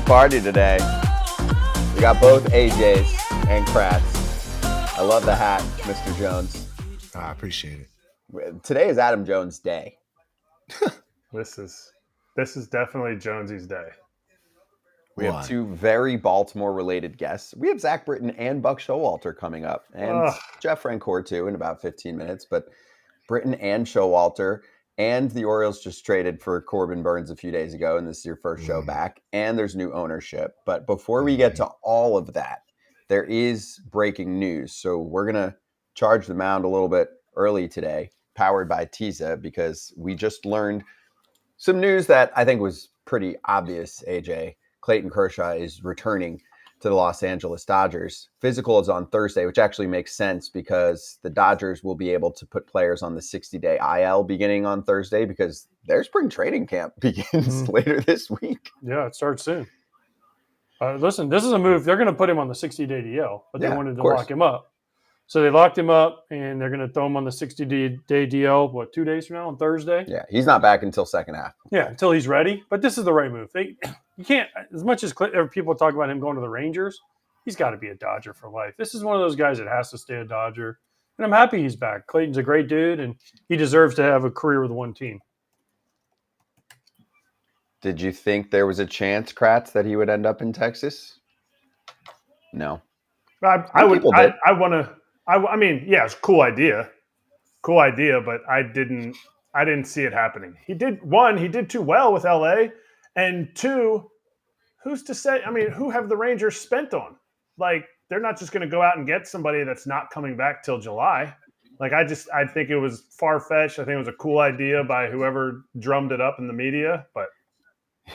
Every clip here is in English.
party today. We got both AJs and Kratz. I love the hat, Mr. Jones. I appreciate it. Today is Adam Jones' day. This is definitely Jonesy's day. We have two very Baltimore-related guests. We have Zack Britton and Buck Showalter coming up, and Jeff Francoeur too in about 15 minutes. But Britton and Showalter, and the Orioles just traded for Corbin Burnes a few days ago, and this is your first show back, and there's new ownership. But before we get to all of that, there is breaking news. So we're going to charge the mound a little bit early today, powered by Tisa, because we just learned some news that I think was pretty obvious, AJ. Clayton Kershaw is returning to the Los Angeles Dodgers. Physical is on Thursday, which actually makes sense because the Dodgers will be able to put players on the 60-day IL beginning on Thursday because their spring training camp begins later this week. Yeah, it starts soon. Listen, this is a move. They're going to put him on the 60-day DL, but they wanted to lock him up. So they locked him up, and they're going to throw him on the 60-day DL, 2 days from now on Thursday? Yeah, he's not back until second half. Yeah, until he's ready. But this is the right move. You can't, as much as people talk about him going to the Rangers, he's got to be a Dodger for life. This is one of those guys that has to stay a Dodger. And I'm happy he's back. Clayton's a great dude, and he deserves to have a career with one team. Did you think there was a chance, Kratz, that he would end up in Texas? No. I mean, yeah, it's a cool idea, but I didn't see it happening. He did too well with LA, and two, who's to say? I mean, who have the Rangers spent on? Like, they're not just going to go out and get somebody that's not coming back till July. Like, I think it was far-fetched. I think it was a cool idea by whoever drummed it up in the media, but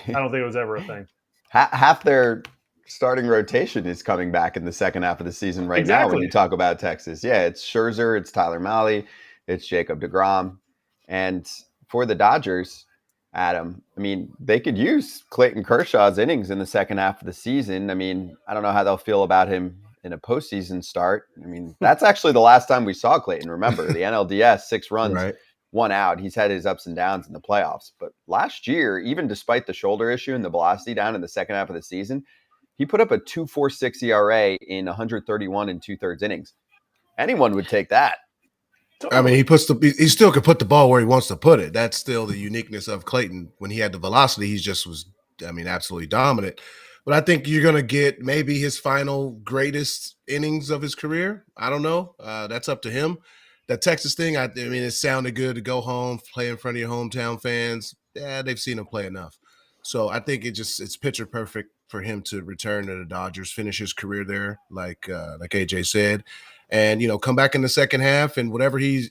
I don't think it was ever a thing. Half their starting rotation is coming back in the second half of the season now when you talk about Texas. Yeah, it's Scherzer, it's Tyler Mahle, it's Jakob deGrom. And for the Dodgers, Adam, I mean, they could use Clayton Kershaw's innings in the second half of the season. I mean, I don't know how they'll feel about him in a postseason start. I mean, that's actually the last time we saw Clayton. Remember, the NLDS, 6 runs, 1 out. He's had his ups and downs in the playoffs. But last year, even despite the shoulder issue and the velocity down in the second half of the season, he put up a 2.46 ERA in 131 2/3 innings. Anyone would take that. I mean, he still could put the ball where he wants to put it. That's still the uniqueness of Clayton. When he had the velocity, he just was, absolutely dominant. But I think you're going to get maybe his final greatest innings of his career. I don't know. That's up to him. That Texas thing, I mean, it sounded good to go home, play in front of your hometown fans. Yeah, they've seen him play enough. So I think it's picture perfect for him to return to the Dodgers, finish his career there, like AJ said, and come back in the second half and whatever he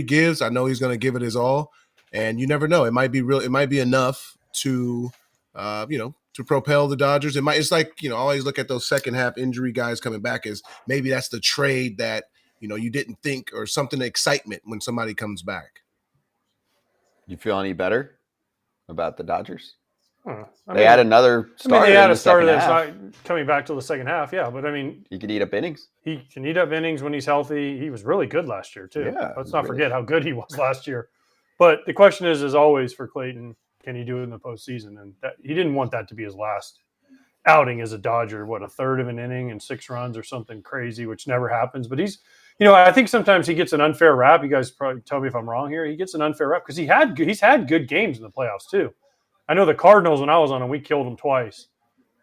gives, I know he's going to give it his all. And you never know, it might be real, it might be enough to to propel the Dodgers. It's like always look at those second half injury guys coming back as maybe that's the trade that you didn't think, or something, excitement when somebody comes back. You feel any better about the Dodgers? They had another starter. They had a starter that's not coming back till the second half. Yeah, but I mean, he could eat up innings. He can eat up innings when he's healthy. He was really good last year too. Yeah, let's not forget how good he was last year. But the question is, as always, for Clayton, can he do it in the postseason? And he didn't want that to be his last outing as a Dodger. What, a third of an inning and 6 runs or something crazy, which never happens. But he's, I think sometimes he gets an unfair rap. You guys probably tell me if I'm wrong here. He gets an unfair rap because he's had good games in the playoffs too. I know the Cardinals, when I was on them, we killed them twice.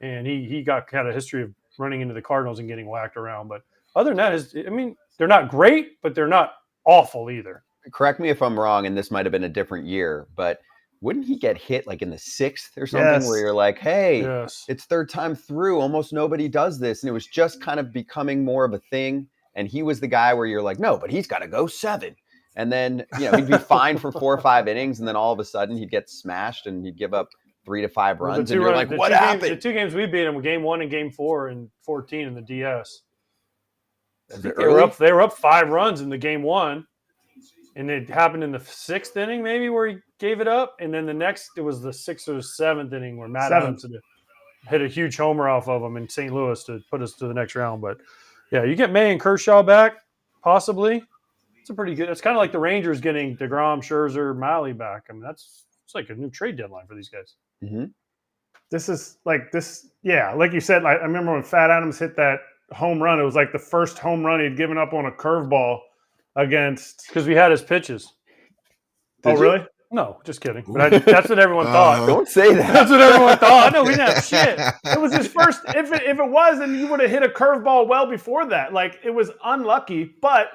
And he had a history of running into the Cardinals and getting whacked around. But other than that, they're not great, but they're not awful either. Correct me if I'm wrong, and this might have been a different year, but wouldn't he get hit like in the 6th or something where you're like, hey, it's third time through. Almost nobody does this. And it was just kind of becoming more of a thing. And he was the guy where you're like, no, but he's got to go 7. And then, he'd be fine for 4 or 5 innings. And then all of a sudden he'd get smashed and he'd give up 3 to 5 runs. And you're like, what happened? The 2 games we beat him were game 1 and game 4 and 14 in the DS. They were up 5 runs in the game 1. And it happened in the 6th inning, maybe, where he gave it up. And then the next, it was the 6th or 7th inning where Matt Adams hit a huge homer off of him in St. Louis to put us to the next round. But, yeah, you get May and Kershaw back, possibly. It's a pretty good. It's kind of like the Rangers getting DeGrom, Scherzer, Mahle back. I mean, it's like a new trade deadline for these guys. Mm-hmm. this is like this. Yeah, like you said, I remember when Fat Adams hit that home run. It was like the first home run he'd given up on a curveball against. Because we had his pitches. Oh, really? No, just kidding. But that's what everyone thought. Don't say that. That's what everyone thought. No, we didn't have shit. It was his first. If it was, then you would have hit a curveball well before that. Like, it was unlucky. But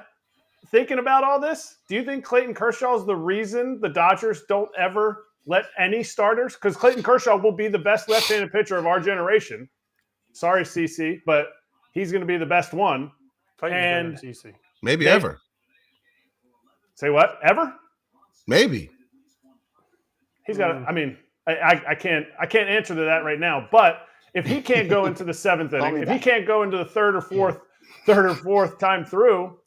thinking about all this, do you think Clayton Kershaw is the reason the Dodgers don't ever let any starters? Because Clayton Kershaw will be the best left-handed pitcher of our generation. Sorry, CC, but he's going to be the best one. And CC. Maybe ever. Say what? Ever? Maybe. He's got. I mean, I can't answer to that right now. But if he can't go into the seventh inning, if he can't go into the third or fourth time through,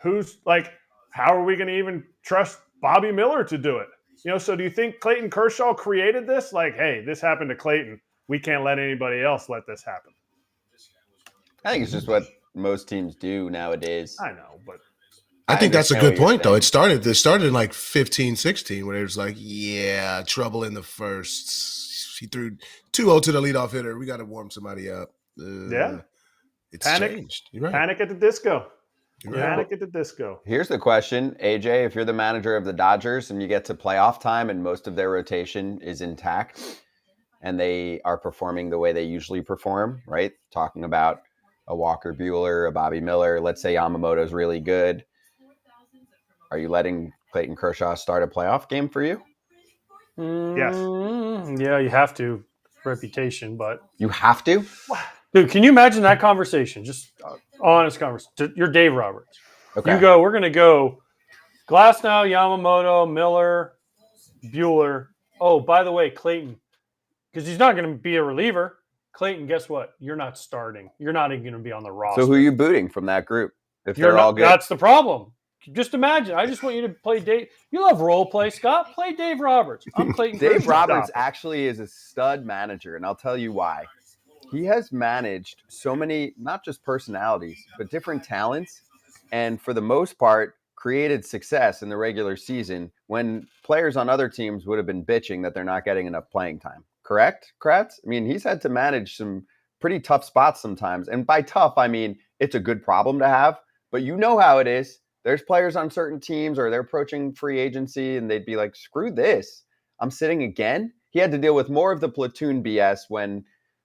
who's like? How are we going to even trust Bobby Miller to do it? You know. So do you think Clayton Kershaw created this? Like, hey, this happened to Clayton. We can't let anybody else let this happen. I think it's just what most teams do nowadays. I know, but. I think that's a good point, though. It started in like 15, 16, where it was like, yeah, trouble in the first. He threw 2-0 to the leadoff hitter. We got to warm somebody up. It's changed. You're right. Panic at the disco. Right. Panic at the disco. Here's the question, AJ. If you're the manager of the Dodgers and you get to playoff time and most of their rotation is intact and they are performing the way they usually perform, right? Talking about a Walker Buehler, a Bobby Miller. Let's say Yamamoto's really good. Are you letting Clayton Kershaw start a playoff game for you? Yes. Yeah, you have to. Reputation, but you have to. Dude, can you imagine that conversation? Just honest conversation. You're Dave Roberts. Okay. You go. We're gonna go. Glasnow, Yamamoto, Miller, Buehler. Oh, by the way, Clayton, because he's not going to be a reliever. Clayton, guess what? You're not starting. You're not even going to be on the roster. So who are you booting from that group? If they're all good, that's the problem. Just imagine. I just want you to play Dave. You love role play, Scott. Play Dave Roberts. I'm Clayton. Dave Roberts actually is a stud manager, and I'll tell you why. He has managed so many, not just personalities, but different talents, and for the most part, created success in the regular season when players on other teams would have been bitching that they're not getting enough playing time. Correct, Kratz? I mean, he's had to manage some pretty tough spots sometimes, and by tough, I mean it's a good problem to have, but you know how it is. There's players on certain teams or they're approaching free agency and they'd be like, screw this. I'm sitting again. He had to deal with more of the platoon BS when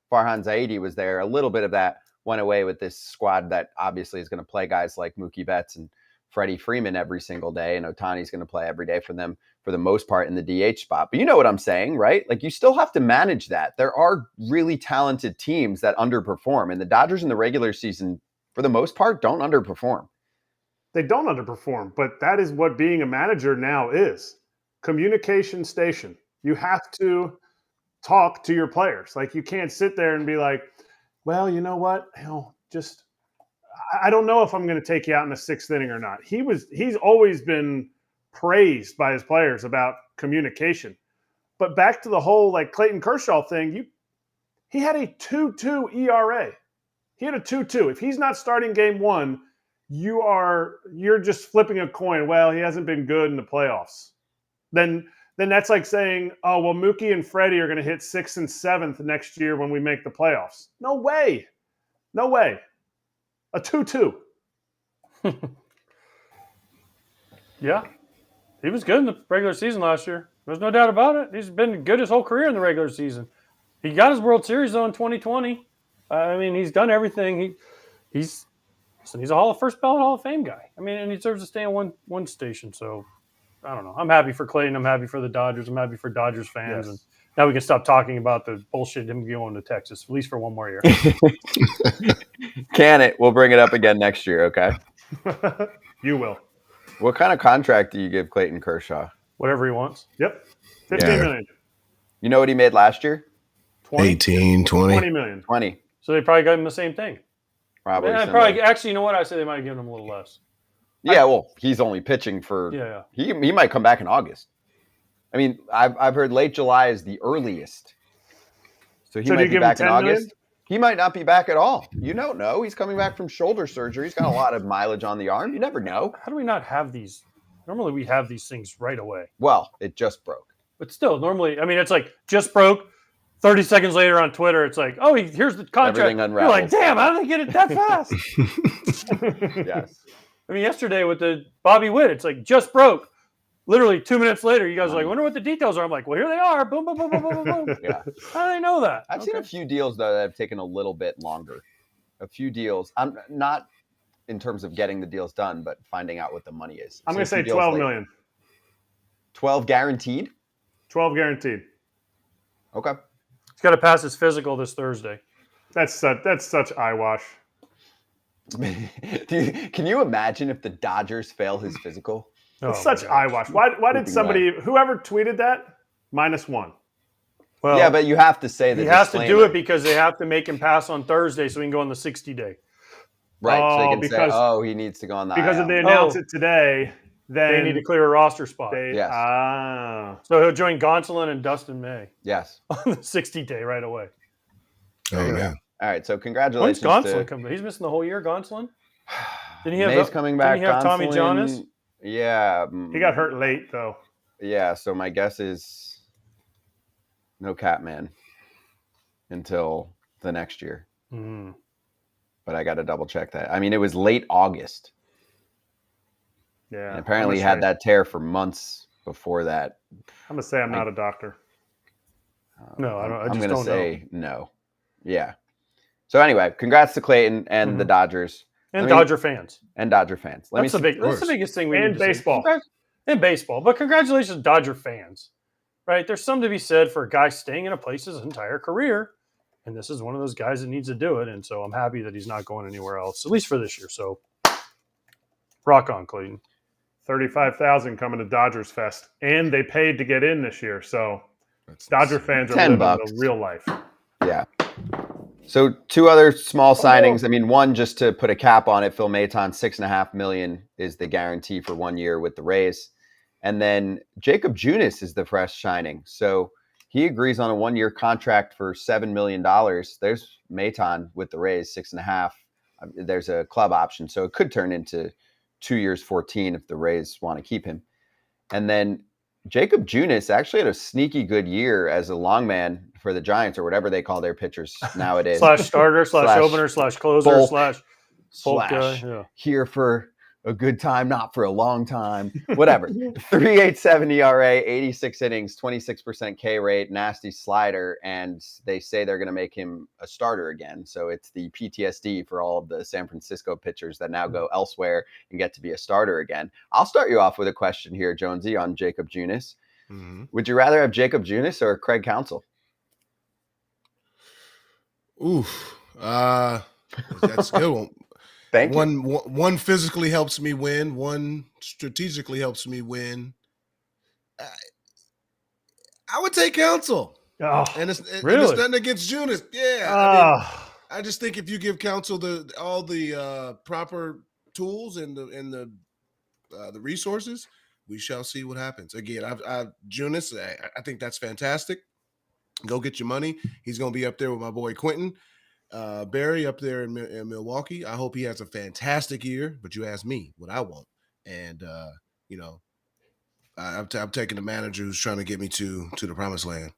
Farhan Zaidi was there. A little bit of that went away with this squad that obviously is going to play guys like Mookie Betts and Freddie Freeman every single day. And Ohtani's going to play every day for them for the most part in the DH spot. But you know what I'm saying, right? Like you still have to manage that. There are really talented teams that underperform. And the Dodgers in the regular season, for the most part, don't underperform. They don't underperform, but that is what being a manager now is. Communication station. You have to talk to your players. Like you can't sit there and be like, well, you know what? I don't know if I'm going to take you out in the sixth inning or not. He's always been praised by his players about communication. But back to the whole like Clayton Kershaw thing, he had a 2.2 ERA. He had a 2.2. If he's not starting game one, you're just flipping a coin. Well, he hasn't been good in the playoffs. Then that's like saying, oh, well, Mookie and Freddie are going to hit 6th and 7th next year when we make the playoffs. No way. No way. A 2.2. Yeah. He was good in the regular season last year. There's no doubt about it. He's been good his whole career in the regular season. He got his World Series, though, in 2020. I mean, he's done everything. He's a first ballot Hall of Fame guy. I mean, and he deserves to stay on one station. So, I don't know. I'm happy for Clayton. I'm happy for the Dodgers. I'm happy for Dodgers fans. Yes. And now we can stop talking about the bullshit him going to Texas, at least for one more year. Can it? We'll bring it up again next year, okay? You will. What kind of contract do you give Clayton Kershaw? Whatever he wants. Yep. $15 million. You know what he made last year? 20? 18, 20. $20 million. 20. So they probably got him the same thing. Probably. Actually, you know what? I say they might have given him a little less. Yeah, well, he's only pitching for. Yeah. He might come back in August. I mean, I've heard late July is the earliest. So he might be back in August. Million? He might not be back at all. You don't know. He's coming back from shoulder surgery. He's got a lot of mileage on the arm. You never know. How do we not have these? Normally we have these things right away. Well, it just broke. But still, normally, I mean, it's like just broke. 30 seconds later on Twitter, it's like, oh, here's the contract. Everything You're unravels. like, damn, how did they get it that fast? Yes. I mean, yesterday with the Bobby Witt, it's like just broke. Literally 2 minutes later, you guys are like, wonder what the details are. I'm like, well, here they are. Boom, boom, boom, boom, boom, boom, boom. Yeah. How do they know that? I've seen a few deals, though, that have taken a little bit longer. A few deals. I'm not in terms of getting the deals done, but finding out what the money is. I'm going to say 12 million. 12 guaranteed? 12 guaranteed. Okay. He's got to pass his physical this Thursday. That's such eyewash. Can you imagine if the Dodgers fail his physical? It's such eyewash. Why did somebody, whoever tweeted that, -1? Well, yeah, but you have to say that he has to do it because they have to make him pass on Thursday so he can go on the 60-day. Right, so they can because- say, he needs to go on the Because IL. if they announce it today, then They need to clear a roster spot. Yes. So he'll join Gonsolin and Dustin May Yes. on the 60-day right away. Oh, man. All right, so When's congratulations Gonsolin coming? He's missing the whole year, Gonsolin? Didn't he have May's coming back. Didn't he have Tommy Gonsolin- Junis? Yeah. he got hurt late, though. Yeah, so my guess is no Catman until the next year. Mm. But I got to double check that. I mean, it was late August. Yeah. And apparently he had that tear for months before that. I'm going to say I'm not a doctor. No, I don't. I I'm just going to don't say no. Yeah. So anyway, congrats to Clayton and the Dodgers. And Dodger fans. And Dodger fans. That's the biggest thing we need to baseball. say. And baseball. But congratulations, Dodger fans. Right? There's something to be said for a guy staying in a place his entire career. And this is one of those guys that needs to do it. And so I'm happy that he's not going anywhere else, at least for this year. So rock on, Clayton. 35,000 coming to Dodgers Fest. And they paid to get in this year. So Dodger fans are $10. living the real life. Yeah. So two other small signings. I mean, one, just to put a cap on it, Phil Maton, $6.5 million is the guarantee for 1 year with the Rays. And then Jakob Junis is the fresh signing. So he agrees on a 1 year contract for $7 million. There's Maton with the Rays, 6.5. There's a club option. So it could turn into 2 years, 14 if the Rays want to keep him. And then Jakob Junis actually had a sneaky good year as a long man for the Giants, or whatever they call their pitchers nowadays. / starter, / opener, / closer, bulk, / bulk guy. Yeah. Here for a good time, not for a long time. Whatever. 3.87 ERA, 86 innings, 26% K rate, nasty slider, and they say they're going to make him a starter again. So it's the PTSD for all of the San Francisco pitchers that now go elsewhere and get to be a starter again. I'll start you off with a question here, Jonesy, on Jakob Junis. Mm-hmm. Would you rather have Jakob Junis or Craig Counsell? Oof. That's a good one. Thank you. One physically helps me win. One strategically helps me win. I would take Counsell. Oh, and it's really? nothing against Junis. Yeah. I just think if you give Counsell all the proper tools and the resources, we shall see what happens. Again, Junis, I think that's fantastic. Go get your money. He's going to be up there with my boy Quentin Barry up there in Milwaukee. I hope he has a fantastic year. But you ask me what I want, and I'm taking the manager who's trying to get me to the promised land.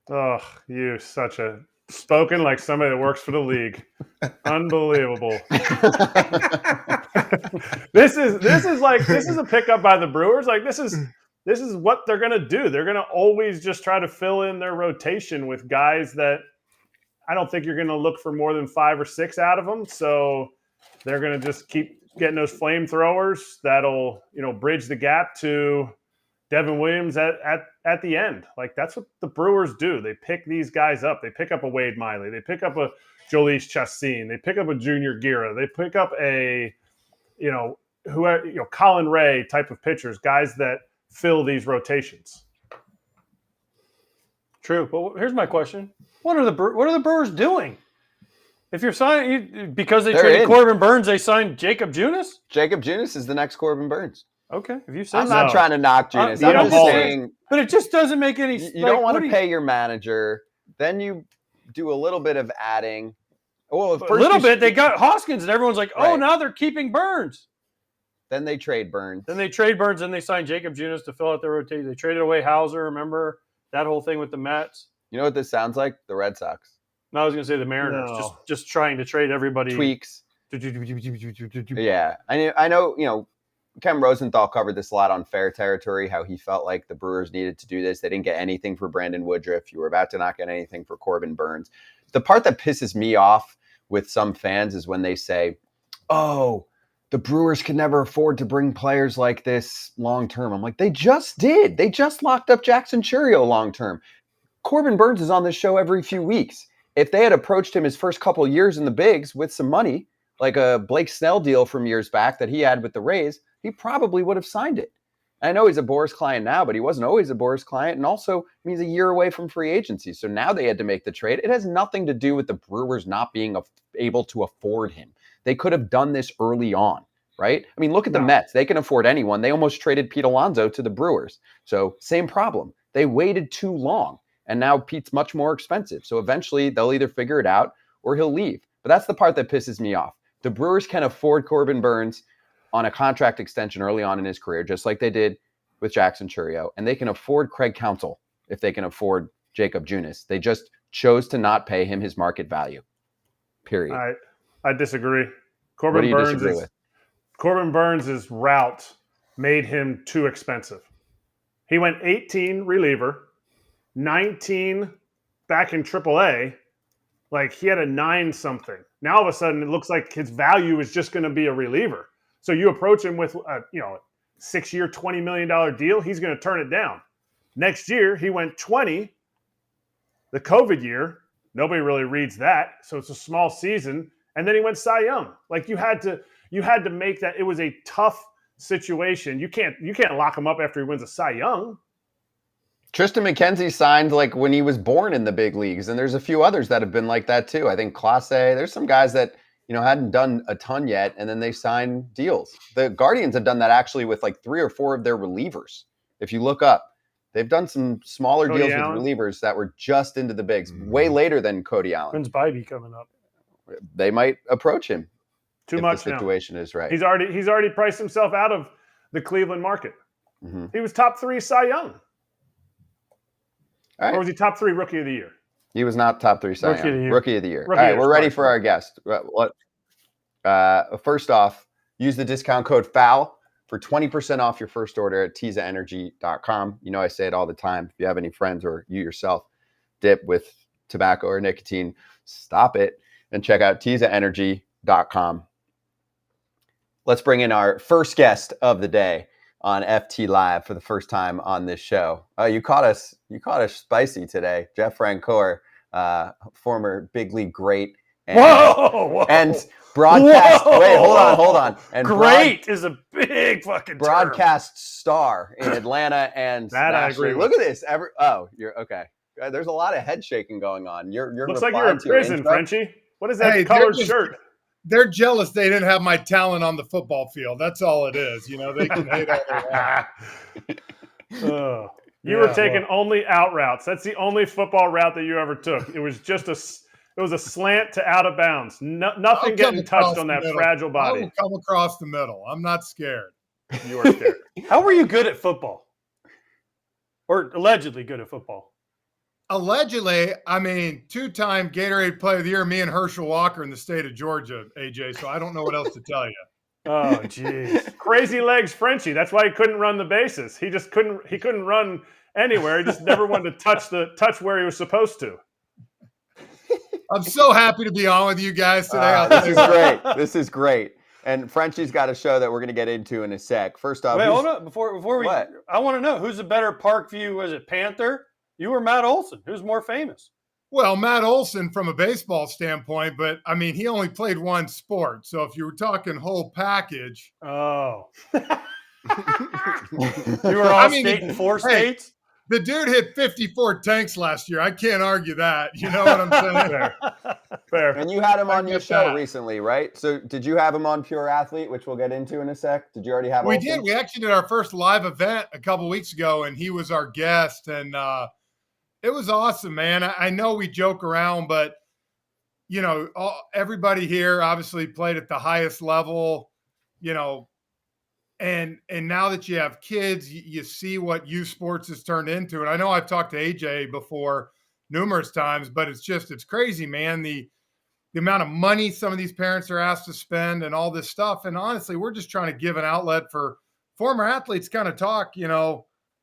Oh, you such a spoken like somebody that works for the league. Unbelievable. This is a pickup by the Brewers. Like this is what they're gonna do. They're gonna always just try to fill in their rotation with guys that I don't think you're gonna look for more than 5 or 6 out of them. So they're gonna just keep getting those flamethrowers that'll bridge the gap to Devin Williams at the end. Like that's what the Brewers do. They pick these guys up. They pick up a Wade Miley. They pick up a Jhoulys Chacin. They pick up a Junior Guerra. They pick up a Colin Ray type of pitchers, guys that fill these rotations. True, but here's my question: What are the Brewers doing? If you're signing because they traded Corbin Burnes, they signed Jakob Junis. Jakob Junis is the next Corbin Burnes. Okay, if you say I'm not trying to knock Junis. I'm just saying, but it just doesn't make any. You don't want to pay your manager. Then you do a little bit of adding. Well, a little bit. They got Hoskins, and everyone's like, "Oh, now they're keeping Burnes." Then they trade Burnes. Then they trade Burnes, and they signed Jakob Junis to fill out their rotation. They traded away Hauser. Remember that whole thing with the Mets? You know what this sounds like? The Red Sox. No, I was going to say the Mariners, No. just trying to trade everybody. Tweaks. Yeah. I know, Ken Rosenthal covered this a lot on Fair Territory, how he felt like the Brewers needed to do this. They didn't get anything for Brandon Woodruff. You were about to not get anything for Corbin Burnes. The part that pisses me off with some fans is when they say, oh, the Brewers could never afford to bring players like this long term. I'm like, they just did. They just locked up Jackson Chourio long term. Corbin Burnes is on this show every few weeks. If they had approached him his first couple of years in the bigs with some money, like a Blake Snell deal from years back that he had with the Rays, he probably would have signed it. I know he's a Boras client now, but he wasn't always a Boras client. And also, he's a year away from free agency. So now they had to make the trade. It has nothing to do with the Brewers not being able to afford him. They could have done this early on, right? I mean, look at the Mets. They can afford anyone. They almost traded Pete Alonso to the Brewers. So same problem. They waited too long. And now Pete's much more expensive. So eventually they'll either figure it out or he'll leave. But that's the part that pisses me off. The Brewers can afford Corbin Burnes on a contract extension early on in his career, just like they did with Jackson Chourio. And they can afford Craig Counsell if they can afford Jakob Junis. They just chose to not pay him his market value. Period. I disagree. What do you disagree with? Corbin Burnes' route made him too expensive. He went 18 reliever, 19 back in AAA. Like, he had a 9-something. Now all of a sudden it looks like his value is just going to be a reliever. So you approach him with a 6-year, $20 million deal, he's going to turn it down. Next year he went 20. The COVID year, nobody really reads that, so it's a small season. And then he went Cy Young. Like, you had to make that. It was a tough situation. You can't lock him up after he wins a Cy Young. Tristan McKenzie signed like when he was born in the big leagues, and there's a few others that have been like that too. I think Clase, there's some guys that hadn't done a ton yet, and then they sign deals. The Guardians have done that actually with like 3 or 4 of their relievers. If you look up, they've done some smaller deals with relievers that were just into the bigs, way later than Cody Allen. When's Bybee coming up? They might approach him. Too if much the situation is right. He's already priced himself out of the Cleveland market. Mm-hmm. He was top 3 Cy Young. Right. Or was he top 3 Rookie of the Year? He was not top 3 Cy Young. Rookie of the Year. All right, we're ready for our guest. First off, use the discount code FOUL for 20% off your first order at TizaEnergy.com. I say it all the time. If you have any friends or you yourself dip with tobacco or nicotine, stop it and check out TizaEnergy.com. Let's bring in our first guest of the day on FT Live for the first time on this show. You caught us spicy today. Jeff Francoeur, former big league great. And, whoa! And broadcast. Whoa! Wait, hold on. And great is a big fucking broadcast star in Atlanta and that nationally. I agree Look at this. You're okay. There's a lot of head shaking going on. Looks like you're in prison, Frenchie. What is that colored shirt? They're jealous they didn't have my talent on the football field. That's all it is. They can hate all they want. You were taking only out routes. That's the only football route that you ever took. It was just a slant to out of bounds. Nothing getting touched on that fragile body. I will come across the middle. I'm not scared. You are scared. How were you good at football? Or allegedly good at football? Allegedly, 2-time Gatorade Player of the Year, me and Herschel Walker in the state of Georgia, AJ. So I don't know what else to tell you. Oh, jeez. Crazy legs Frenchie. That's why he couldn't run the bases. He couldn't run anywhere. He just never wanted to touch where he was supposed to. I'm so happy to be on with you guys today. This is great. And Frenchie's got a show that we're going to get into in a sec. First off, hold on. Before we, what? I want to know who's a better Parkview. Was it Panther? You or Matt Olson? Who's more famous? Well, Matt Olson from a baseball standpoint, but he only played one sport. So if you were talking whole package. Oh. You were all state in 4 states? The dude hit 54 tanks last year. I can't argue that. You know what I'm saying? Fair. And you had him on your show recently, right? So did you have him on Pure Athlete, which we'll get into in a sec? Did you already have him? We did. We actually did our first live event a couple weeks ago, and he was our guest. And it was awesome, man. I know we joke around, but, everybody here obviously played at the highest level, And now that you have kids, you see what youth sports has turned into. And I know I've talked to AJ before, numerous times, but it's crazy, man. The amount of money some of these parents are asked to spend and all this stuff. And honestly, we're just trying to give an outlet for former athletes kind of talk.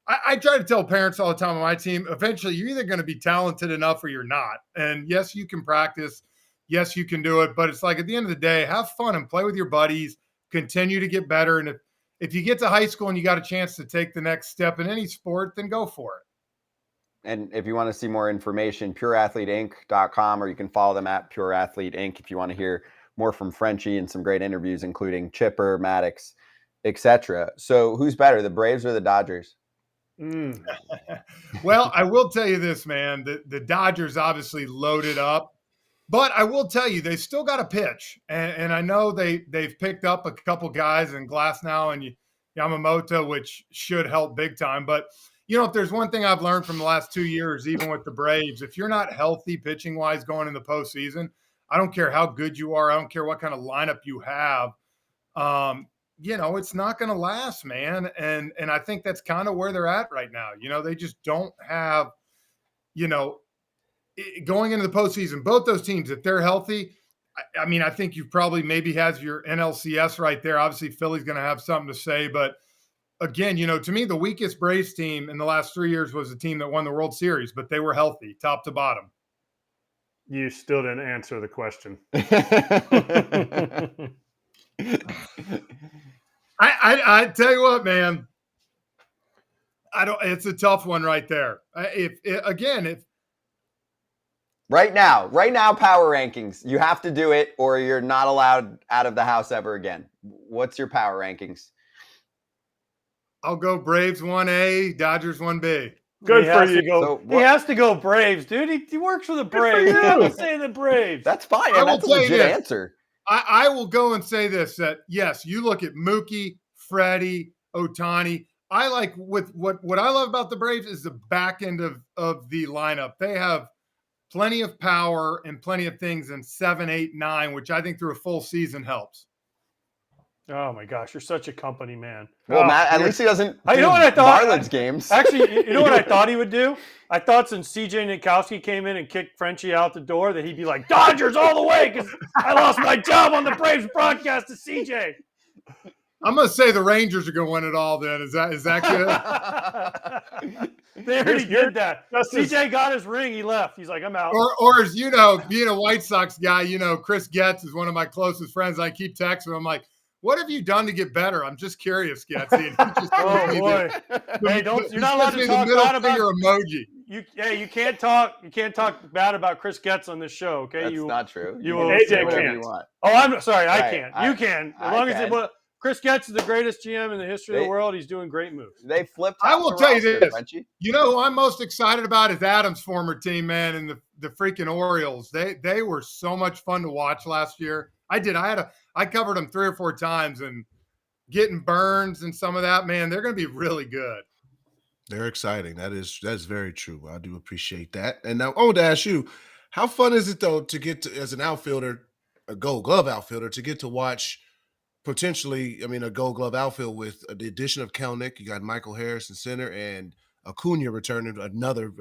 I try to tell parents all the time on my team, eventually you're either going to be talented enough or you're not. And yes, you can practice. Yes, you can do it. But it's like at the end of the day, have fun and play with your buddies, continue to get better. And if you get to high school and you got a chance to take the next step in any sport, then go for it. And if you want to see more information, pureathleteinc.com, or you can follow them at Pure Athlete Inc. if you want to hear more from Frenchie and some great interviews, including Chipper, Maddox, etc. So who's better, the Braves or the Dodgers? Well, I will tell you this, man. The Dodgers obviously loaded up, but I will tell you they still got to pitch. And I know they've picked up a couple guys in Glasnow and Yamamoto, which should help big time. But if there's one thing I've learned from the last 2 years, even with the Braves, if you're not healthy pitching wise going in the postseason, I don't care how good you are. I don't care what kind of lineup you have. It's not going to last, man. And I think that's kind of where they're at right now. They just don't have, going into the postseason, both those teams, if they're healthy, I think you probably maybe has your NLCS right there. Obviously, Philly's going to have something to say. But again, to me, the weakest Braves team in the last 3 years was the team that won the World Series, but they were healthy, top to bottom. You still didn't answer the question. I tell you what, man. It's a tough one right there. Right now, power rankings. You have to do it or you're not allowed out of the house ever again. What's your power rankings? I'll go Braves 1A, Dodgers 1B. Good for you. He has to go Braves, dude. He works for the Braves. You have to say the Braves. That's fine. That's a legit answer. I will go and say this, that yes, you look at Mookie, Freddie, Ohtani. I like with what I love about the Braves is the back end of the lineup. They have plenty of power and plenty of things in 7, 8, 9, which I think through a full season helps. Oh my gosh, you're such a company man. Well, Matt, at least he doesn't. You know what I thought? Marlins games. Actually, you know what I thought he would do? I thought since CJ Nitkowski came in and kicked Frenchie out the door, that he'd be like, Dodgers all the way because I lost my job on the Braves broadcast to CJ. I'm going to say the Rangers are going to win it all. Then is that good? They already did that. CJ got his ring. He left. He's like, I'm out. Or as being a White Sox guy, Chris Getz is one of my closest friends. I keep texting him. I'm like, what have you done to get better? I'm just curious, Getzy. Oh boy! Hey, you're not allowed to talk bad about emoji. You can't talk bad about Chris Getz on this show. Okay, that's not true. AJ can't. Oh, I'm sorry. I can't. You can. As long as Chris Getz is the greatest GM in the history of the world. He's doing great moves. They flipped. I will tell you this. You know who I'm most excited about is Adam's former team, man, and the freaking Orioles. They were so much fun to watch last year. I covered them 3 or 4 times, and getting Burnes and some of that, man, they're going to be really good. They're exciting. That's very true. I do appreciate that. And now I want to ask you, how fun is it though to get to, as an outfielder, a Gold Glove outfielder, to get to watch potentially, a Gold Glove outfield with the addition of Kelenic, you got Michael Harris in center, and Acuna returning another,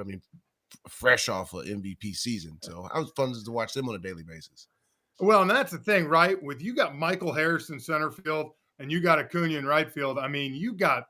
fresh off an MVP season. So how fun is it to watch them on a daily basis? Well, and that's the thing, right? With you got Michael Harris in center field and you got Acuna in right field. You got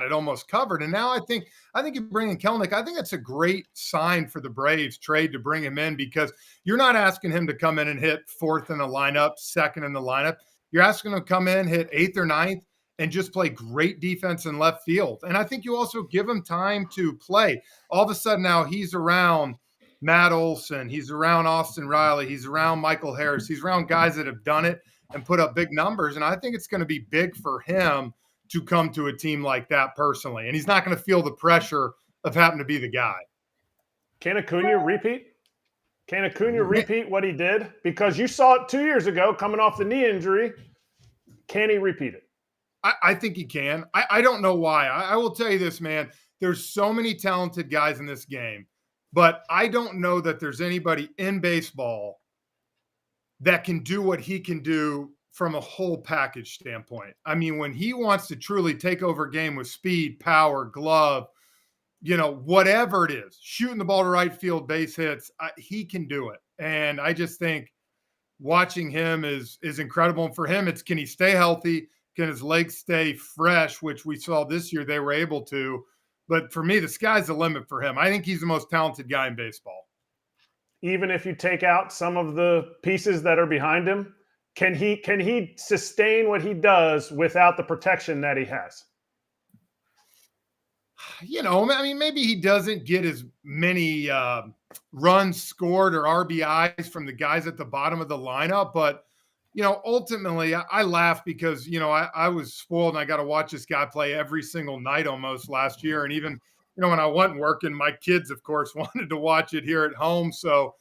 it almost covered. And now I think you bring in Kelenic. I think that's a great sign for the Braves trade to bring him in, because you're not asking him to come in and hit 4th in the lineup, 2nd in the lineup. You're asking him to come in, hit 8th or 9th, and just play great defense in left field. And I think you also give him time to play. All of a sudden now he's around Matt Olson, he's around Austin Riley, he's around Michael Harris, he's around guys that have done it and put up big numbers. And I think it's going to be big for him to come to a team like that personally. And he's not going to feel the pressure of having to be the guy. Can Acuna repeat? Can Acuna repeat what he did? Because you saw it 2 years ago coming off the knee injury. Can he repeat it? I think he can. I don't know why. I will tell you this, man. There's so many talented guys in this game. But I don't know that there's anybody in baseball that can do what he can do from a whole package standpoint. When he wants to truly take over a game with speed, power, glove, whatever it is, shooting the ball to right field, base hits, he can do it. And I just think watching him is incredible. And for him, it's, can he stay healthy? Can his legs stay fresh, which we saw this year they were able to. But for me, the sky's the limit for him. I think he's the most talented guy in baseball. Even if you take out some of the pieces that are behind him, can he sustain what he does without the protection that he has? Maybe he doesn't get as many runs scored or RBIs from the guys at the bottom of the lineup. But, ultimately I laugh because, I was spoiled and I got to watch this guy play every single night almost last year. And even, when I wasn't working, my kids, of course, wanted to watch it here at home. So,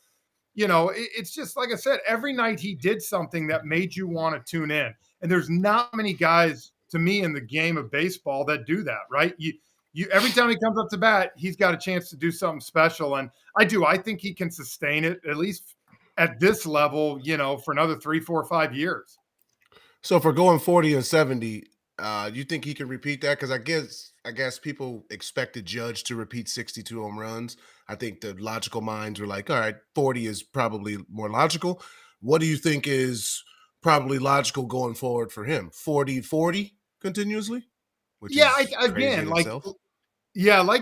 it's just, like I said, every night he did something that made you want to tune in. And there's not many guys to me in the game of baseball that do that, right? You every time he comes up to bat, he's got a chance to do something special. And I think he can sustain it, at least at this level, for another 3, 4, 5 years. So for going 40 and 70, you think he can repeat that? Because I guess people expected Judge to repeat 62 home runs. I think the logical minds were like, all right, 40 is probably more logical. What do you think is probably logical going forward for him? 40-40 continuously? Which like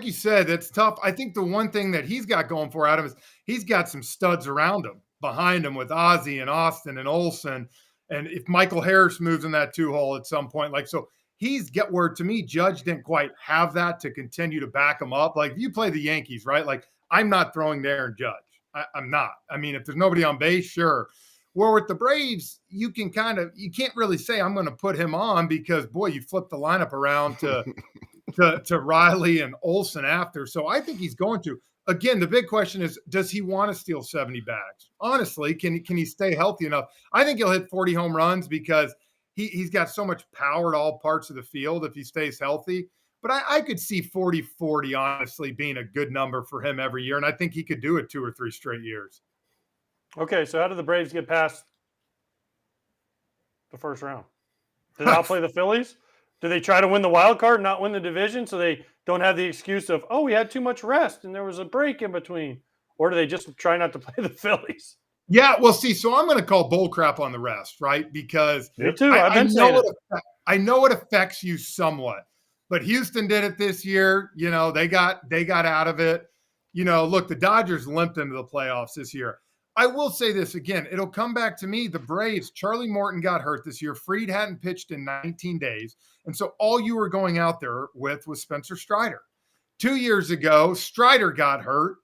you said, that's tough. I think the one thing that he's got going for Adam is he's got some studs around him, behind him with Ozzie and Austin and Olsen. And if Michael Harris moves in that 2-hole at some point, he's where, to me, Judge didn't quite have that to continue to back him up. Like, if you play the Yankees, right? I'm not throwing to Aaron Judge. I'm not. If there's nobody on base, sure. Where with the Braves, you can't really say I'm going to put him on because, boy, you flip the lineup around to to Riley and Olsen after. So I think he's going to. Again, the big question is, does he want to steal 70 bags? Honestly, can he stay healthy enough? I think he'll hit 40 home runs because he's got so much power at all parts of the field if he stays healthy. But I could see 40-40, honestly, being a good number for him every year. And I think he could do it 2 or 3 straight years. Okay, so how do the Braves get past the first round? Do they outplay the Phillies? Do they try to win the wild card and not win the division so they don't have the excuse of, oh, we had too much rest and there was a break in between? Or do they just try not to play the Phillies? Yeah, well, see, so I'm going to call bull crap on the rest, right? Because me too. I know it affects you somewhat. But Houston did it this year. They got out of it. Look, the Dodgers limped into the playoffs this year. I will say this again. It'll come back to me. The Braves, Charlie Morton got hurt this year. Fried hadn't pitched in 19 days. And so all you were going out there with was Spencer Strider. 2 years ago, Strider got hurt.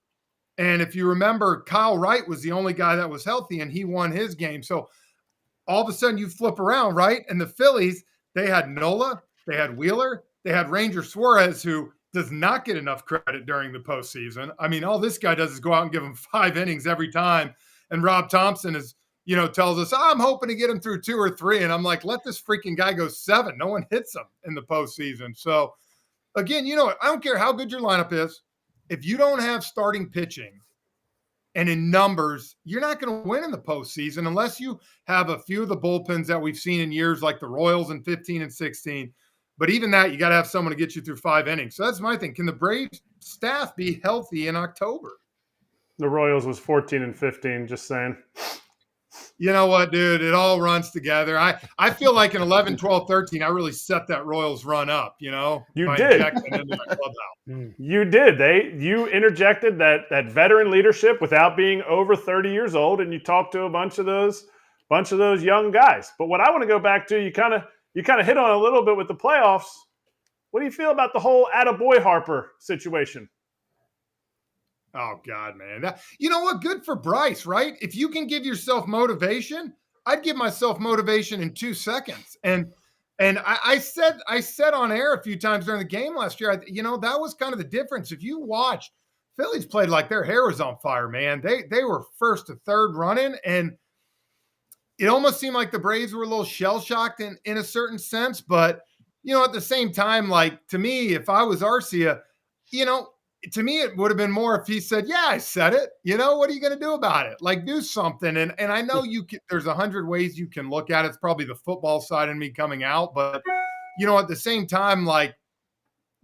And if you remember, Kyle Wright was the only guy that was healthy, and he won his game. So all of a sudden you flip around, right? And the Phillies, they had Nola, they had Wheeler, they had Ranger Suarez, who does not get enough credit during the postseason. All this guy does is go out and give him 5 innings every time. And Rob Thompson tells us, I'm hoping to get him through 2 or 3. And I'm like, let this freaking guy go 7. No one hits him in the postseason. So again, I don't care how good your lineup is. If you don't have starting pitching and in numbers, you're not going to win in the postseason unless you have a few of the bullpens that we've seen in years like the Royals in 15 and 16. But even that, you got to have someone to get you through 5 innings. So that's my thing. Can the Braves staff be healthy in October? The Royals was 14 and 15, just saying. You know what, dude? It all runs together. I feel like in 11, 12, 13, I really set that Royals run up, You by did. injecting into my clubhouse. You did. You interjected that veteran leadership without being over 30 years old, and you talked to a bunch of those young guys. But what I want to go back to, you kind of hit on a little bit with the playoffs. What do you feel about the whole attaboy Harper situation? Oh, God, man. You know what? Good for Bryce, right? If you can give yourself motivation, I'd give myself motivation in 2 seconds. And I said on air a few times during the game last year, that was kind of the difference. If you watch, Phillies played like their hair was on fire, man. They were first to third running, and it almost seemed like the Braves were a little shell-shocked in a certain sense. But, at the same time, to me, if I was Arcia, to me, it would have been more if he said, yeah, I said it. What are you going to do about it? Do something. And I know there's 100 ways you can look at it. It's probably the football side of me coming out. But, at the same time,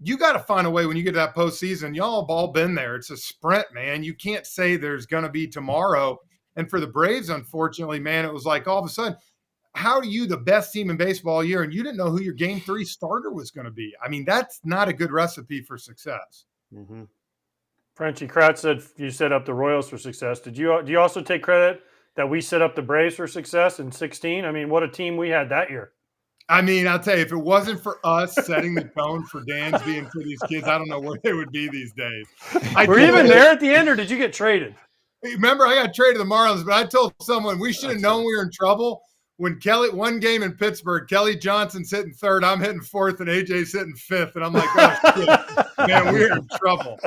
you got to find a way when you get to that postseason. Y'all have all been there. It's a sprint, man. You can't say there's going to be tomorrow. And for the Braves, unfortunately, man, it was like all of a sudden, how are you the best team in baseball all year and you didn't know who your game 3 starter was going to be? I mean, that's not a good recipe for success. Mm-hmm. Frenchie Kratz said you set up the Royals for success. Do you also take credit that we set up the Braves for success in 2016? I mean, what a team we had that year. I mean, I'll tell you, if it wasn't for us setting the tone for Dansby and for these kids, I don't know where they would be these days. Were you even there at the end, or did you get traded? Remember, I got traded to the Marlins, but I told someone we should have known we were in trouble when one game in Pittsburgh, Kelly Johnson's hitting third, I'm hitting fourth, and AJ's hitting fifth. And I'm like, oh, shit, man, we're in trouble.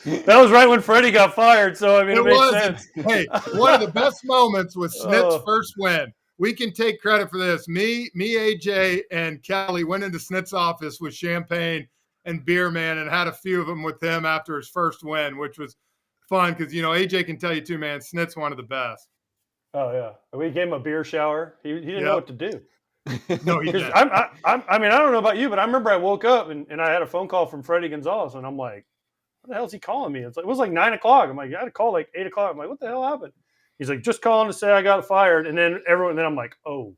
That was right when Freddie got fired, so, I mean, it makes sense. Hey, one of the best moments was Snit's first win. We can take credit for this. Me, AJ, and Kelly went into Snit's office with champagne and beer, man, and had a few of them with him after his first win, which was fun because, AJ can tell you too, man, Snit's one of the best. Oh, yeah. We gave him a beer shower. He didn't know what to do. No, he didn't. I mean, I don't know about you, but I remember I woke up and I had a phone call from Freddie Gonzalez, and I'm like, what the hell is he calling me? It was like 9 o'clock. I'm like, I had a call like 8 o'clock. I'm like, what the hell happened? He's like, just calling to say I got fired. And then I'm like, oh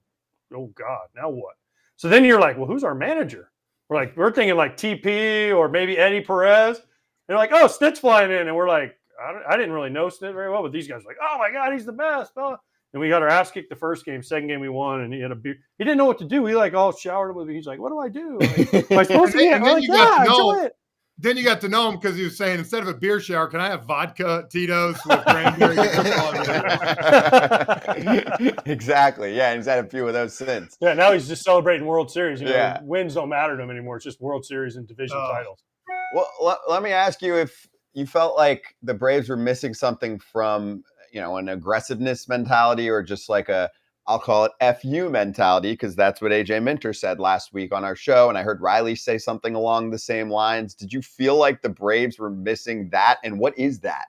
God, now what? So then you're like, well, who's our manager? We're thinking like TP or maybe Eddie Perez. And they're like, oh, Snit's flying in. And we're like, I didn't really know Snit very well, but these guys were like, oh my God, he's the best. Oh. And we got our ass kicked the first game. Second game we won, and he had a beer. He didn't know what to do. We all showered him with. He's like, what do I do? Like, am I supposed to get? Then you got to know him because he was saying, instead of a beer shower, can I have vodka Tito's with cranberry? Exactly. Yeah, and he's had a few of those since. Yeah, now he's just celebrating World Series. Wins don't matter to him anymore. It's just World Series and division titles. Well, let me ask you if you felt like the Braves were missing something from, an aggressiveness mentality or just like I'll call it FU mentality, because that's what AJ Minter said last week on our show. And I heard Riley say something along the same lines. Did you feel like the Braves were missing that? And what is that?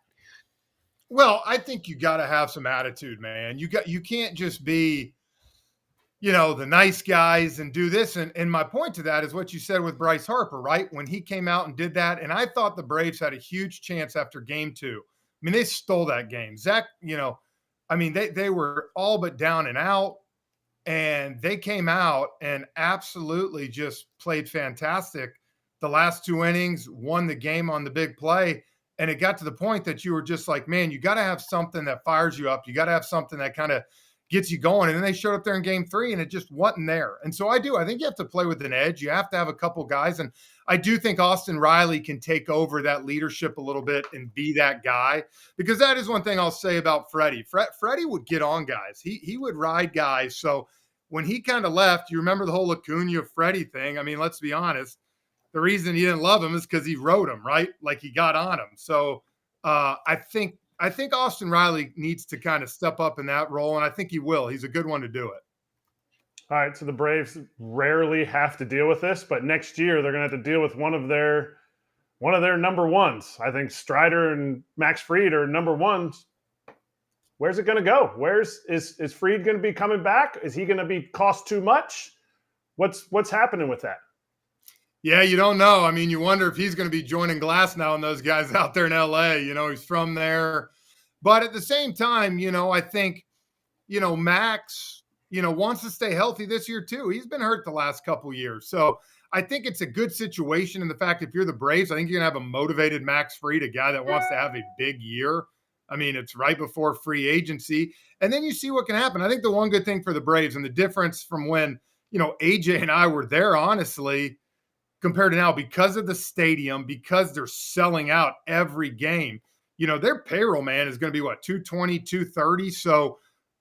Well, I think you got to have some attitude, man. You can't just be, the nice guys and do this. And my point to that is what you said with Bryce Harper, right? When he came out and did that. And I thought the Braves had a huge chance after game 2. I mean, they stole that game. Zach, they were all but down and out, and they came out and absolutely just played fantastic. The last 2 innings, won the game on the big play. And it got to the point that you were just like, man, you got to have something that fires you up. You got to have something that kind of gets you going. And then they showed up there in game 3 and it just wasn't there. And so I think you have to play with an edge. You have to have a couple guys. And I do think Austin Riley can take over that leadership a little bit and be that guy, because that is one thing I'll say about Freddie. Freddie would get on guys. He would ride guys. So when he kind of left, you remember the whole Acuna Freddie thing. I mean, let's be honest. The reason he didn't love him is because he rode him, right? Like he got on him. So I think Austin Riley needs to kind of step up in that role, and I think he will. He's a good one to do it. All right, so the Braves rarely have to deal with this, but next year they're going to have to deal with one of their number ones. I think Strider and Max Fried are number ones. Where's it going to go? Is Fried going to be coming back? Is he going to be cost too much? What's happening with that? Yeah, you don't know. I mean, you wonder if he's going to be joining Glasnow and those guys out there in L.A. He's from there. But at the same time, I think, Max, wants to stay healthy this year too. He's been hurt the last couple years. So I think it's a good situation in the fact if you're the Braves, I think you're going to have a motivated Max Fried, a guy that wants to have a big year. I mean, it's right before free agency. And then you see what can happen. I think the one good thing for the Braves and the difference from when, AJ and I were there, honestly, compared to now, because of the stadium, because they're selling out every game, their payroll, man, is going to be what, 220, 230. So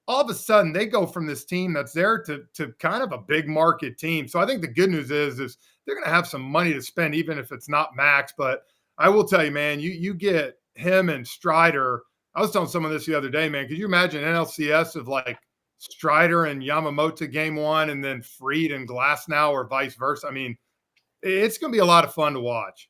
all of a sudden they go from this team that's there to kind of a big market team. So I think the good news is they're going to have some money to spend, even if it's not Max. But I will tell you, man, you get him and Strider. I was telling someone this the other day, man, could you imagine NLCS of like Strider and Yamamoto game 1 and then Fried and Glasnow or vice versa? I mean, it's going to be a lot of fun to watch.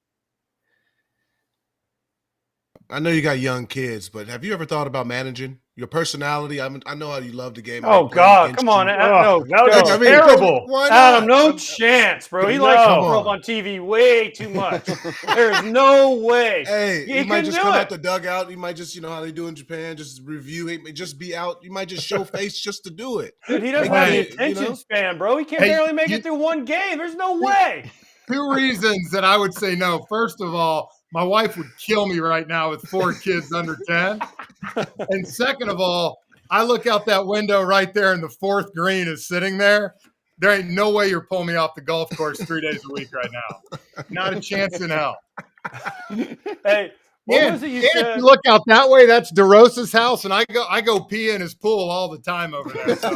I know you got young kids, but have you ever thought about managing? Your personality. I know how you love the game. Oh, God. Come on. No, that was I mean, terrible. why not? Adam, no chance, bro. He likes to No. throw up on TV way too much. There's no way. Hey, He you might couldn't just do come it. out the dugout. You might just, how they do in Japan, just review it, just be out. You might just show face just to do it. Dude, he doesn't Like, have the you attention know? span, bro. He can Hey, barely make it through one game. There's no way. 2 reasons that I would say no. First of all, my wife would kill me right now with 4 kids under 10. And second of all, I look out that window right there and the 4th green is sitting there. There ain't no way you're pulling me off the golf course 3 days a week right now. Not a chance in hell. Hey, what was it you If said? you look out that way, that's DeRosa's house, and I go pee in his pool all the time over there. So.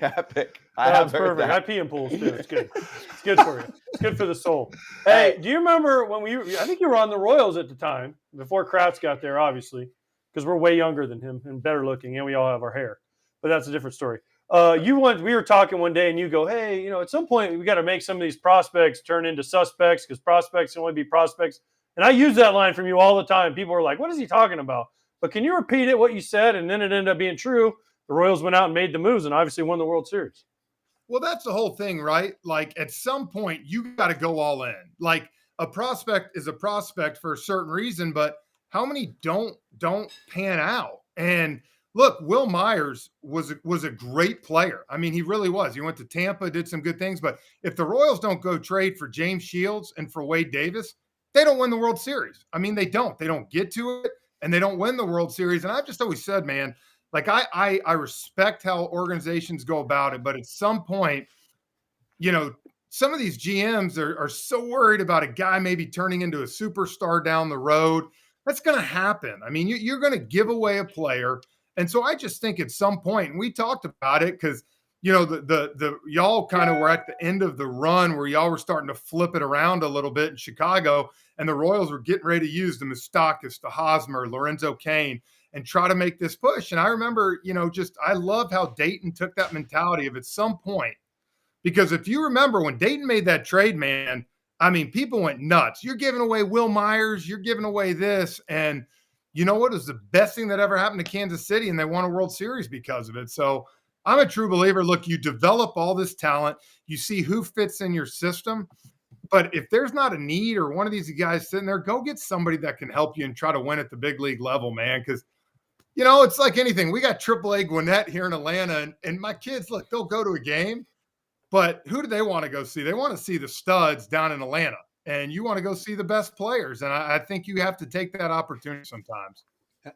Epic. That's perfect. I pee in pools too. It's good. It's good for you. It's good for the soul. Hey, do you remember when I think you were on the Royals at the time, before Kratz got there, obviously, because we're way younger than him and better looking, and we all have our hair. But that's a different story. We were talking one day, and you go, hey, at some point we got to make some of these prospects turn into suspects because prospects can only be prospects. And I use that line from you all the time. People are like, what is he talking about? But can you repeat it, what you said? And then it ended up being true. The Royals went out and made the moves and obviously won the World Series. Well, that's the whole thing, right? Like at some point you got to go all in. Like a prospect is a prospect for a certain reason, but how many don't pan out? And look, Will Myers was a great player. I mean, he really was. He went to Tampa, did some good things, but if the Royals don't go trade for James Shields and for Wade Davis, they don't win the World Series. I mean, they don't get to it and they don't win the World Series. And I've just always said, man, like I respect how organizations go about it, but at some point, some of these GMs are so worried about a guy maybe turning into a superstar down the road. That's going to happen. I mean, you're going to give away a player. And so I just think at some point, and we talked about it because, the y'all kind of were at the end of the run where y'all were starting to flip it around a little bit in Chicago, and the Royals were getting ready to use the Moustakas, the Hosmer, Lorenzo Cain, and try to make this push. And I remember, I love how Dayton took that mentality of at some point, because if you remember when Dayton made that trade, man, I mean, people went nuts. You're giving away Will Myers, you're giving away this. And you know what? It was the best thing that ever happened to Kansas City, and they won a World Series because of it. So I'm a true believer. Look, you develop all this talent, you see who fits in your system. But if there's not a need or one of these guys sitting there, go get somebody that can help you and try to win at the big league level, man. Because it's like anything. We got AAA Gwinnett here in Atlanta, and my kids, look, they'll go to a game, but who do they want to go see? They want to see the studs down in Atlanta, and you want to go see the best players. And I think you have to take that opportunity sometimes.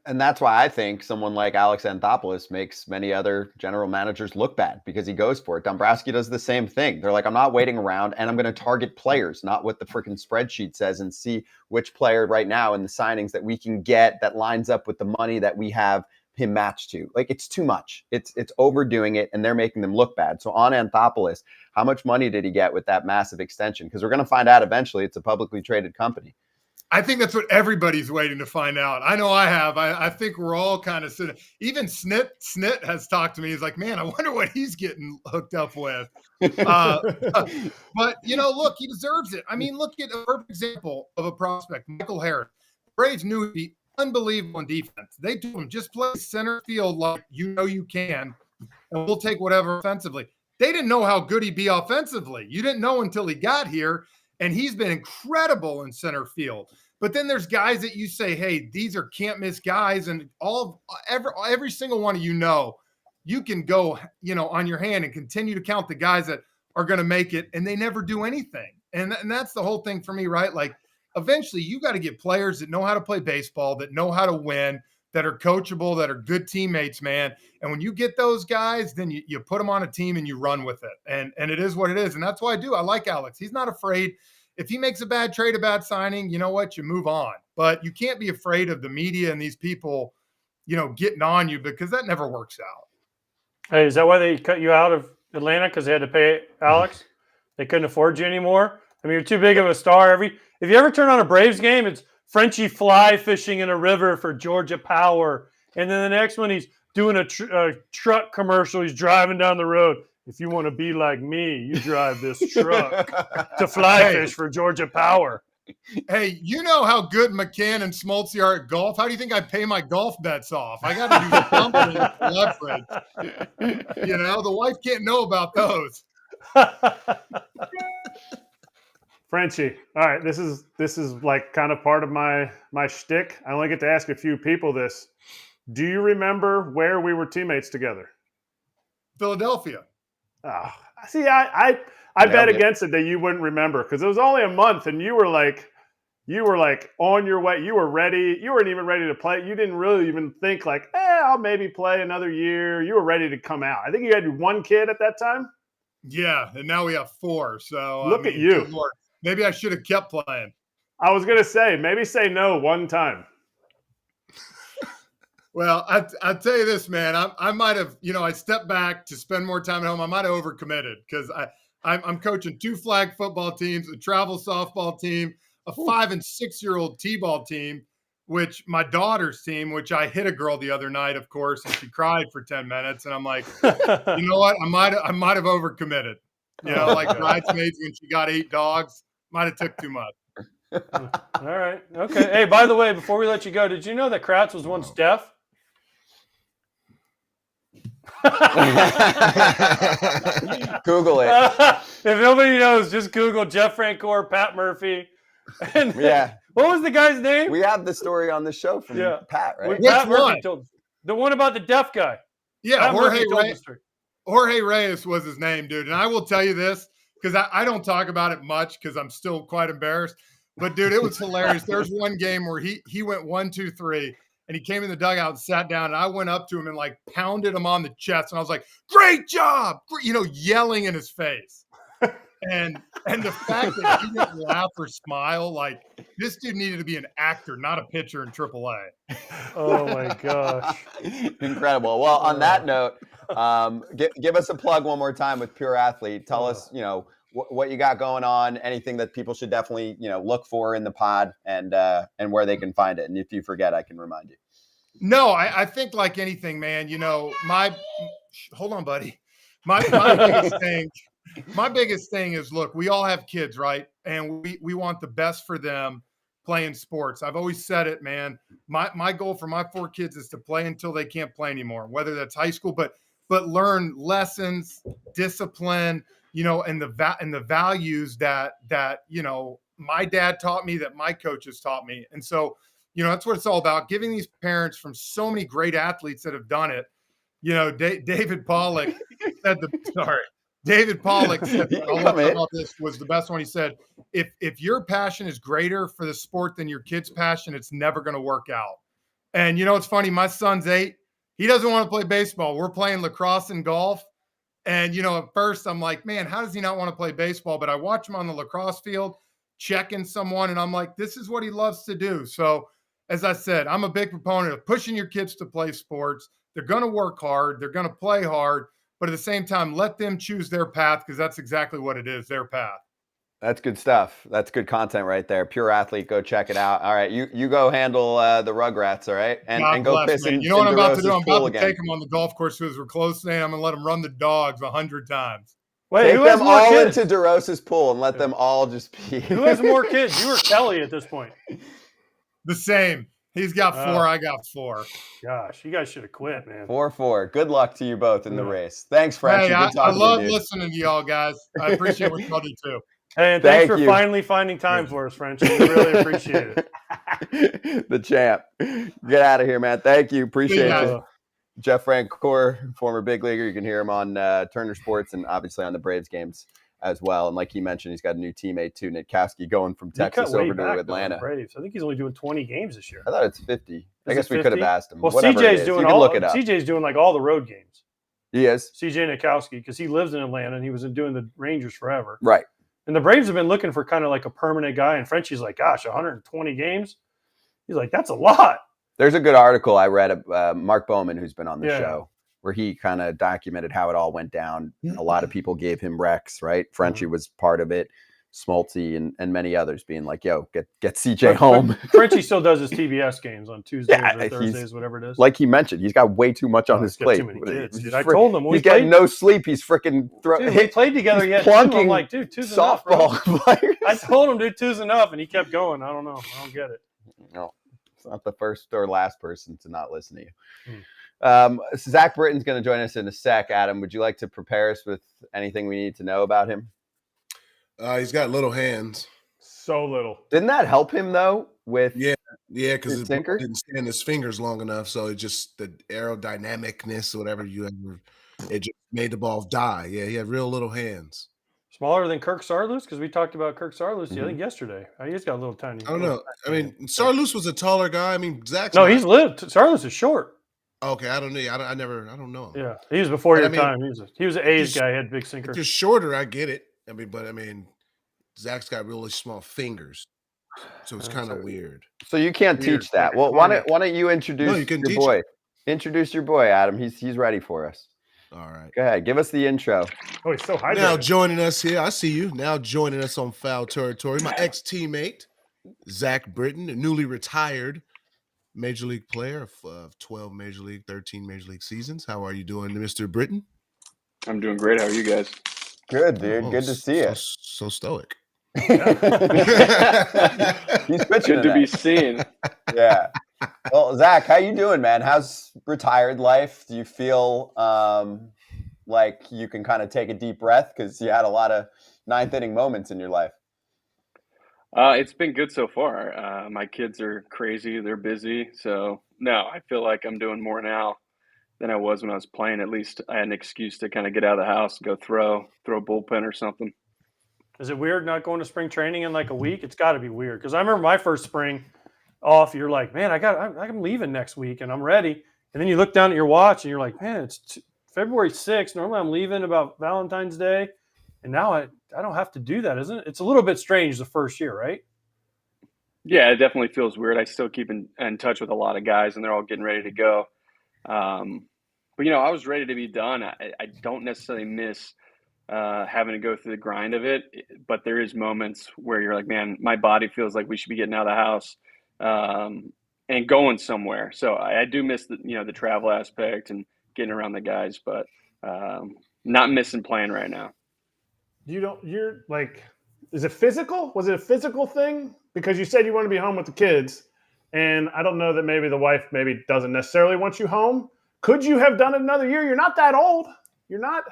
And that's why I think someone like Alex Anthopoulos makes many other general managers look bad, because he goes for it. Dombrowski does the same thing. They're like, I'm not waiting around, and I'm going to target players, not what the freaking spreadsheet says, and see which player right now in the signings that we can get that lines up with the money that we have him matched to. Like, it's too much. It's overdoing it, and they're making them look bad. So on Anthopoulos, how much money did he get with that massive extension? Because we're going to find out eventually it's a publicly traded company. I think that's what everybody's waiting to find out. I know I have. I think we're all kind of sitting. Even Snit has talked to me. He's like, man, I wonder what he's getting hooked up with. But, look, he deserves it. I mean, look at a perfect example of a prospect, Michael Harris. Braves knew he'd be unbelievable in defense. They told him, just play center field like you can, and we'll take whatever offensively. They didn't know how good he'd be offensively. You didn't know until he got here. And he's been incredible in center field. But then there's guys that you say, hey, these are can't miss guys. And every single one of you can go, on your hand and continue to count the guys that are going to make it, and they never do anything. And that's the whole thing for me, right? Like, eventually you got to get players that know how to play baseball, that know how to win, that are coachable, that are good teammates, man. And when you get those guys, then you put them on a team and you run with it. And it is what it is. And that's why I like Alex. He's not afraid. If he makes a bad trade, a bad signing, you know what? You move on. But you can't be afraid of the media and these people, getting on you, because that never works out. Hey, is that why they cut you out of Atlanta? Because they had to pay Alex? They couldn't afford you anymore? I mean, you're too big of a star. If you ever turn on a Braves game, it's Frenchie fly fishing in a river for Georgia Power. And then the next one, he's doing a truck commercial. He's driving down the road. If you want to be like me, you drive this truck to fly fish for Georgia Power. Hey, you know how good McCann and Smoltzy are at golf. How do you think I pay my golf bets off? I got to do something leverage. You know, the wife can't know about those. Frenchie, all right, this is like kind of part of my shtick. I only get to ask a few people this. Do you remember where we were teammates together? Philadelphia. Oh, see, I bet against it that you wouldn't remember because it was only a month, and you were like on your way. You were ready. You weren't even ready to play. You didn't really even think like, I'll maybe play another year. You were ready to come out. I think you had one kid at that time. Yeah, and now we have 4. So look at you. Lord, maybe I should have kept playing. I was gonna say maybe say no one time. Well, I'll tell you this, man. I might have, I stepped back to spend more time at home. I might have overcommitted because I'm coaching 2 flag football teams, a travel softball team, a 5- and 6-year-old t-ball team, which my daughter's team, which I hit a girl the other night, of course, and she cried for 10 minutes. And I'm like, you know what? I might have overcommitted. Like bridesmaids when she got 8 dogs, might have took too much. All right. Okay. Hey, by the way, before we let you go, did you know that Kratz was once deaf? Google it. If nobody knows, just Google Jeff Francoeur, Pat Murphy. And what was the guy's name? We have the story on the show from Pat, right? Which one? The one about the deaf guy. Yeah, Jorge Reyes was his name, dude. And I will tell you this, because I don't talk about it much because I'm still quite embarrassed. But, dude, it was hilarious. There's one game where he went 1, 2, 3. And he came in the dugout and sat down, and I went up to him and like pounded him on the chest. And I was like, great job, yelling in his face. And the fact that he didn't laugh or smile, like this dude needed to be an actor, not a pitcher in AAA. Oh my gosh. Incredible. Well, on that note, give us a plug one more time with Pure Athlete. Tell us, what you got going on, anything that people should definitely, look for in the pod and where they can find it. And if you forget, I can remind you. No, I think like anything, man, hold on, buddy. My biggest thing is, look, we all have kids, right? And we want the best for them playing sports. I've always said it, man. My goal for my 4 kids is to play until they can't play anymore, whether that's high school, but learn lessons, discipline, and the values that my dad taught me, that my coaches taught me. And so, that's what it's all about, giving these parents from so many great athletes that have done it. David Pollock said David Pollock said about this was the best one. He said, if your passion is greater for the sport than your kid's passion, it's never going to work out. And it's funny, my son's 8. He doesn't want to play baseball. We're playing lacrosse and golf. And, at first I'm like, man, how does he not want to play baseball? But I watch him on the lacrosse field, checking someone, and I'm like, this is what he loves to do. So as I said, I'm a big proponent of pushing your kids to play sports. They're going to work hard. They're going to play hard. But at the same time, let them choose their path, because that's exactly what it is, their path. That's good stuff. That's good content right there. Pure Athlete, go check it out. All right, you go handle the Rugrats, all right? And go piss in. You know what I'm about to do? I'm about to take them on the golf course because we're close today. I'm going to let them run the dogs 100 times. Wait, take them all into DeRosa's pool and let them all just be. Who has more kids? You or Kelly at this point? The same. He's got 4. I got 4. Gosh, you guys should have quit, man. 4-4. Good luck to you both in the race. Thanks, Frenchie. Hey, I love listening to y'all guys. I appreciate what y'all do too. Hey, and thanks for finally finding time for us, Frenchie. We really appreciate it. The champ. Get out of here, man. Thank you. Appreciate you. Jeff Francoeur, former big leaguer. You can hear him on Turner Sports and obviously on the Braves games as well. And like he mentioned, he's got a new teammate too, Nitkowski, going from Texas over to Atlanta. Braves. I think he's only doing 20 games this year. I thought it's 50. I guess we could have asked him. Well, CJ's doing CJ's doing like all the road games. He is. CJ Nitkowski, because he lives in Atlanta and he was doing the Rangers forever. Right. And the Braves have been looking for kind of like a permanent guy. And Frenchie's like, gosh, 120 games? He's like, that's a lot. There's a good article I read of Mark Bowman, who's been on the show, where he kind of documented how it all went down. A lot of people gave him recs, right? Frenchie was part of it. Smoltzy and many others being like, yo, get CJ home. Frenchie still does his TBS games on Tuesdays or Thursdays, whatever it is. Like he mentioned, he's got way too much on his plate. Too many kids, dude. I told him he's getting no sleep. He's freaking we played together. He had two. I'm like, dude, two's softball enough, bro. I told him, dude, two's enough, and he kept going. I don't know. I don't get it. No, it's not the first or last person to not listen to you. Zack Britton's going to join us in a sec. Adam, would you like to prepare us with anything we need to know about him? He's got little hands. So little. Didn't that help him though? Yeah, because his sinker didn't stand his fingers long enough, so it just the aerodynamicness, whatever it just made the ball die. Yeah, he had real little hands. Smaller than Kirk Saarloos, because we talked about Kirk Saarloos, I think yesterday. He's got a little tiny. I don't know. I mean, Saarloos was a taller guy. I mean, Zach's he's lived. Saarloos is short. Okay, I don't know. I don't know him. Yeah, he was before your time. He was an A's guy. He had big sinker. If you're shorter, I get it. I mean, Zach's got really small fingers, so it's kind of weird. So you can't teach that. Well, why don't you introduce your boy? Introduce your boy, Adam. He's ready for us. All right. Go ahead. Give us the intro. Oh, he's so hydrated. Now joining us here, I see you. Now joining us on Foul Territory, my ex-teammate, Zack Britton, a newly retired Major League player of 12 Major League, 13 Major League seasons. How are you doing, Mr. Britton? I'm doing great. How are you guys? Good, dude. Good to see you. So stoic. He's pitching Good to be seen. Yeah. Well, Zach, how you doing, man? How's retired life? Do you feel like you can kind of take a deep breath because you had a lot of ninth inning moments in your life? It's been good so far. My kids are crazy. They're busy. So, no, I feel like I'm doing more now than I was when I was playing. At least I had an excuse to kind of get out of the house, go throw a bullpen or something. Is it weird not going to spring training in like a week? It's got to be weird because I remember my first spring off. You're like, man, I'm leaving next week and I'm ready. And then you look down at your watch and you're like, man, it's February 6th. Normally I'm leaving about Valentine's Day, and now I don't have to do that, isn't it? It's a little bit strange the first year, right? Yeah, it definitely feels weird. I still keep in touch with a lot of guys, and they're all getting ready to go. But I was ready to be done. I don't necessarily miss having to go through the grind of it, but there is moments where you're like, man, my body feels like we should be getting out of the house and going somewhere. So I do miss the travel aspect and getting around the guys, but not missing playing right now. You're like, is it physical? Was it a physical thing? Because you said you want to be home with the kids, and I don't know that maybe the wife doesn't necessarily want you home. Could you have done it another year? You're not that old. You're not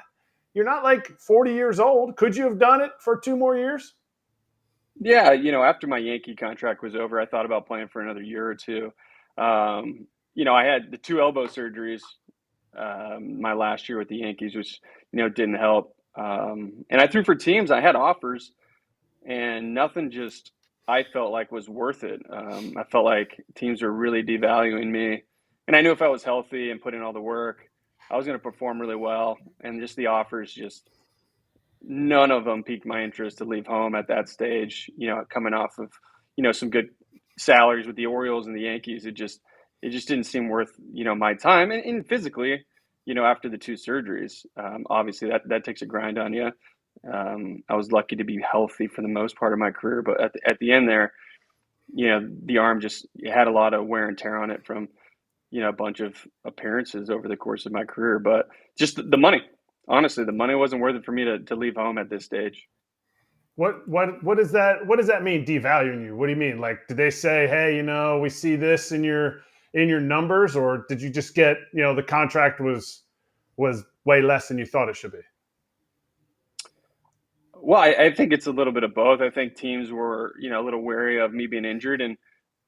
like 40 years old. Could you have done it for 2 more years? Yeah, after my Yankee contract was over, I thought about playing for another year or two. I had the 2 elbow surgeries my last year with the Yankees, which, didn't help. And I threw for teams. I had offers, and nothing I felt like was worth it. I felt like teams were really devaluing me. And I knew if I was healthy and put in all the work, I was going to perform really well. And just the offers, none of them piqued my interest to leave home at that stage, coming off of, some good salaries with the Orioles and the Yankees. It just didn't seem worth, my time. And physically, after the 2 surgeries, obviously that takes a grind on you. I was lucky to be healthy for the most part of my career, but at the end there, the arm had a lot of wear and tear on it from, a bunch of appearances over the course of my career. But just the money, honestly, the money wasn't worth it for me to leave home at this stage. What does that mean, devaluing you? What do you mean? Like, did they say, hey, we see this in your numbers, or did you just get, the contract was way less than you thought it should be? Well, I think it's a little bit of both. I think teams were, a little wary of me being injured, and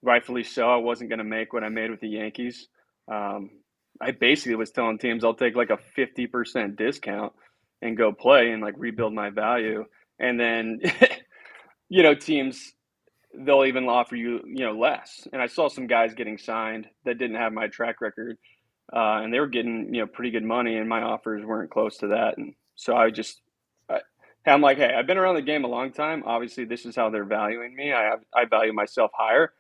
rightfully so. I wasn't going to make what I made with the Yankees. I basically was telling teams I'll take like a 50% discount and go play and like rebuild my value. And then, teams, they'll even offer you, less. And I saw some guys getting signed that didn't have my track record, and they were getting, pretty good money, and my offers weren't close to that. And so I'm like, hey, I've been around the game a long time. Obviously, this is how they're valuing me. I value myself higher.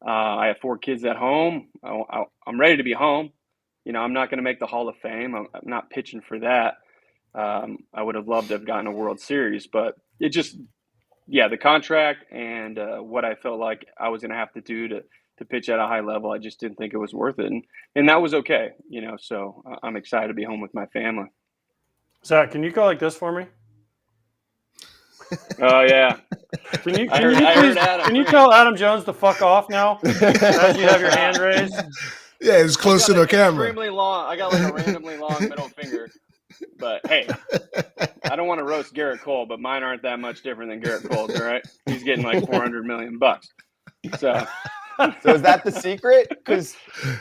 I have 4 kids at home. I'm ready to be home. I'm not going to make the Hall of Fame. I'm not pitching for that. I would have loved to have gotten a World Series, but the contract and what I felt like I was going to have to do to pitch at a high level, I just didn't think it was worth it, and that was okay, So I'm excited to be home with my family. Zach, can you go like this for me? Oh yeah. Can you tell Adam Jones to fuck off now? As you have your hand raised. Yeah, it's close to the camera. Extremely long. I got like a randomly long middle finger. But hey, I don't want to roast Garrett Cole, but mine aren't that much different than Garrett Cole's. All right, he's getting like $400 million. So is that the secret? Because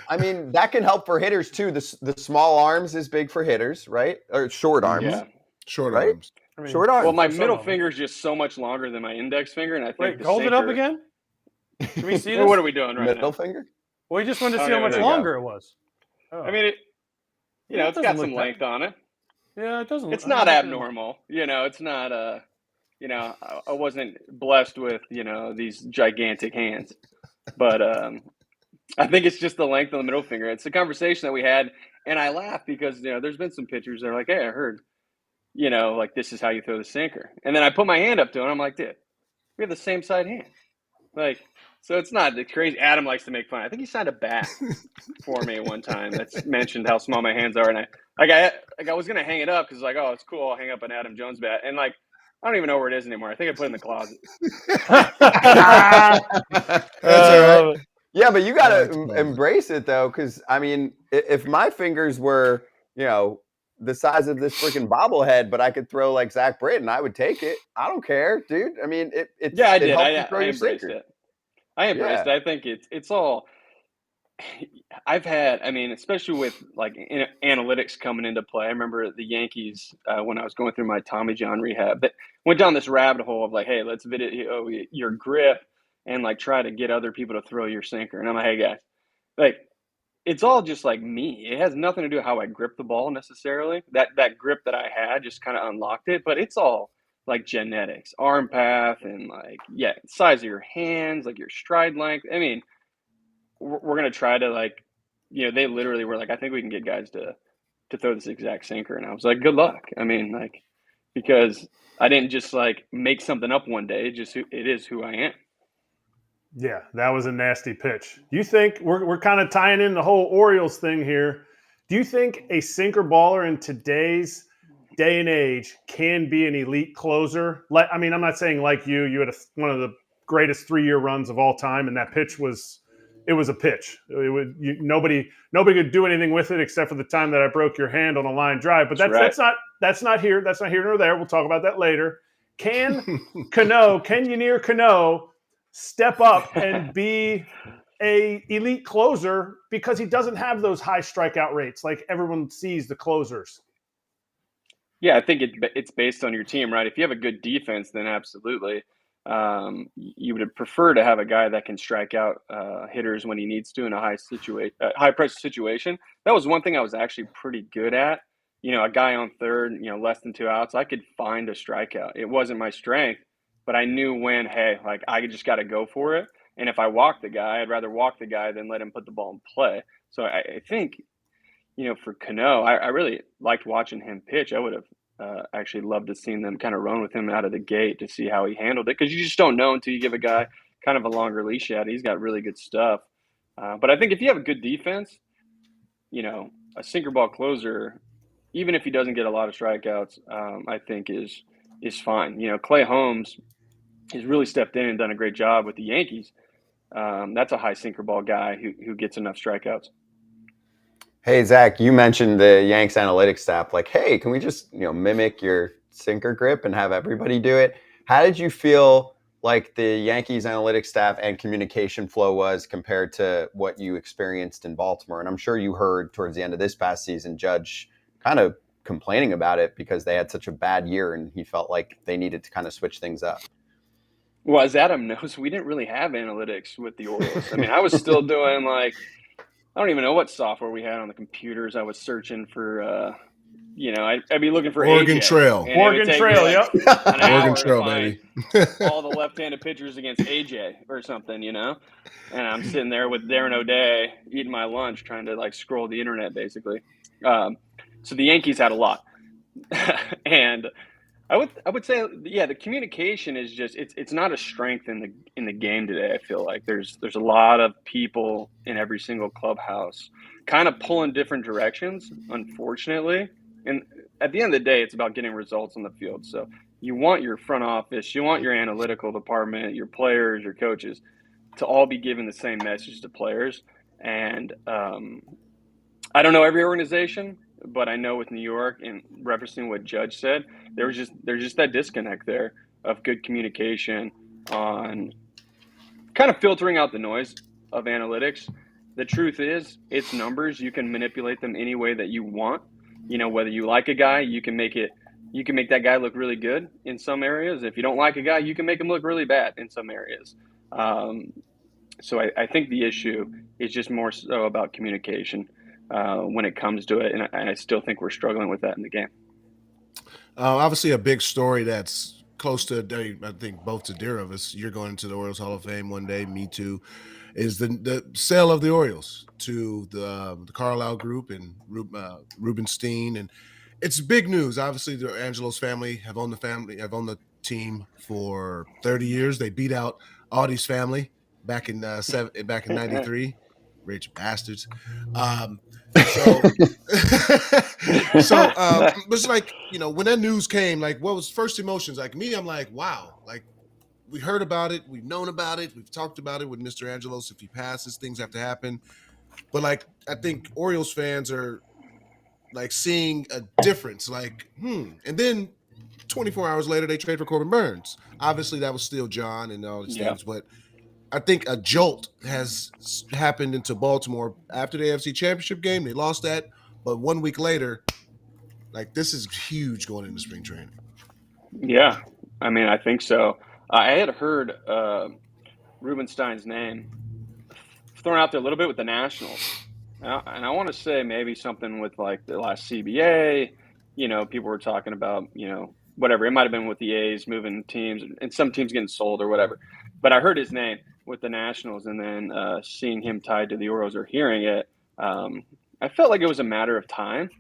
I mean, that can help for hitters too. The small arms is big for hitters, right? Or short arms. Yeah, short right? arms. I mean, short arms. Well, my middle finger is just so much longer than my index finger, and I think. Wait, hold it up again. Can we see this? What are we doing right middle now? finger. Well, we just wanted to see how much longer it was. Oh. I mean, it's got some length on it. Yeah, it doesn't. It's not abnormal. It's not I wasn't blessed with, these gigantic hands. But I think it's just the length of the middle finger. It's a conversation that we had, and I laugh because, there's been some pitchers that are like, hey, I heard, like this is how you throw the sinker. And then I put my hand up to it, and I'm like, dude, we have the same side hand. Like, so it's not crazy. Adam likes to make fun. I think he signed a bat for me one time that's mentioned how small my hands are. And I was going to hang it up because oh, it's cool. I'll hang up an Adam Jones bat. And I don't even know where it is anymore. I think I put it in the closet. That's all right. Yeah, but you got to embrace it though. Cause I mean, if my fingers were, the size of this freaking bobblehead, but I could throw like Zack Britton, I would take it. I don't care, dude. I mean, I did. I embraced it. I embraced it. I think it's all I've had. I mean, especially with analytics coming into play. I remember the Yankees when I was going through my Tommy John rehab that went down this rabbit hole of hey, let's video your grip and try to get other people to throw your sinker. And I'm like, hey guys, it's all just me. It has nothing to do with how I grip the ball necessarily. That grip that I had just kind of unlocked it, but it's all genetics, arm path, and size of your hands, your stride length. I mean, we're gonna try to they literally were I think we can get guys to throw this exact sinker, and I was like, good luck. I mean, because I didn't just make something up one day. It is who I am. Yeah, that was a nasty pitch. Do you think we're kind of tying in the whole Orioles thing here? Do you think a sinker baller in today's day and age can be an elite closer? I mean, I'm not saying you had one of the greatest 3-year runs of all time, and that pitch was a pitch. Nobody could do anything with it except for the time that I broke your hand on a line drive. But that's not here nor there. We'll talk about that later. Can Yennier Cano step up and be a elite closer because he doesn't have those high strikeout rates like everyone sees the closers? Yeah, I think it's based on your team, right? If you have a good defense, then absolutely. You would prefer to have a guy that can strike out hitters when he needs to in a high pressure situation. That was one thing I was actually pretty good at. A guy on third, less than 2 outs, I could find a strikeout. It wasn't my strength, but I knew when, hey, I just got to go for it. And if I walk the guy, I'd rather walk the guy than let him put the ball in play. So I think, for Cano, I really liked watching him pitch. I would have actually loved to have seen them kind of run with him out of the gate to see how he handled it, because you just don't know until you give a guy kind of a longer leash at. He's got really good stuff. But I think if you have a good defense, a sinker ball closer, even if he doesn't get a lot of strikeouts, I think is fine. Clay Holmes has really stepped in and done a great job with the Yankees. That's a high sinker ball guy who gets enough strikeouts. Hey, Zach, you mentioned the Yanks analytics staff. Hey, can we just mimic your sinker grip and have everybody do it? How did you feel the Yankees analytics staff and communication flow was compared to what you experienced in Baltimore? And I'm sure you heard towards the end of this past season, Judge kind of complaining about it because they had such a bad year and he felt like they needed to kind of switch things up. Well, as Adam knows, we didn't really have analytics with the Orioles. I mean, I was still doing I don't even know what software we had on the computers. I was searching for, I'd be looking for Oregon AJ, Trail. Oregon Trail, yep. Oregon Trail, baby. all the left-handed pitchers against AJ or something, And I'm sitting there with Darren O'Day eating my lunch, trying to scroll the internet, basically. So the Yankees had a lot, and I would say, yeah, the communication is just it's not a strength in the game today. I feel like there's a lot of people in every single clubhouse kind of pulling different directions, unfortunately. And at the end of the day, it's about getting results on the field. So you want your front office, you want your analytical department, your players, your coaches to all be giving the same message to players. And I don't know every organization, but I know with New York, and referencing what Judge said, there's just that disconnect there of good communication on kind of filtering out the noise of analytics. The truth is, it's numbers. You can manipulate them any way that you want. You know, whether you like a guy, you can make that guy look really good in some areas. If you don't like a guy, you can make him look really bad in some areas. So I think the issue is just more so about communication when it comes to it, and I still think we're struggling with that in the game. Obviously, a big story that's close to, I think, both to dear of us. You're going into the Orioles Hall of Fame one day, me too. Is the sale of the Orioles to the Carlisle Group and Rubenstein, and it's big news. Obviously, the Angelos family have owned the team for 30 years. They beat out Audie's family back in '93. Rich bastards. It's like, you know, when that news came, like, what was first emotions? Like me, I'm like, wow, like we heard about it, we've known about it, we've talked about it with Mr. Angelos. If he passes, things have to happen. But like, I think Orioles fans are like seeing a difference. Like, and then 24 hours later, they trade for Corbin Burnes. Obviously, that was still John and all these things, but I think a jolt has happened into Baltimore after the AFC Championship game. They lost that, but 1 week later, like, this is huge going into spring training. Yeah, I mean, I think so. I had heard Rubenstein's name thrown out there a little bit with the Nationals, and I want to say maybe something with like the last CBA. You know, people were talking about, you know, whatever. It might have been with the A's moving teams and some teams getting sold or whatever. But I heard his name with the Nationals, and then seeing him tied to the Orioles or hearing it, I felt like it was a matter of time.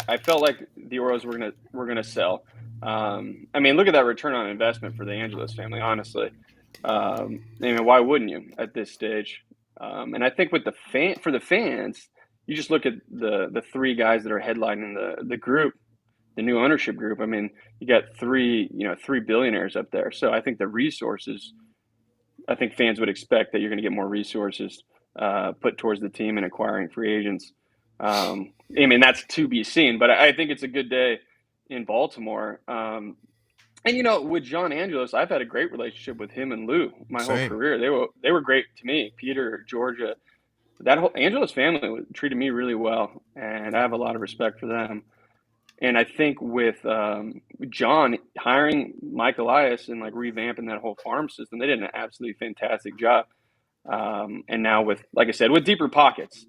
I felt like the Orioles were gonna sell. I mean, look at that return on investment for the Angelos family. Honestly, I mean, why wouldn't you at this stage? And I think with for the fans, you just look at the three guys that are headlining the group, the new ownership group. I mean, you got three billionaires up there. So I think the resources, I think fans would expect that you're going to get more resources put towards the team and acquiring free agents. I mean, that's to be seen, but I think it's a good day in Baltimore. And, you know, with John Angelos, I've had a great relationship with him and Lou my whole career. They were great to me. Peter, Georgia, that whole Angelos family treated me really well, and I have a lot of respect for them. And I think with John hiring Mike Elias and like revamping that whole farm system, they did an absolutely fantastic job. And now with, like I said, with deeper pockets,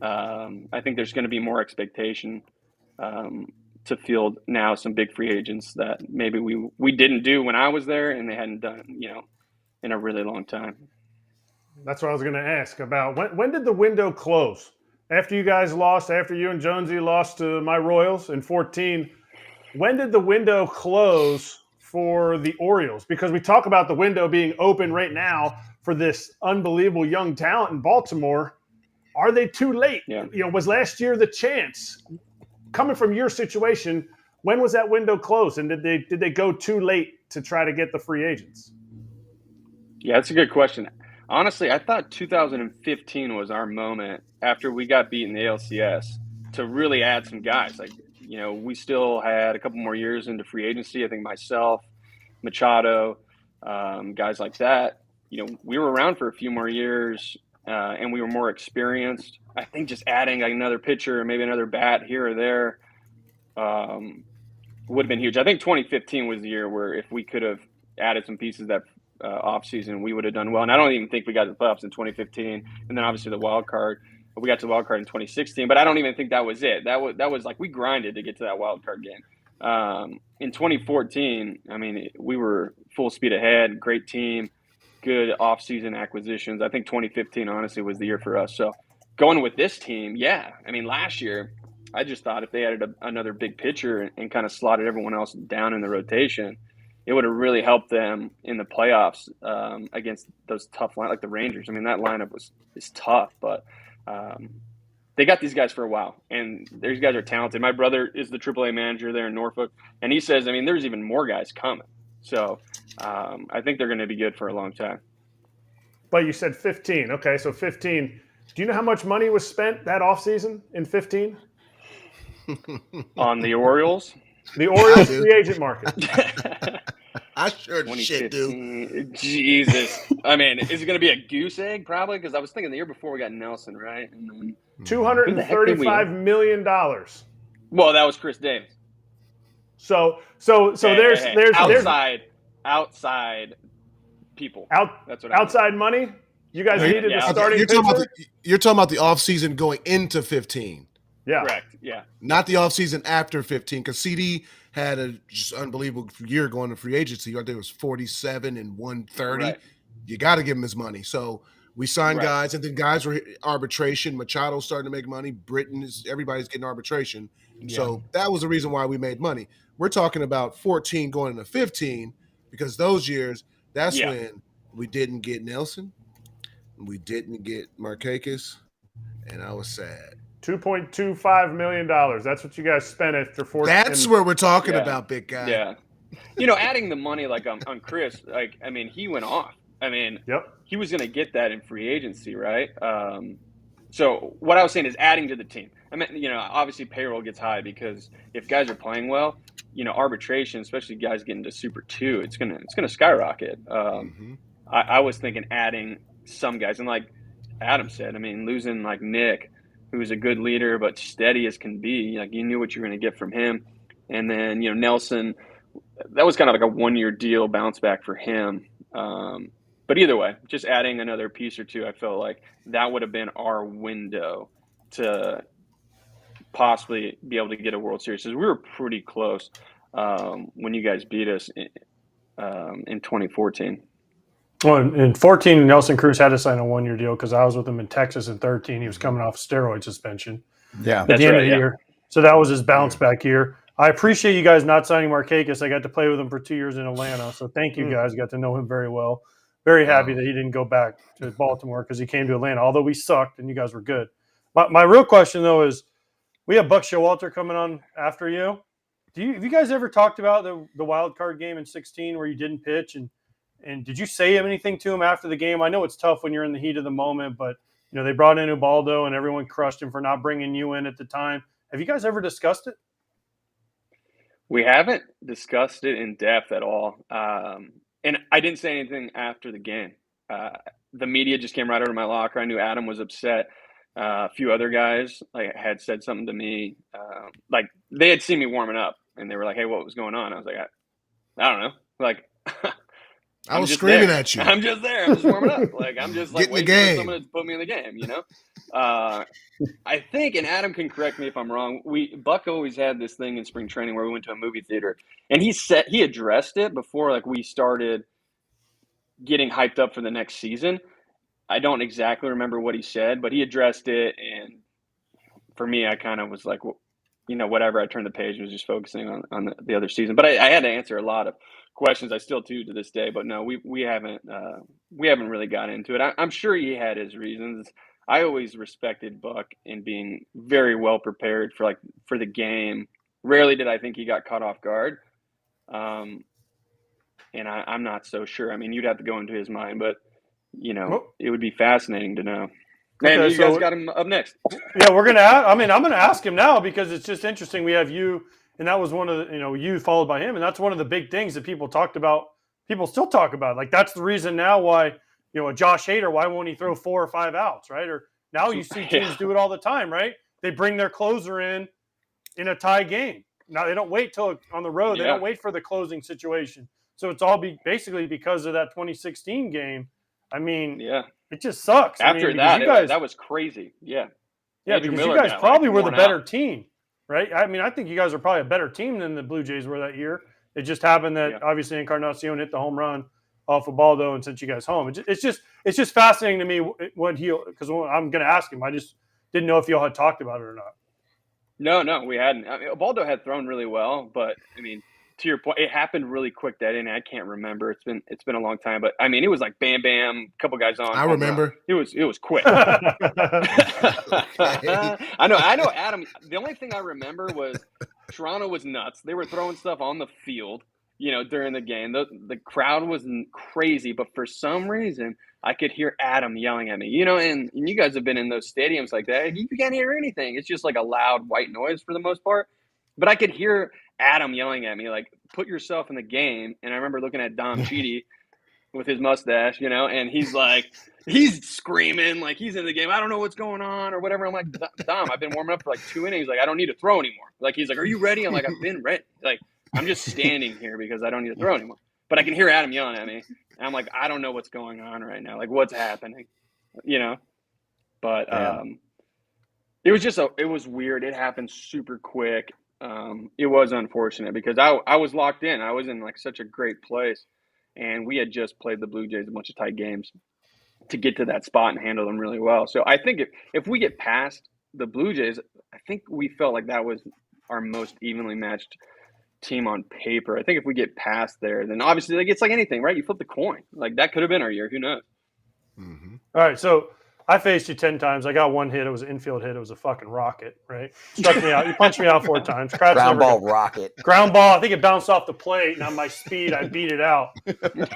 I think there's going to be more expectation to field now some big free agents that maybe we didn't do when I was there, and they hadn't done, you know, in a really long time. That's what I was going to ask about. When did the window close? After you guys lost, after you and Jonesy lost to my Royals in 2014, when did the window close for the Orioles? Because we talk about the window being open right now for this unbelievable young talent in Baltimore. Are they too late? Yeah. You know, was last year the chance? Coming from your situation, when was that window closed, and did they go too late to try to get the free agents? Yeah, that's a good question. Honestly, I thought 2015 was our moment after we got beat in the ALCS to really add some guys. Like, you know, we still had a couple more years into free agency. I think myself, Machado, guys like that. You know, we were around for a few more years, and we were more experienced. I think just adding like another pitcher, maybe another bat here or there, would have been huge. I think 2015 was the year where if we could have added some pieces that offseason, we would have done well. And I don't even think we got to the playoffs in 2015. And then obviously the wild card. We got to the wild card in 2016, but I don't even think that was it. That was like we grinded to get to that wild card game. In 2014, I mean, we were full speed ahead, great team, good offseason acquisitions. I think 2015 honestly was the year for us. So going with this team, yeah. I mean, last year I just thought if they added another big pitcher and kind of slotted everyone else down in the rotation, it would have really helped them in the playoffs against those tough lines like the Rangers. I mean, that lineup is tough, but they got these guys for a while, and these guys are talented. My brother is the AAA manager there in Norfolk, and he says, I mean, there's even more guys coming. So I think they're going to be good for a long time. But you said 15. Okay, so 15. Do you know how much money was spent that offseason in 15? On the Orioles? The Orioles free agent market. I sure shit do. Jesus. I mean, is it going to be a goose egg? Probably, because I was thinking the year before we got Nelson, right? And then $235 million. Well, that was Chris Davis. So there's outside people. That's what outside money. You guys needed a starting pitcher. You're talking about the offseason going into 15. Yeah, correct. Yeah, not the offseason after 15, because CD had a just unbelievable year going to free agency. I think it was 47 and 130. Right. You got to give him his money. So we signed guys, and then guys were arbitration. Machado's starting to make money. Britton everybody's getting arbitration. Yeah. So that was the reason why we made money. We're talking about 14 going into 15, because those years, that's when we didn't get Nelson, we didn't get Markakis, and I was sad. $2.25 million. That's what you guys spent after 14. That's where we're talking about, big guy. Yeah. Adding the money like on Chris, like, I mean, he went off. I mean, he was going to get that in free agency, right? So what I was saying is adding to the team. I mean, obviously payroll gets high because if guys are playing well, arbitration, especially guys getting to Super 2, it's gonna skyrocket. I was thinking adding some guys, and like Adam said, I mean, losing like Nick, who's a good leader but steady as can be, like you knew what you were going to get from him. And then Nelson, that was kind of like a 1-year deal, bounce back for him. But either way, just adding another piece or two, I felt like that would have been our window to possibly be able to get a World Series. Because we were pretty close when you guys beat us in 2014. Well, in 14, Nelson Cruz had to sign a 1-year deal because I was with him in Texas in 13. He was coming off steroid suspension. Yeah, at the end of the year. So that was his bounce back year. I appreciate you guys not signing Markakis. I got to play with him for 2 years in Atlanta. So thank you guys. Got to know him very well. Very happy that he didn't go back to Baltimore because he came to Atlanta, although we sucked and you guys were good. My real question, though, is we have Buck Showalter coming on after you. Have you guys ever talked about the wild card game in 16 where you didn't pitch? And did you say anything to him after the game? I know it's tough when you're in the heat of the moment, but they brought in Ubaldo and everyone crushed him for not bringing you in at the time. Have you guys ever discussed it? We haven't discussed it in depth at all. And I didn't say anything after the game. The media just came right out of my locker. I knew Adam was upset. A few other guys had said something to me. Like they had seen me warming up and they were like, "Hey, what was going on?" I was like, I don't know. Like I was screaming at you. I'm just there. I'm just warming up. Like I'm just like waiting for someone to put me in the game, I think, and Adam can correct me if I'm wrong, Buck always had this thing in spring training where we went to a movie theater and he addressed it before we started getting hyped up for the next season. I don't exactly remember what he said, but he addressed it, and for me, I kind of was like, whatever. I turned the page and was just focusing on the other season. But I had to answer a lot of questions. I still do to this day. But no, we haven't really got into it. I'm sure he had his reasons. I always respected Buck in being very well prepared for the game. Rarely did I think he got caught off guard. And I'm not so sure. I mean, you'd have to go into his mind, but it would be fascinating to know. Man, you guys got him up next. Yeah, we're gonna. I'm gonna ask him now because it's just interesting. We have you, and that was one of the, you followed by him, and that's one of the big things that people talked about. People still talk about. Like that's the reason now why a Josh Hader, why won't he throw 4 or 5 outs, right? Or now you see teams do it all the time, right? They bring their closer in a tie game. Now they don't wait till on the road. They don't wait for the closing situation. So it's all basically because of that 2016 game. I mean, it just sucks. After that was crazy. Yeah. Yeah, Andrew because Miller you guys probably were the better team, right? I mean, I think you guys are probably a better team than the Blue Jays were that year. It just happened that obviously Encarnacion hit the home run off of Baldo and sent you guys home. It's just fascinating to me because I'm going to ask him. I just didn't know if y'all had talked about it or not. No, we hadn't. I mean, Ubaldo had thrown really well, but I mean, to your point, it happened really quick that inning. I can't remember. It's been a long time, but I mean, it was like bam, bam, a couple guys on. I remember. It was quick. Okay. I know. Adam. The only thing I remember was Toronto was nuts. They were throwing stuff on the field, during the game. The crowd was crazy, but for some reason, I could hear Adam yelling at me. And you guys have been in those stadiums like that. You can't hear anything. It's just like a loud white noise for the most part. But I could hear Adam yelling at me, like, put yourself in the game. And I remember looking at Dom Cheedy with his mustache, and he's screaming like he's in the game. I don't know what's going on or whatever. I'm like, Dom, I've been warming up for like 2 innings. Like, I don't need to throw anymore. Like, he's like, are you ready? I'm like, I've been ready. Like, I'm just standing here because I don't need to throw anymore. But I can hear Adam yelling at me. And I'm like, I don't know what's going on right now. Like, what's happening? But it was weird. It happened super quick. It was unfortunate because I was locked in. I was in like such a great place, and we had just played the Blue Jays a bunch of tight games to get to that spot and handle them really well. So I think if we get past the Blue Jays, I think we felt like that was our most evenly matched team on paper. I think if we get past there, then obviously it's like anything, right? You flip the coin. Like, that could have been our year. Who knows? Mm-hmm. All right, so I faced you 10 times. I got one hit. It was an infield hit. It was a fucking rocket, right? Struck me out. You punched me out 4 times. Ground ball rocket. Ground ball. I think it bounced off the plate, and on my speed, I beat it out.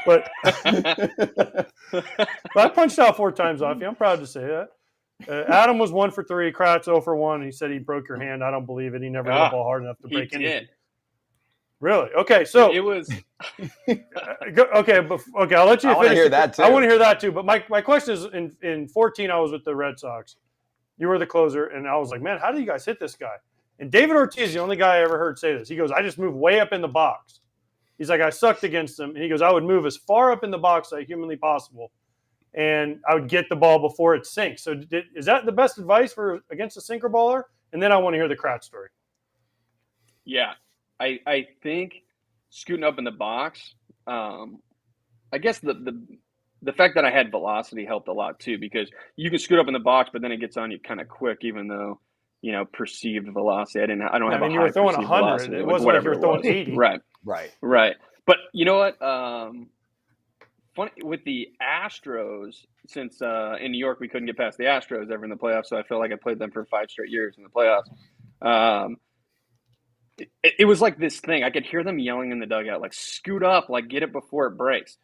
But I punched out 4 times off you. I'm proud to say that. Adam was 1 for 3. Kratz 0 for 1. He said he broke your hand. I don't believe it. He never hit the ball hard enough to break anything. Really? Okay, so it was okay. I'll let you finish. I want to hear that too. I want to hear that too. But my question is, in 14, I was with the Red Sox. You were the closer, and I was like, man, how do you guys hit this guy? And David Ortiz is the only guy I ever heard say this. He goes, I just move way up in the box. He's like, I sucked against him, and he goes, I would move as far up in the box as humanly possible, and I would get the ball before it sinks. So is that the best advice for against a sinker baller? And then I want to hear the Kratz story. Yeah. I think scooting up in the box, I guess the fact that I had velocity helped a lot too, because you can scoot up in the box, but then it gets on you kind of quick, even though, perceived velocity. I don't have you were throwing 100. It wasn't like you were throwing 80. Right. But you know what? Funny with the Astros, since in New York we couldn't get past the Astros ever in the playoffs, so I felt like I played them for 5 straight years in the playoffs. It was like this thing. I could hear them yelling in the dugout, like, scoot up, like, get it before it breaks.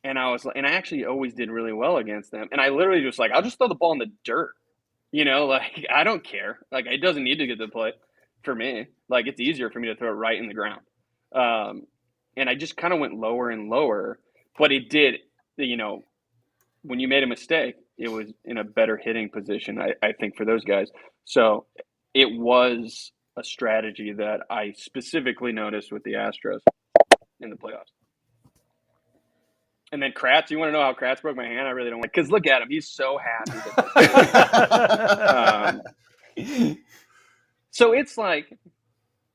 And I actually always did really well against them. And I literally just like, I'll just throw the ball in the dirt. Like, I don't care. Like, it doesn't need to get to the plate for me. Like, it's easier for me to throw it right in the ground. And I just kind of went lower and lower. But it did, when you made a mistake, it was in a better hitting position, I think, for those guys. So it was a strategy that I specifically noticed with the Astros in the playoffs. And then Kratz, you want to know how Kratz broke my hand? I really don't want, because look at him. He's so happy. So it's like,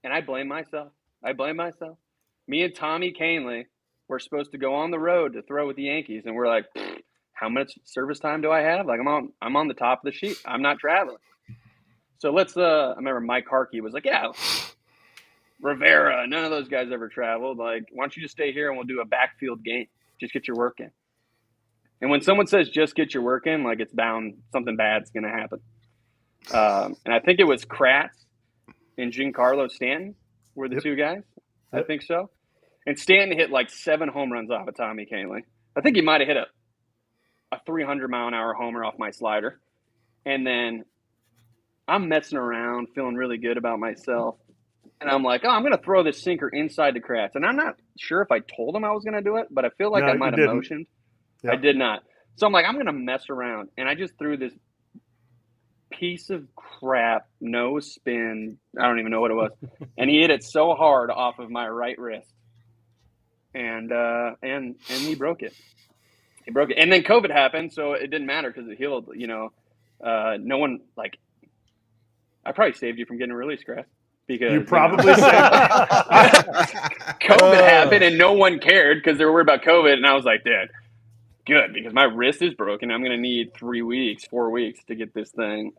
and I blame myself. Me and Tommy Kahnle were supposed to go on the road to throw with the Yankees. And we're like, how much service time do I have? Like, I'm on the top of the sheet. I'm not traveling. So let's, I remember Mike Harkey was like, yeah, Rivera, none of those guys ever traveled. Like, why don't you just stay here and we'll do a backfield game? Just get your work in. And when someone says just get your work in, like, it's bound, something bad's going to happen. And I think it was Kratz and Giancarlo Stanton were the 2 guys. I think so. And Stanton hit like 7 home runs off of Tommy Kahnle. I think he might have hit a 300-mile-an-hour homer off my slider. And then I'm messing around, feeling really good about myself. And I'm like, I'm going to throw this sinker inside the Kratz. And I'm not sure if I told him I was going to do it, but I feel like I might have motioned. Yep. I did not. So I'm like, I'm going to mess around. And I just threw this piece of crap, no spin. I don't even know what it was. And he hit it so hard off of my right wrist. And he broke it. He broke it. And then COVID happened, so it didn't matter because it healed, no one, like, I probably saved you from getting released, Kratz. Because you probably saved COVID happened and no one cared because they were worried about COVID. And I was like, Dad, good, because my wrist is broken. I'm going to need 3 weeks, 4 weeks to get this thing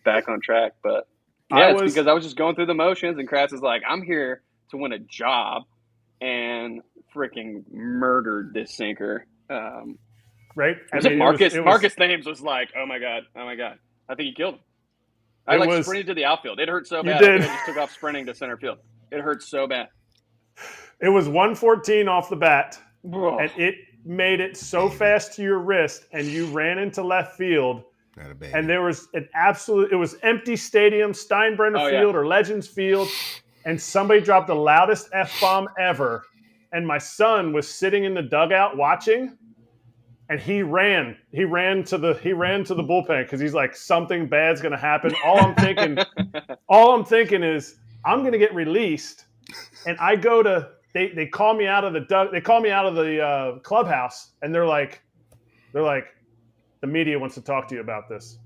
back on track. But Yeah, it's because I was just going through the motions, and Kratz is like, I'm here to win a job, and freaking murdered this sinker. Right? Marcus Thames was like, oh my God. I think he killed him. I sprinted to the outfield. It hurt so bad. I just took off sprinting to center field. It hurt so bad. It was 114 off the bat, and it made it so fast to your wrist, and you ran into left field. And there was it was empty stadium, Steinbrenner Field or Legends Field, and somebody dropped the loudest F-bomb ever. And my son was sitting in the dugout watching, and he ran to the bullpen because he's like, something bad's gonna happen. All I'm thinking is I'm gonna get released, and I go to they call me out of the clubhouse, and they're like the media wants to talk to you about this.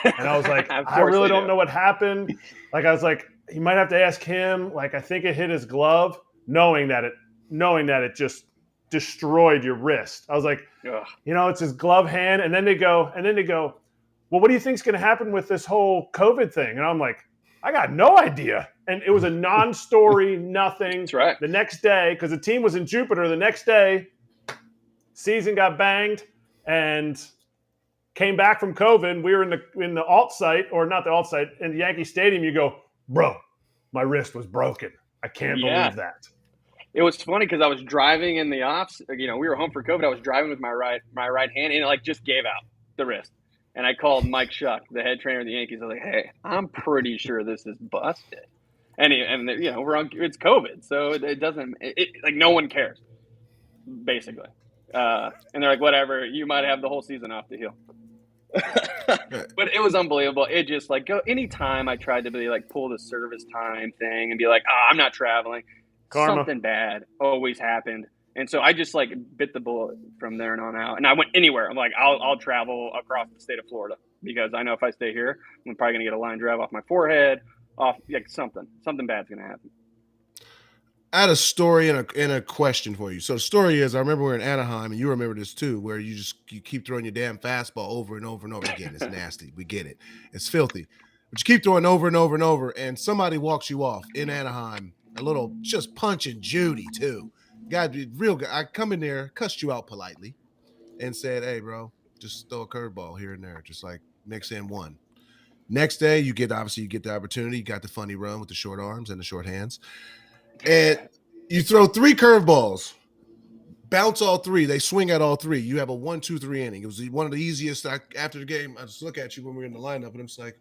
And I was like, I really don't know what happened. Like, I was like, you might have to ask him. Like, I think it hit his glove, knowing that it just destroyed your wrist. I was like, it's his glove hand. And then they go, well, what do you think's going to happen with this whole COVID thing? And I'm like, I got no idea. And it was a non-story, nothing. That's right. The next day, because the team was in Jupiter, the next day, season got banged and came back from COVID. We were in the alt site, or not the alt site, in the Yankee Stadium. You go, bro, my wrist was broken. I can't believe that. It was funny because I was driving in the offs. We were home for COVID. I was driving with my right hand, and it just gave out the wrist. And I called Mike Schuck, the head trainer of the Yankees. I was like, "Hey, I'm pretty sure this is busted." And it's COVID, so it doesn't. No one cares, basically. And they're like, "Whatever, you might have the whole season off to heal." But it was unbelievable. It just anytime I tried to be pull the service time thing and be like, I'm not traveling. Karma. Something bad always happened. And so I just bit the bullet from there and on out. And I went anywhere. I'm like, I'll travel across the state of Florida because I know if I stay here, I'm probably going to get a line drive off my forehead, off something bad's going to happen. I had a story and a question for you. So the story is, I remember we were in Anaheim, and you remember this too, where you keep throwing your damn fastball over and over and over again. It's nasty. We get it. It's filthy. But you keep throwing over and over and over, and somebody walks you off in Anaheim, a little just punching Judy too. Gotta be real good. I come in there, cussed you out politely, and said, hey, bro, just throw a curveball here and there. Just mix in one. Next day, you get the opportunity. You got the funny run with the short arms and the short hands. And you throw 3 curveballs, bounce all 3. They swing at all 3. You have a 1-2-3 inning. It was one of the easiest. After the game, I just look at you when we were in the lineup, and I'm just like,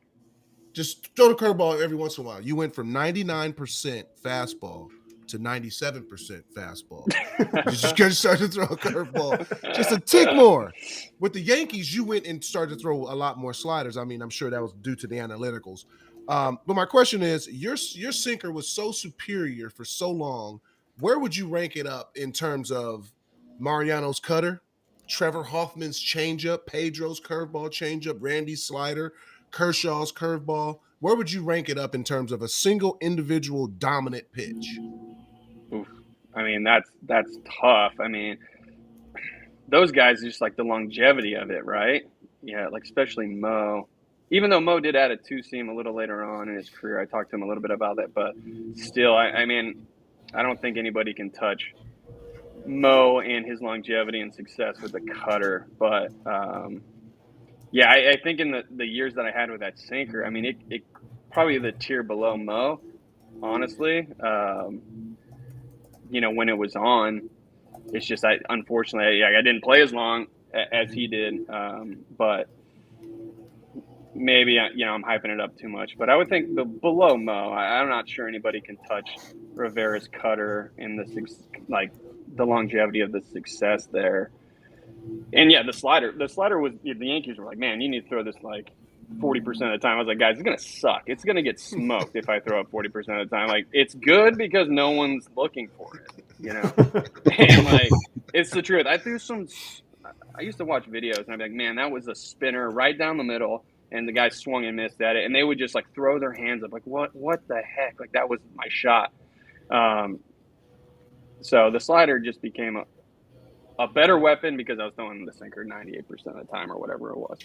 just throw the curveball every once in a while. You went from 99% fastball to 97% fastball. You just started to throw a curveball just a tick more. With the Yankees, you went and started to throw a lot more sliders. I mean, I'm sure that was due to the analyticals. But my question is, your sinker was so superior for so long. Where would you rank it up in terms of Mariano's cutter, Trevor Hoffman's changeup, Pedro's curveball changeup, Randy's slider, Kershaw's curveball? Where would you rank it up in terms of a single individual dominant pitch? Oof. I mean, that's tough. I mean, those guys just the longevity of it, right? Yeah, especially Mo. Even though Mo did add a 2-seam a little later on in his career, I talked to him a little bit about that. But still, I mean, I don't think anybody can touch Mo and his longevity and success with the cutter. But, I think in the years that I had with that sinker, I mean, it probably the tier below Mo, honestly. When it was on, it's just unfortunately I didn't play as long as he did, but maybe I'm hyping it up too much. But I would think below Mo, I'm not sure anybody can touch Rivera's cutter in the longevity of the success there. And the slider was, the Yankees were like, man, you need to throw this 40% of the time. I was like, guys, it's going to suck. It's going to get smoked if I throw it 40% of the time. It's good because no one's looking for it, And it's the truth. I used to watch videos and I'd be like, man, that was a spinner right down the middle. And the guy swung and missed at it. And they would just throw their hands up what the heck? That was my shot. So the slider just became a better weapon because I was throwing the sinker 98% of the time or whatever it was.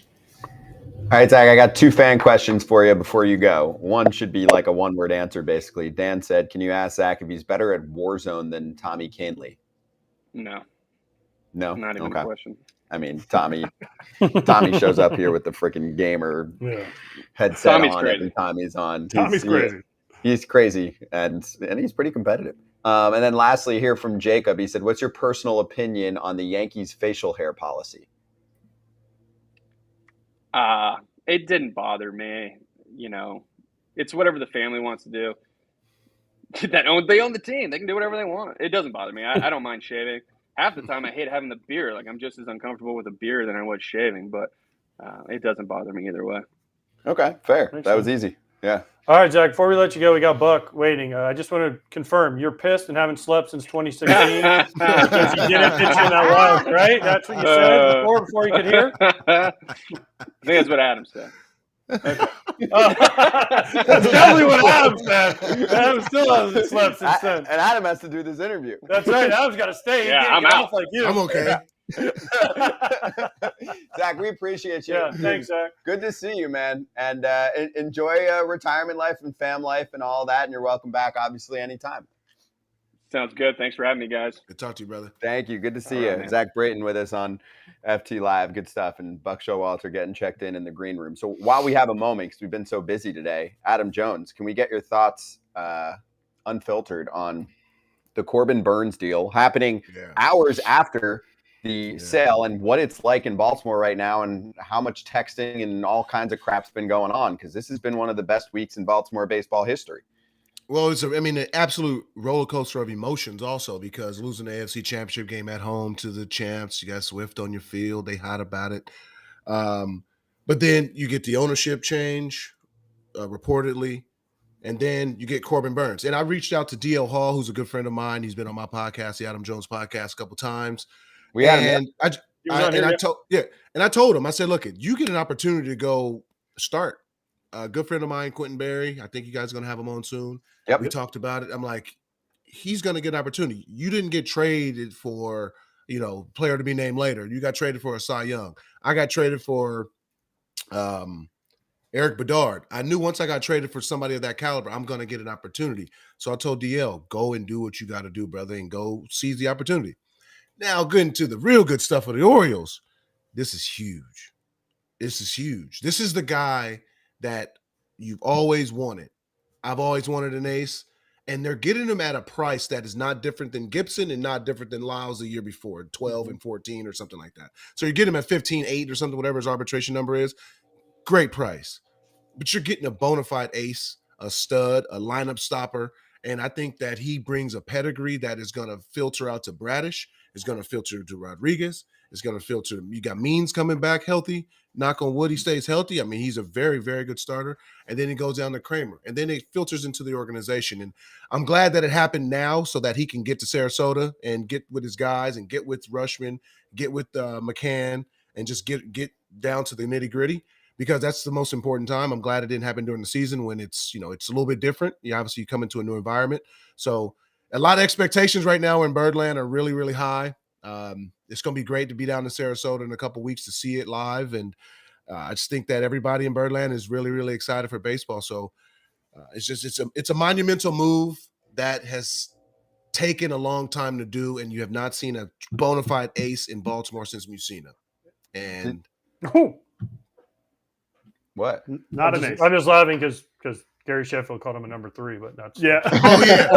All right, Zach, I got 2 fan questions for you before you go. One should be like a one-word answer, basically. Dan said, can you ask Zach if he's better at Warzone than Tommy Canley? No. No? Not even a question. I mean, Tommy shows up here with the freaking gamer headset Tommy's on crazy. every time he's on. Tommy's crazy. He's crazy, and he's pretty competitive. And then lastly, here from Jakob, he said, what's your personal opinion on the Yankees' facial hair policy? It didn't bother me. You know, it's whatever the family wants to do. They own the team. They can do whatever they want. It doesn't bother me. I don't mind shaving. Half the time I hate having the beard. Like, I'm just as uncomfortable with a beard than I was shaving, but it doesn't bother me either way. Okay, fair. That was easy. Yeah. All right, Zach, before we let you go, we got Buck waiting. I just want to confirm, you're pissed and haven't slept since 2016 because you didn't pitch in that wild, right? That's what you said before you could hear? I think that's what Adam said. That's definitely what Adam said. Adam still hasn't slept since then. And Adam has to do this interview. That's right. Adam's got to stay. Yeah, I'm out. Like you. I'm okay. Zach, we appreciate you. Yeah, thanks, Zach. Good to see you, man. And enjoy retirement life and fam life and all that. And you're welcome back, obviously, anytime. Sounds good. Thanks for having me, guys. Good to talk to you, brother. Thank you. Good to see All you. right, man. Zack Britton with us on FT Live. Good stuff. And Buck Showalter getting checked in the green room. So while we have a moment, because we've been so busy today, Adam Jones, can we get your thoughts unfiltered on the Corbin Burnes deal happening hours after the sale and what it's like in Baltimore right now and how much texting and all kinds of crap's been going on? Because this has been one of the best weeks in Baltimore baseball history. Well, it's an absolute roller coaster of emotions also, because losing the AFC Championship game at home to the champs, you got Swift on your field, they hot about it. But then you get the ownership change, reportedly, and then you get Corbin Burnes. And I reached out to DL Hall, who's a good friend of mine. He's been on my podcast, the Adam Jones podcast, a couple times. We had and him. I told him, I said, look, you get an opportunity to go start. A good friend of mine, Quentin Berry, I think you guys are going to have him on soon. Yep. We talked about it. I'm like, he's going to get an opportunity. You didn't get traded for, player to be named later. You got traded for a Cy Young. I got traded for Eric Bedard. I knew once I got traded for somebody of that caliber, I'm going to get an opportunity. So I told DL, go and do what you got to do, brother, and go seize the opportunity. Now, getting to the real good stuff of the Orioles, this is huge. This is huge. This is the guy that you've always wanted. I've always wanted an ace, and they're getting him at a price that is not different than Gibson and not different than Lyles the year before, 12 and 14 or something like that. So you get him at 15-8 or something, whatever his arbitration number is. Great price. But you're getting a bona fide ace, a stud, a lineup stopper, and I think that he brings a pedigree that is going to filter out to Bradish, is going to filter to Rodriguez, is going to filter. You got Means coming back healthy. Knock on wood, he stays healthy. I mean, he's a very, very good starter. And then he goes down to Kramer. And then it filters into the organization. And I'm glad that it happened now so that he can get to Sarasota and get with his guys and get with Rushman, get with McCann, and just get down to the nitty-gritty, because that's the most important time. I'm glad it didn't happen during the season when it's a little bit different. Obviously, you come into a new environment. So a lot of expectations right now in Birdland are really, really high. It's going to be great to be down in Sarasota in a couple of weeks to see it live. And I just think that everybody in Birdland is really, really excited for baseball. So it's a monumental move that has taken a long time to do. And you have not seen a bona fide ace in Baltimore since Musina. And what? Not an ace. I'm just laughing because Gary Sheffield called him a number 3, but that's Oh yeah.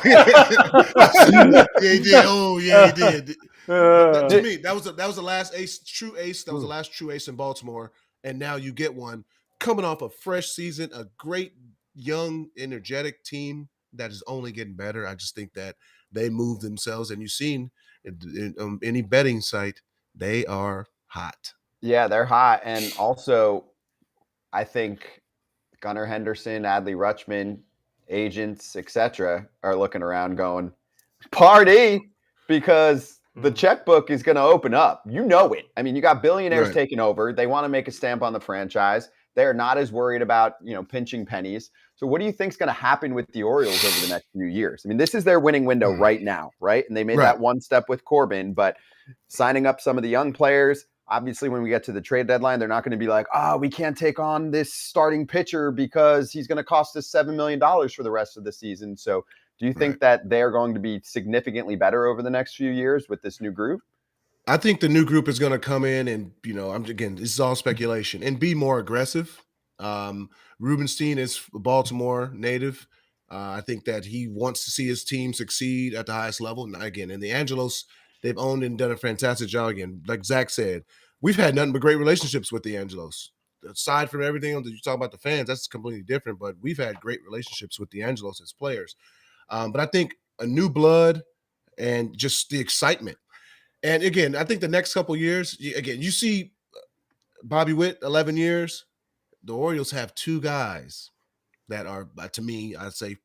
Yeah, he did. Oh yeah, he did. To me, that was the last ace, true ace. That was the last true ace in Baltimore, and now you get one coming off a fresh season, a great young, energetic team that is only getting better. I just think that they moved themselves, and you've seen in any betting site, they are hot. Yeah, they're hot, and also, I think Gunnar Henderson, Adley Rutschman, agents, etc., are looking around going, party, because the checkbook is going to open up. You know it. I mean, you got billionaires taking over. They want to make a stamp on the franchise. They're not as worried about, pinching pennies. So what do you think is going to happen with the Orioles over the next few years? I mean, this is their winning window right now, right? And they made that one step with Corbin, but signing up some of the young players, obviously when we get to the trade deadline, they're not going to be like, we can't take on this starting pitcher because he's going to cost us $7 million for the rest of the season. So do you think that they're going to be significantly better over the next few years with this new group? I think the new group is going to come in and, this is all speculation, and be more aggressive. Rubenstein is a Baltimore native. I think that he wants to see his team succeed at the highest level. And again, in the Angelos, they've owned and done a fantastic job. Again, like Zach said, we've had nothing but great relationships with the Angelos. Aside from everything that you talk about the fans, that's completely different. But we've had great relationships with the Angelos as players. But I think a new blood and just the excitement. And again, I think the next couple of years, you see Bobby Witt, 11 years. The Orioles have two guys that are, to me, I'd say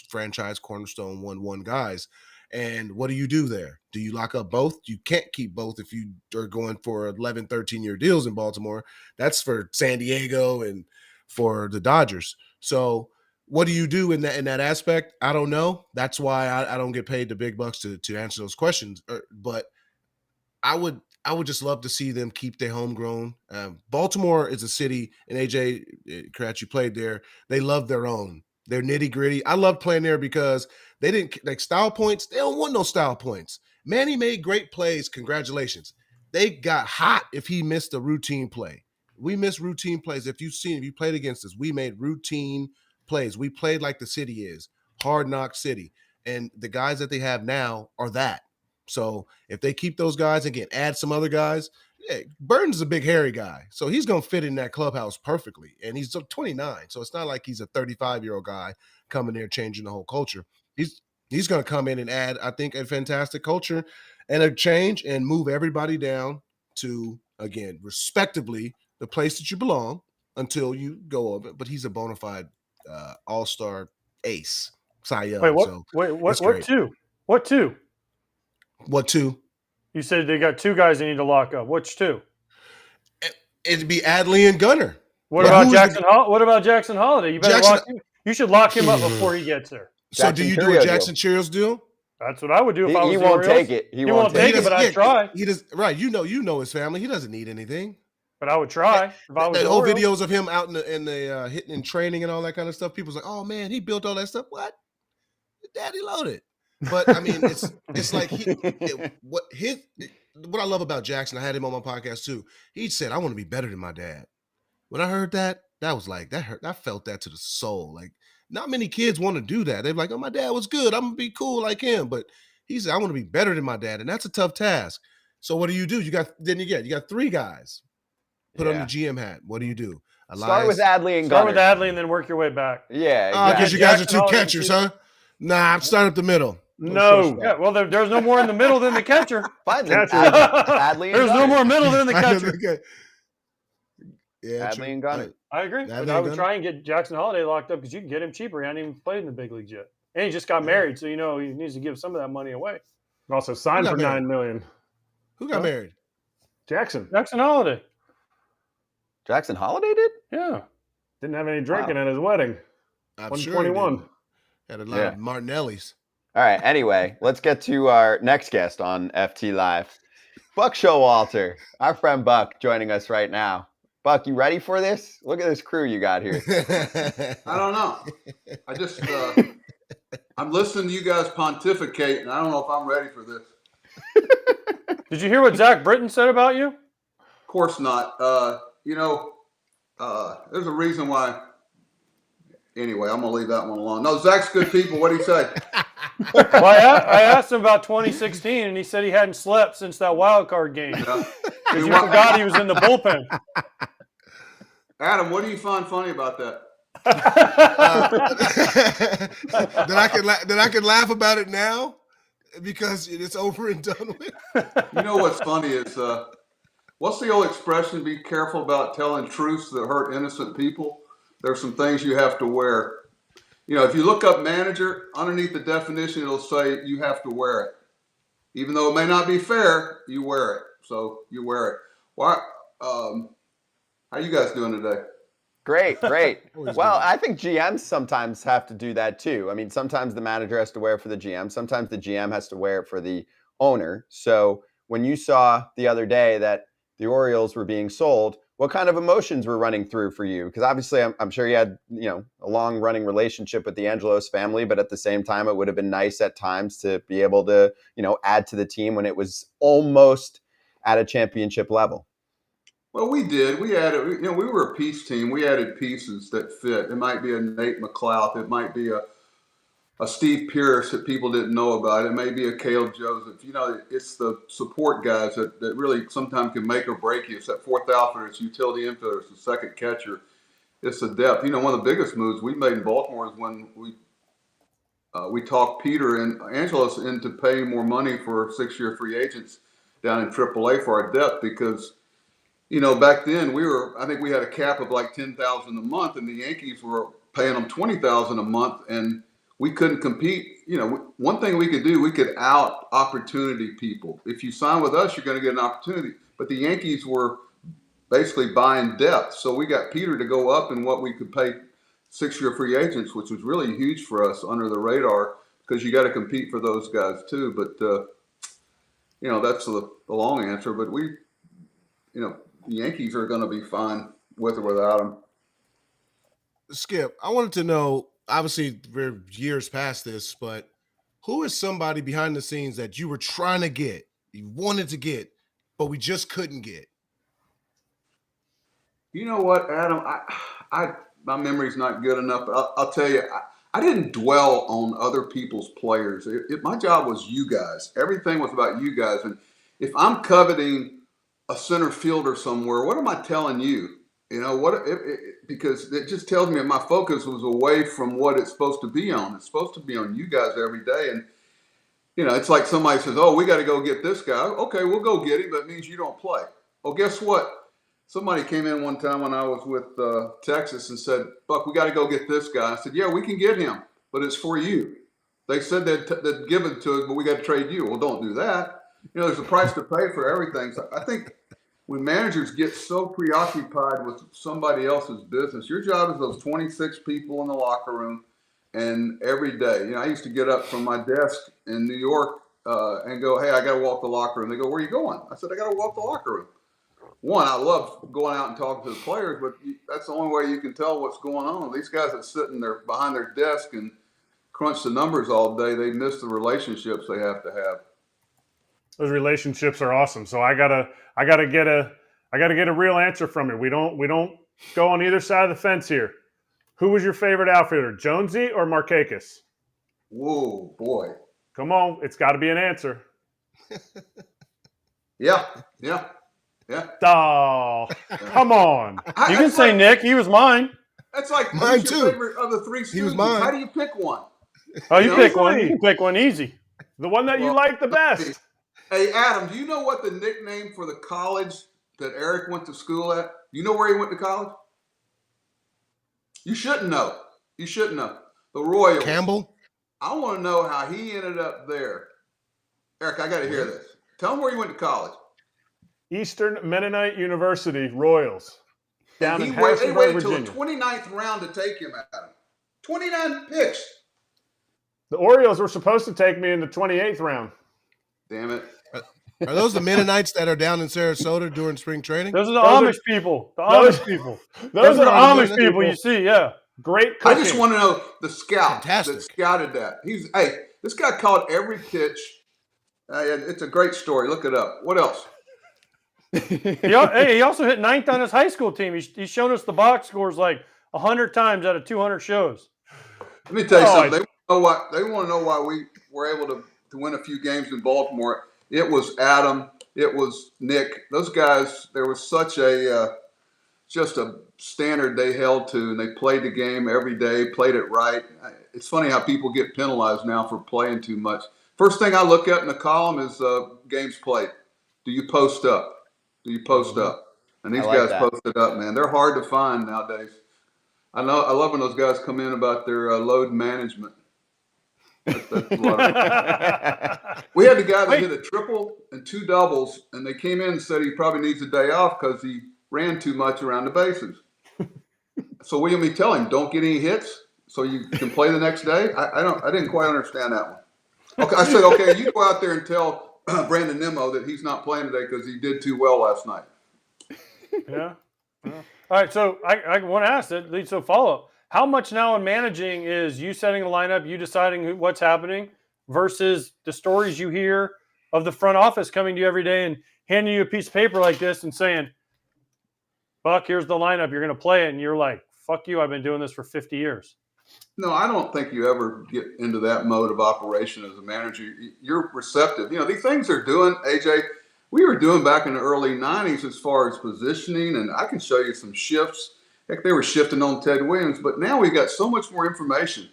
franchise cornerstone 1-1 guys. And what do you do there? Do you lock up both? You can't keep both if you are going for 11, 13-year deals in Baltimore. That's for San Diego and for the Dodgers. So what do you do in that aspect? I don't know. That's why I don't get paid the big bucks to answer those questions. But I would just love to see them keep their homegrown. Baltimore is a city, and AJ Kratz, you played there. They love their own. They're nitty gritty. I love playing there because they didn't like style points. They don't want no style points. Manny made great plays. Congratulations. They got hot if he missed a routine play. We miss routine plays. If you played against us, we made routine plays. We played like the city is, hard knock city. And the guys that they have now are that. So if they keep those guys, again, add some other guys, Burnes is a big, hairy guy. So he's going to fit in that clubhouse perfectly. And he's 29. So it's not like he's a 35-year-old guy coming there changing the whole culture. He's going to come in and add, I think, a fantastic culture and a change and move everybody down to, again, respectively, the place that you belong until you go over. But he's a bona fide all-star ace, Cy Young. What two? What two? What two? You said they got two guys they need to lock up. Which two? It'd be Adley and Gunnar. What about Jackson? What about Jackson Holiday? You better lock him. You should lock him up before he gets there. So do you do a Jackson Cheerios deal? That's what I would do if I was. He won't take it. He won't take it, but I'd try. He does right. You know his family. He doesn't need anything. But I would try. If I was the old videos of him out in the hitting and training and all that kind of stuff. People's like, oh man, he built all that stuff. What? Daddy loaded. But I mean, it's like what I love about Jackson. I had him on my podcast too. He said, "I want to be better than my dad." When I heard that was like that hurt. I felt that to the soul. Like not many kids want to do that. They're like, "Oh, my dad was good. I'm gonna be cool like him." But he said, "I want to be better than my dad," and that's a tough task. So what do? You got three guys. Put on the GM hat. What do you do? Start with Adley and Gunnar. Start with Adley and then work your way back. Yeah, because you guys are two catchers, huh? Nah, I'm starting up the middle. No. Yeah, well, there's no more in the middle than the catcher. Fine, Adley and there's no more middle than the catcher. Yeah, Adley and Gunnar. I agree. But I would try and get Jackson Holiday locked up because you can get him cheaper. He hasn't even played in the big leagues yet. And he just got married, so he needs to give some of that money away. Also signed for $9 million. Who got married? Jackson Holiday. Jackson Holiday did? Yeah. Didn't have any drinking at his wedding. I'm 121. Sure had a lot of Martinellis. All right. Anyway, let's get to our next guest on FT Live. Buck Showalter, our friend Buck, joining us right now. Buck, you ready for this? Look at this crew you got here. I don't know. I just, I'm listening to you guys pontificate, and I don't know if I'm ready for this. Did you hear what Zack Britton said about you? Of course not. There's a reason why. Anyway, I'm going to leave that one alone. No, Zach's good people. What did he say? Well, I asked him about 2016, and he said he hadn't slept since that wild card game. Yeah. Because you forgot he was in the bullpen. Adam, what do you find funny about that? That I can laugh about it now because it's over and done with. You know what's funny is, what's the old expression? Be careful about telling truths that hurt innocent people. There's some things you have to wear. If you look up manager, underneath the definition, it'll say you have to wear it. Even though it may not be fair, you wear it. So you wear it. Why? How you guys doing today? Great. Well, I think GMs sometimes have to do that too. I mean, sometimes the manager has to wear it for the GM. Sometimes the GM has to wear it for the owner. So when you saw the other day that the Orioles were being sold, what kind of emotions were running through for you? Because obviously I'm sure you had, a long running relationship with the Angelos family, but at the same time, it would have been nice at times to be able to, add to the team when it was almost at a championship level. Well, we did. We added, we were a piece team. We added pieces that fit. It might be a Nate McLouth. It might be a Steve Pierce that people didn't know about. It may be a Caleb Joseph. It's the support guys that really sometimes can make or break you. It's that fourth outfielder, it's utility infielder, it's the second catcher. It's the depth. One of the biggest moves we made in Baltimore is when we talked Peter and Angelos into paying more money for 6-year free agents down in AAA for our depth because, back then I think we had a cap of like $10,000 a month and the Yankees were paying them $20,000 a month and we couldn't compete. One thing we could do, we could out opportunity people. If you sign with us, you're going to get an opportunity. But the Yankees were basically buying depth. So we got Peter to go up in what we could pay 6-year free agents, which was really huge for us under the radar because you got to compete for those guys too. But, that's the long answer. But the Yankees are going to be fine with or without them. Skip, I wanted to know, obviously we're years past this, but who is somebody behind the scenes that you were trying to get, you wanted to get, but we just couldn't get? You know what, Adam? My memory's not good enough. I'll tell you, I didn't dwell on other people's players. My job was you guys. Everything was about you guys. And if I'm coveting a center fielder somewhere, what am I telling you? Because it just tells me my focus was away from what it's supposed to be on. It's supposed to be on you guys every day. And, it's like somebody says, oh, we got to go get this guy. Okay, we'll go get him, but it means you don't play. Well, guess what? Somebody came in one time when I was with Texas and said, Buck, we got to go get this guy. I said, yeah, we can get him, but it's for you. They said they'd give it to us, but we got to trade you. Well, don't do that. There's a price to pay for everything. So I think when managers get so preoccupied with somebody else's business, your job is those 26 people in the locker room and every day. I used to get up from my desk in New York and go, hey, I got to walk the locker room. They go, where are you going? I said, I got to walk the locker room. One, I love going out and talking to the players, but that's the only way you can tell what's going on. These guys that sit behind their desk and crunch the numbers all day, they miss the relationships they have to have. Those relationships are awesome. So I gotta get a real answer from you. We don't go on either side of the fence here. Who was your favorite outfielder, Jonesy or Markakis? Whoa, boy! Come on, it's got to be an answer. Yeah. Oh, come on! You can say Nick. He was mine. That's like mine who's too. Your favorite of the three students? He was mine. How do you pick one? Oh, you pick one. You can pick one easy. The one that you like the best. Hey, Adam, do you know what the nickname for the college that Erik went to school at? Do you know where he went to college? You shouldn't know. The Royals. Campbell? I want to know how he ended up there. Erik, I got to hear this. Tell him where he went to college. Eastern Mennonite University, Royals. Down in They Harrisonburg, waited until Virginia. the 29th round to take him, Adam. 29 picks. The Orioles were supposed to take me in the 28th round. Damn it. Are those the Mennonites that are down in Sarasota during spring training? Those are the Amish people. Those are the Amish people you see, yeah. Great cooking. I just want to know the scout Fantastic. that scouted that. This guy caught every pitch. It's a great story. Look it up. What else? He also hit 9th on his high school team. He's shown us the box scores like 100 times out of 200 shows. Let me tell you something. They want to know why we were able to win a few games in Baltimore. It was Adam. It was Nick. Those guys, there was such just a standard they held to, and they played the game every day, played it right. It's funny how people get penalized now for playing too much. First thing I look at in the column is games played. Do you post up? And these guys posted up, man. They're hard to find nowadays. I love when those guys come in about their load management. That's we had the guy that hit a triple and 2 doubles, and they came in and said he probably needs a day off because he ran too much around the bases. So what do you mean tell him? Don't get any hits so you can play the next day? I didn't quite understand that one. Okay, I said, okay, you go out there and tell Brandon Nimmo that he's not playing today because he did too well last night. Yeah. All right. So I want to ask that leads to a follow-up. How much now in managing is you setting the lineup, you deciding what's happening versus the stories you hear of the front office coming to you every day and handing you a piece of paper like this and saying, Buck, here's the lineup. You're going to play it. And you're like, fuck you. I've been doing this for 50 years. No, I don't think you ever get into that mode of operation as a manager. You're receptive. These things they're doing, AJ, we were doing back in the early 90s as far as positioning, and I can show you some shifts. Heck, they were shifting on Ted Williams, but now we got so much more information.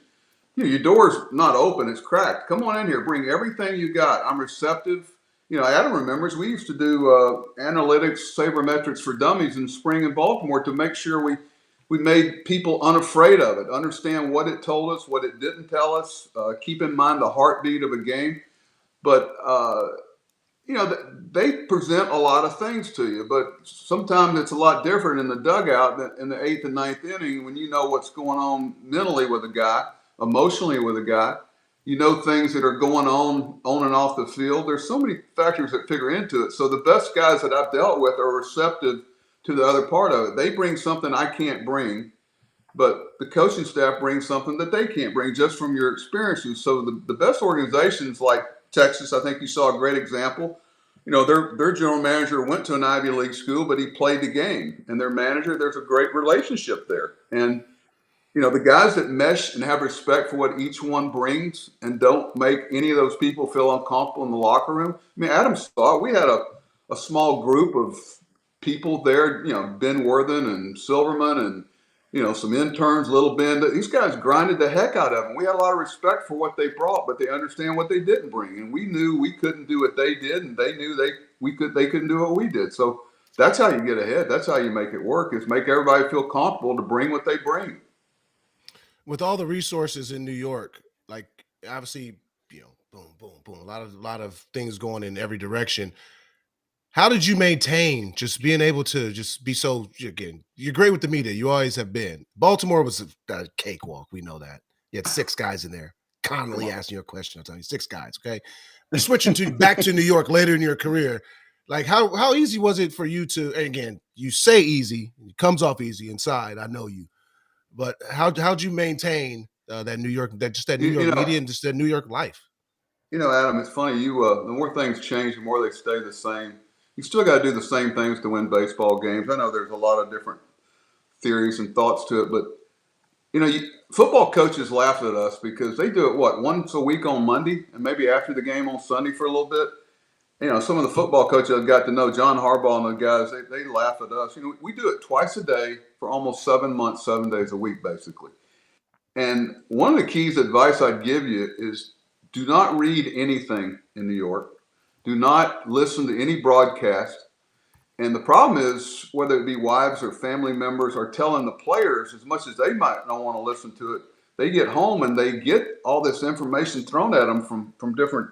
Your door's not open, it's cracked. Come on in here, bring everything you got. I'm receptive. Adam remembers we used to do analytics, sabermetrics for dummies in spring in Baltimore to make sure we made people unafraid of it, understand what it told us, what it didn't tell us, keep in mind the heartbeat of a game. But, they present a lot of things to you, but sometimes it's a lot different in the dugout than in the 8th and 9th inning when you know what's going on mentally with a guy, emotionally with a guy. Things that are going on and off the field. There's so many factors that figure into it. So the best guys that I've dealt with are receptive to the other part of it. They bring something I can't bring, but the coaching staff brings something that they can't bring just from your experiences. So the best organizations like Texas, I think you saw a great example. Their general manager went to an Ivy League school, but he played the game. And their manager, there's a great relationship there. And the guys that mesh and have respect for what each one brings and don't make any of those people feel uncomfortable in the locker room. Adam saw it. We had a small group of people there, Ben Worthen and Silverman and, some interns, Little Ben. These guys grinded the heck out of them. We had a lot of respect for what they brought, but they understand what they didn't bring. And we knew we couldn't do what they did, and they knew they couldn't do what we did. So that's how you get ahead. That's how you make it work, is make everybody feel comfortable to bring what they bring. With all the resources in New York, like obviously, boom, boom, boom, a lot of things going in every direction. How did you maintain just being able to just be so, again, you're great with the media. You always have been. Baltimore was a cakewalk. We know that. You had 6 guys in there constantly asking you a question. I'm telling you, 6 guys, okay? You're switching back to New York later in your career. Like, how easy was it for you to, and again, you say easy, it comes off easy inside, I know you. But how'd you maintain that New York, that New York media and just that New York life? Adam, it's funny. The more things change, the more they stay the same. You still got to do the same things to win baseball games. I know there's a lot of different theories and thoughts to it, but football coaches laugh at us because they do it once a week on Monday and maybe after the game on Sunday for a little bit. Some of the football coaches I've got to know, John Harbaugh and the guys, they laugh at us. We do it twice a day for almost 7 months, 7 days a week, basically. And one of the keys advice I'd give you is do not read anything in New York. Do not listen to any broadcast. And the problem is, whether it be wives or family members are telling the players, as much as they might not want to listen to it, they get home and they get all this information thrown at them from different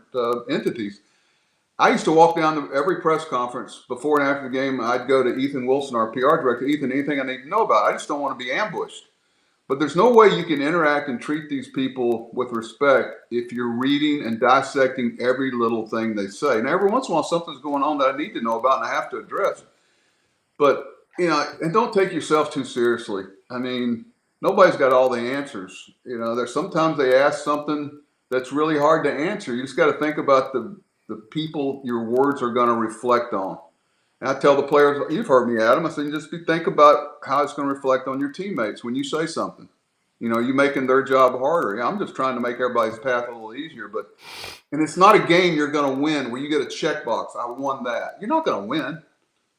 entities. I used to walk down to every press conference before and after the game. I'd go to Ethan Wilson, our PR director. Ethan, anything I need to know about? I just don't want to be ambushed. But there's no way you can interact and treat these people with respect if you're reading and dissecting every little thing they say. Now, every once in a while, something's going on that I need to know about and I have to address. But, and don't take yourself too seriously. Nobody's got all the answers. There's sometimes they ask something that's really hard to answer. You just got to think about the people your words are going to reflect on. And I tell the players, you've heard me, Adam, I said, think about how it's going to reflect on your teammates when you say something. You making their job harder. I'm just trying to make everybody's path a little easier. And it's not a game you're going to win where you get a checkbox. I won that. You're not going to win.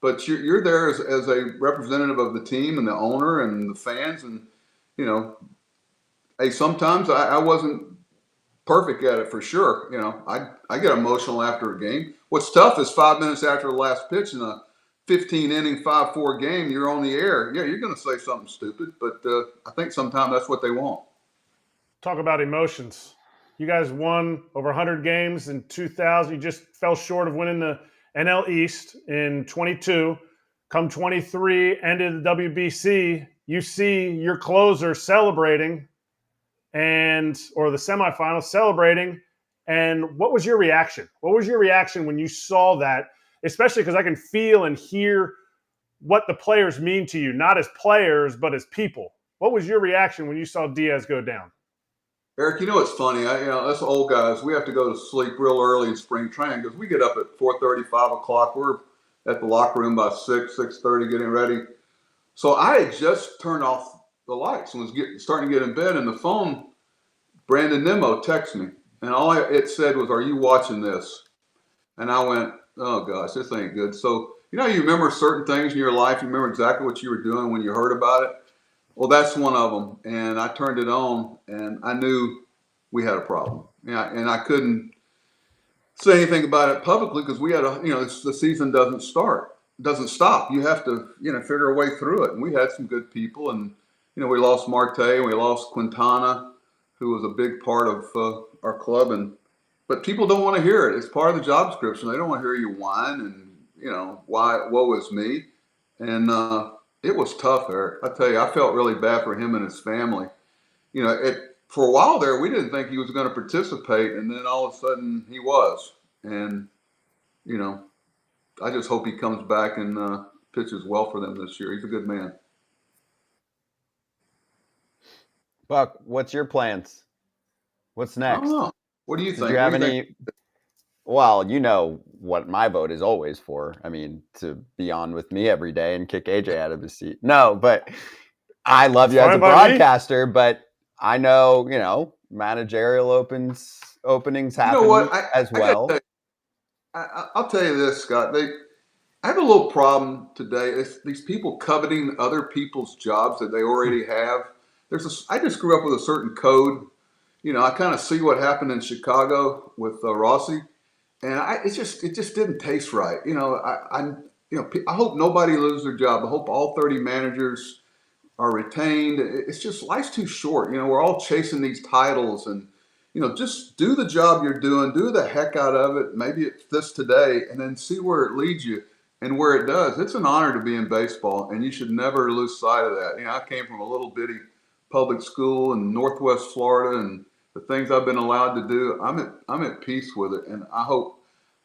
But you're there as a representative of the team and the owner and the fans. And, hey, sometimes I wasn't perfect at it for sure. I get emotional after a game. What's tough is 5 minutes after the last pitch in a 15-inning, 5-4 game, you're on the air. Yeah, you're going to say something stupid, but I think sometimes that's what they want. Talk about emotions. You guys won over 100 games in 2000. You just fell short of winning the NL East in 22. Come 23, ended the WBC, you see your closer celebrating or the semifinals celebrating. And what was your reaction? What was your reaction when you saw that? Especially because I can feel and hear what the players mean to you, not as players, but as people. What was your reaction when you saw Diaz go down? Erik, you know what's funny? Us old guys, we have to go to sleep real early in spring training because we get up at 4:30, 5 o'clock. We're at the locker room by 6:30, getting ready. So I had just turned off the lights and was starting to get in bed, and the phone, Brandon Nimmo texted me, and all it said was, "Are you watching this?" And I went, "Oh gosh, this ain't good." So you remember certain things in your life. You remember exactly what you were doing when you heard about it. Well, that's one of them. And I turned it on, and I knew we had a problem. Yeah, and I couldn't say anything about it publicly because we had the season doesn't stop. You have to, figure a way through it. And we had some good people, and we lost Marte, and we lost Quintana, who was a big part of our club. But people don't want to hear it. It's part of the job description. They don't want to hear you whine and why woe is me. And it was tough, Erik. I tell you, I felt really bad for him and his family. For a while there, we didn't think he was going to participate, and then all of a sudden he was. And I just hope he comes back and pitches well for them this year. He's a good man. Buck, what's your plans? What's next? What do you think? Do you have any? Well, you know what my vote is always for. I mean, to be on with me every day and kick AJ out of his seat. No, but I love you as a broadcaster, but I know, managerial openings happen as well. I'll tell you this, Scott. I have a little problem today. It's these people coveting other people's jobs that they already have. I just grew up with a certain code. I kind of see what happened in Chicago with Rossi, and it just didn't taste right. I hope nobody loses their job. I hope all 30 managers are retained. It's just life's too short. We're all chasing these titles, and just do the job you're doing, do the heck out of it. Maybe it's this today, and then see where it leads you. And where it does, it's an honor to be in baseball, and you should never lose sight of that. I came from a little bitty public school in Northwest Florida, and the things I've been allowed to do, I'm at peace with it, and I hope.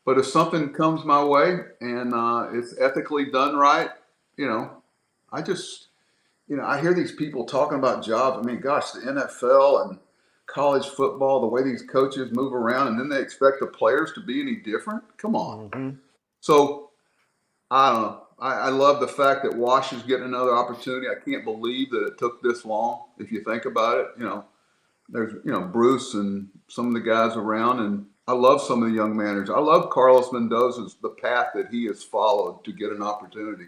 But if something comes my way and it's ethically done right, I just, I hear these people talking about jobs. I mean, gosh, the NFL and college football, the way these coaches move around, and then they expect the players to be any different. Come on. Mm-hmm. So I don't know. I love the fact that Wash is getting another opportunity. I can't believe that it took this long. If you think about it, there's, Bruce and some of the guys around, and I love some of the young managers. I love Carlos Mendoza's, the path that he has followed to get an opportunity.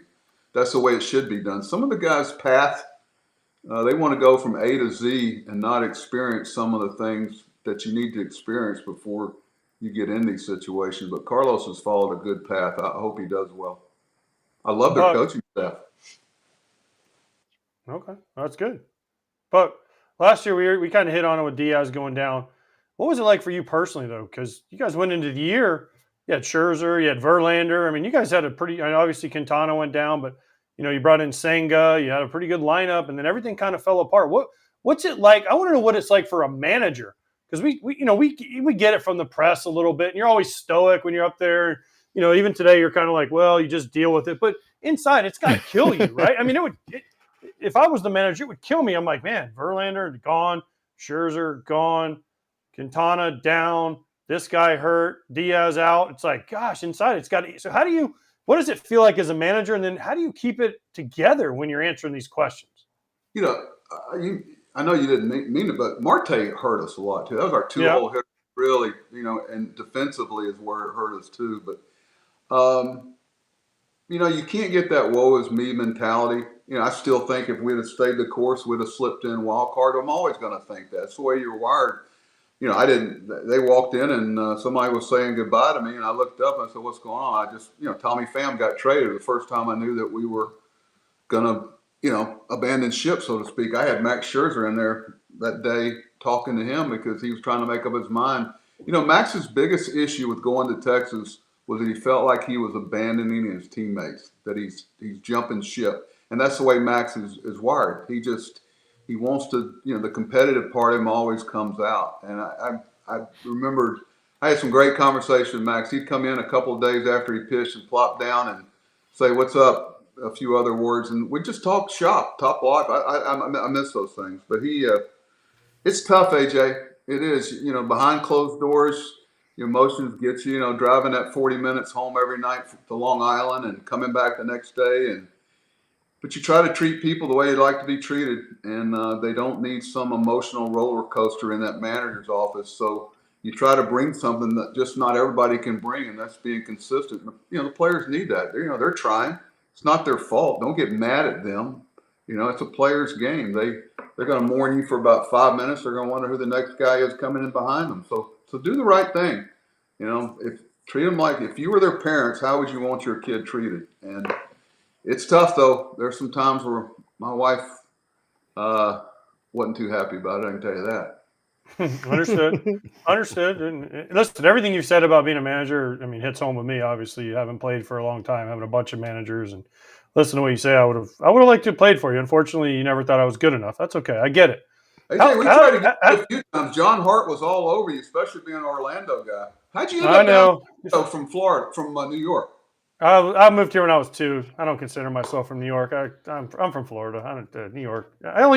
That's the way it should be done. Some of the guys' path, they want to go from A to Z and not experience some of the things that you need to experience before you get in these situations. But Carlos has followed a good path. I hope he does well. I love their coaching staff. Okay, that's good. But last year we kind of hit on it with Diaz going down. What was it like for you personally, though? Because you guys went into the year, you had Scherzer, you had Verlander. I mean, you guys had a pretty – obviously Quintana went down, but, you brought in Senga. You had a pretty good lineup, and then everything kind of fell apart. What's it like? I want to know what it's like for a manager, because we get it from the press a little bit, and you're always stoic when you're up there. Even today you're kind of like, well, you just deal with it. But inside, it's got to kill you, right? I mean, if I was the manager, it would kill me. I'm like, man, Verlander gone, Scherzer gone, Quintana down, this guy hurt, Diaz out. It's like, gosh, inside it's got to. So what does it feel like as a manager? And then how do you keep it together when you're answering these questions? I know you didn't mean it, but Marte hurt us a lot too. That was our two-hole hitter, really, and defensively is where it hurt us too. But, you can't get that woe is me mentality. I still think if we'd have stayed the course, we'd have slipped in wild card. I'm always going to think that. It's the way you're wired. They walked in and somebody was saying goodbye to me, and I looked up and I said, what's going on? I just, Tommy Pham got traded. The first time I knew that we were going to, abandon ship, so to speak. I had Max Scherzer in there that day talking to him because he was trying to make up his mind. Max's biggest issue with going to Texas was that he felt like he was abandoning his teammates, that he's jumping ship. And that's the way Max is wired. He wants to, the competitive part of him always comes out. And I remembered I had some great conversation with Max. He'd come in a couple of days after he pitched and plop down and say, what's up? a few other words, and we just talk shop, top life. I miss those things. But it's tough, AJ. It is. Behind closed doors, your emotions get you. Driving that 40 minutes home every night to Long Island and coming back the next day, but you try to treat people the way you'd like to be treated, and they don't need some emotional roller coaster in that manager's office. So you try to bring something that just not everybody can bring, and that's being consistent. The players need that. They're trying. It's not their fault. Don't get mad at them. It's a player's game. They're going to mourn you for about 5 minutes. They're going to wonder who the next guy is coming in behind them. So do the right thing. Treat them like if you were their parents, how would you want your kid treated? And it's tough, though. There's some times where my wife wasn't too happy about it. I can tell you that. Understood. And listen, everything you said about being a manager, hits home with me. Obviously, you haven't played for a long time, having a bunch of managers, and listen to what you say. I would have liked to have played for you. Unfortunately, you never thought I was good enough. That's okay. I get it. Hey, we tried to get you a few times. John Hart was all over you, especially being an Orlando guy. How'd you end up down from Florida, from New York? I moved here when I was 2. I don't consider myself from New York. I'm from Florida. I don't New York. You know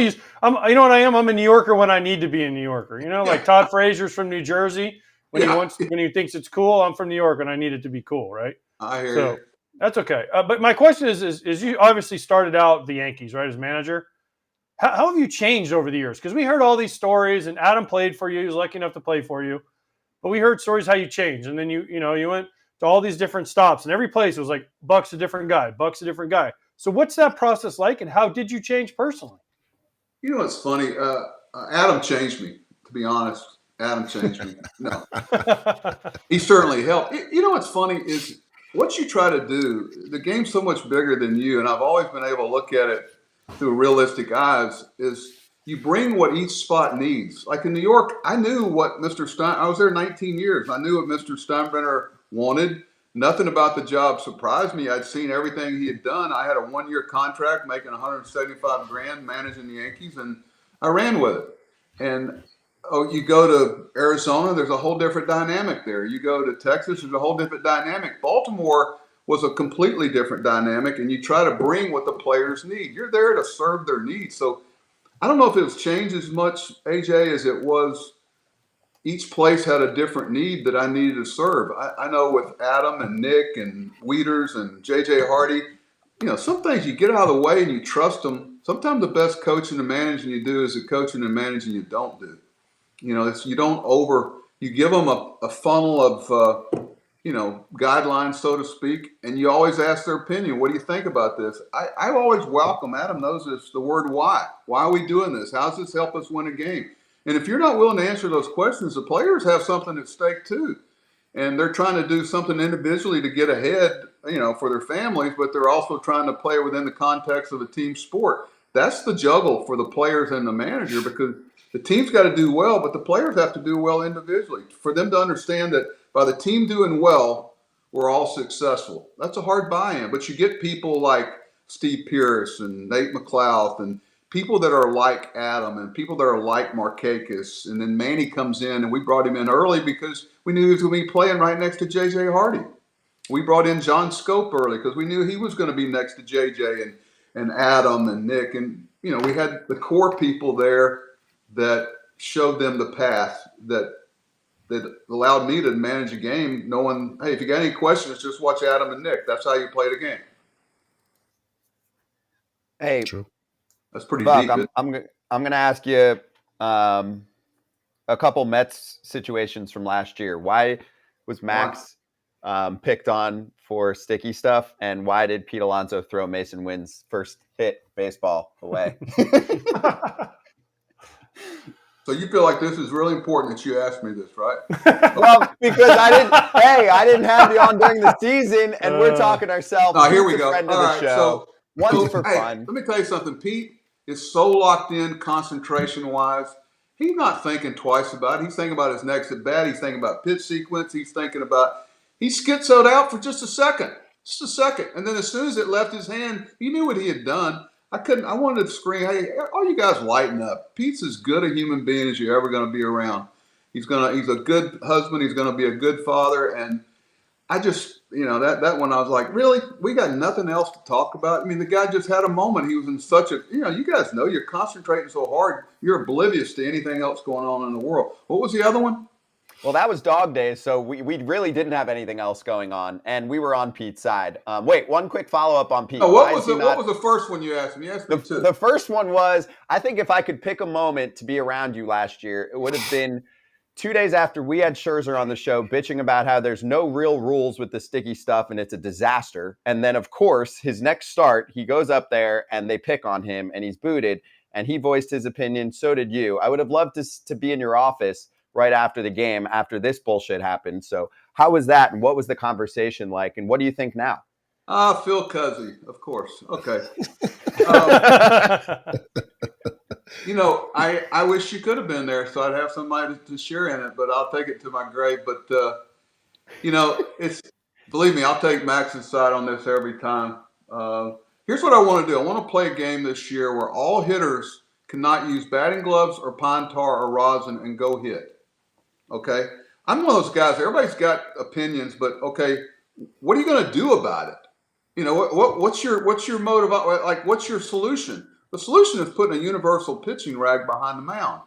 what I am? I'm a New Yorker when I need to be a New Yorker. Like Todd Frazier's from New Jersey when he thinks it's cool. I'm from New York and I need it to be cool, right? I hear you. That's okay. But my question is you obviously started out the Yankees, right, as manager. How have you changed over the years? Because we heard all these stories, and Adam played for you. He was lucky enough to play for you. But we heard stories how you changed, and then you went to all these different stops, and every place was like Buck's a different guy. Buck's a different guy. So what's that process like, and how did you change personally? It's funny. Adam changed me, to be honest. Adam changed me. No. He certainly helped. What's funny is what you try to do, the game's so much bigger than you, and I've always been able to look at it through realistic eyes, is you bring what each spot needs. Like in New York, I knew what I was there 19 years. I knew what Mr. Steinbrenner wanted. Nothing about the job surprised me. I'd seen everything he had done. I had a 1-year contract making $175,000 managing the Yankees, and I ran with it. And you go to Arizona, there's a whole different dynamic there. You go to Texas, there's a whole different dynamic. Baltimore was a completely different dynamic, and you try to bring what the players need. You're there to serve their needs. So I don't know if it's changed as much, AJ, as it was. Each place had a different need that I needed to serve. I know with Adam and Nick and Wieters and J.J. Hardy, some things you get out of the way and you trust them. Sometimes the best coaching and managing you do is the coaching and managing you don't do. You give them a funnel of, guidelines, so to speak, and you always ask their opinion. What do you think about this? I always welcome, Adam knows this, the word why. Why are we doing this? How does this help us win a game? And if you're not willing to answer those questions, the players have something at stake too. And they're trying to do something individually to get ahead, for their families, but they're also trying to play within the context of a team sport. That's the juggle for the players and the manager, because the team's got to do well, but the players have to do well individually. For them to understand that by the team doing well, we're all successful. That's a hard buy-in, but you get people like Steve Pierce and Nate McLeod and people that are like Adam and people that are like Markakis. And then Manny comes in, and we brought him in early because we knew he was going to be playing right next to J.J. Hardy. We brought in John Scope early because we knew he was going to be next to J.J. and Adam and Nick. And, we had the core people there that showed them the path that allowed me to manage a game knowing, hey, if you got any questions, just watch Adam and Nick. That's how you play the game. Hey, True. That's pretty Buck, deep. I'm going to ask you a couple Mets situations from last year. Why was Max picked on for sticky stuff, and why did Pete Alonso throw Mason Wynn's first hit baseball away? So you feel like this is really important that you asked me this, right? Well, because I didn't have you on during the season, and we're talking ourselves. Oh, here we go. Friend of All the right, show. One's for hey, fun. Let me tell you something. Pete is so locked in concentration-wise. He's not thinking twice about it. He's thinking about his next at bat. He's thinking about pitch sequence. He schizoed out for just a second. And then as soon as it left his hand, he knew what he had done. I wanted to scream, hey, all you guys lighten up. Pete's as good a human being as you're ever going to be around. He's a good husband. He's going to be a good father. And that one I was like, really? We got nothing else to talk about? I mean, the guy just had a moment. He was in such a, you guys know you're concentrating so hard, you're oblivious to anything else going on in the world. What was the other one? Well, that was dog days, so we really didn't have anything else going on, and we were on Pete's side. Wait, one quick follow-up on Pete. No, what was the first one you asked me? You asked me too. The first one was, I think if I could pick a moment to be around you last year, it would have been 2 days after we had Scherzer on the show bitching about how there's no real rules with the sticky stuff and it's a disaster. And then, of course, his next start, he goes up there and they pick on him and he's booted, and he voiced his opinion. So did you. I would have loved to be in your office right after the game, after this bullshit happened. So how was that, and what was the conversation like, and what do you think now? Phil Cuzzy, of course. Okay. I wish you could have been there so I'd have somebody to share in it, but I'll take it to my grave. But, believe me, I'll take Max's side on this every time. Here's what I want to do. I want to play a game this year where all hitters cannot use batting gloves or pine tar or rosin and go hit. Okay, I'm one of those guys. Everybody's got opinions, but okay, what are you going to do about it? What's your motive? Like, what's your solution? The solution is putting a universal pitching rag behind the mound.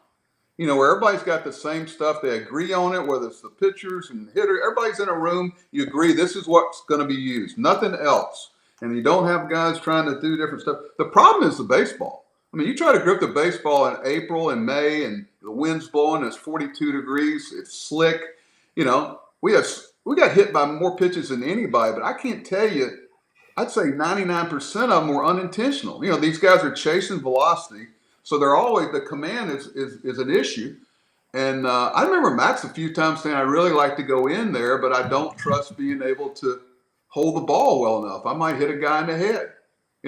Where everybody's got the same stuff. They agree on it, whether it's the pitchers and hitter. Everybody's in a room. You agree this is what's going to be used, nothing else. And you don't have guys trying to do different stuff. The problem is the baseball. I mean, you try to grip the baseball in April and May, and the wind's blowing. It's 42 degrees. It's slick. We got hit by more pitches than anybody, but I can't tell you. I'd say 99% of them were unintentional. These guys are chasing velocity, so they're always, the command is an issue. And I remember Max a few times saying, "I really like to go in there, but I don't trust being able to hold the ball well enough. I might hit a guy in the head."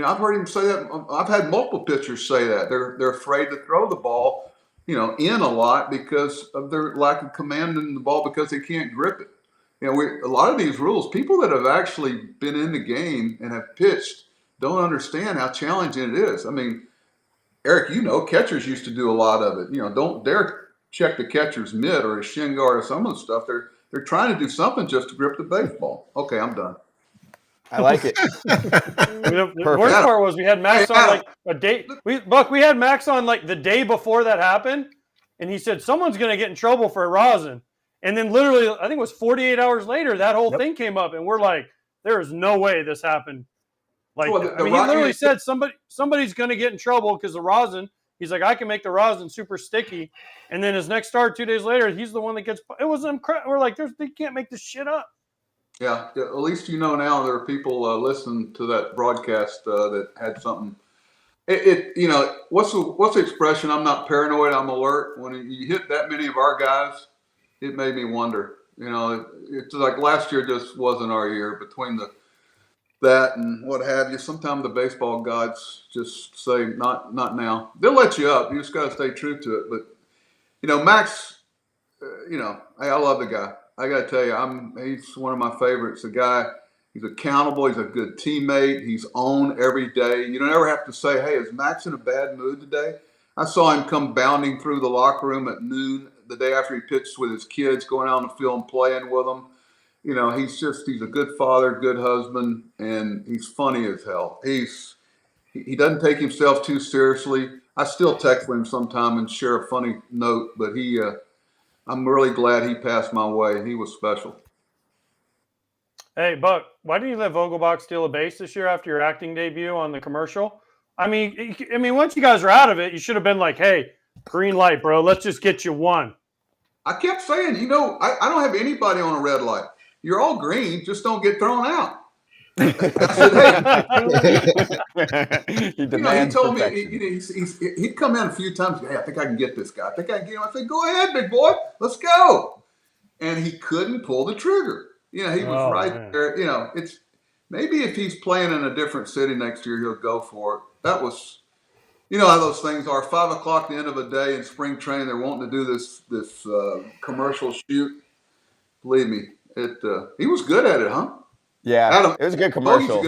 I've heard him say that. I've had multiple pitchers say that they're afraid to throw the ball, in a lot because of their lack of command in the ball because they can't grip it. A lot of these rules, people that have actually been in the game and have pitched don't understand how challenging it is. I mean, Erik, catchers used to do a lot of it. Don't dare check the catcher's mitt or his shin guard or some of the stuff. They're trying to do something just to grip the baseball. Okay, I'm done. I like it. The worst part was we had Max on like a day. We had Max on like the day before that happened, and he said someone's going to get in trouble for rosin. And then literally, I think it was 48 hours later, that whole thing came up, and we're like, there is no way this happened. Like, he literally said somebody's going to get in trouble because the rosin. He's like, I can make the rosin super sticky. And then his next start 2 days later, he's the one that gets. It was incredible. We're like, they can't make this shit up. Yeah, at least now there are people listening to that broadcast that had something. What's the expression? I'm not paranoid, I'm alert. When you hit that many of our guys, it made me wonder. It's like last year just wasn't our year. Between that and what have you, sometimes the baseball gods just say, not now. They'll let you up. You just got to stay true to it. But, Max, I love the guy. I got to tell you, he's one of my favorites. The guy, he's accountable. He's a good teammate. He's on every day. You don't ever have to say, "Hey, is Max in a bad mood today?" I saw him come bounding through the locker room at noon the day after he pitched with his kids, going out on the field and playing with them. He's a good father, good husband, and he's funny as hell. He doesn't take himself too seriously. I still text him sometime and share a funny note, but I'm really glad he passed my way. He was special. Hey, Buck, why didn't you let Vogelbach steal a base this year after your acting debut on the commercial? I mean, once you guys are out of it, you should have been like, "Hey, green light, bro. Let's just get you one." I kept saying, I don't have anybody on a red light. You're all green. Just don't get thrown out. I said, "Hey." He told me he'd come in a few times. "Hey, I think I can get this guy. I think I can get him." I said, "Go ahead, big boy. Let's go." And he couldn't pull the trigger. He was right there. It's maybe if he's playing in a different city next year, he'll go for it. That was, how those things are. 5 o'clock, the end of a day in spring training, they're wanting to do this commercial shoot. Believe me, he was good at it, huh? Yeah, Adam, it was a good commercial.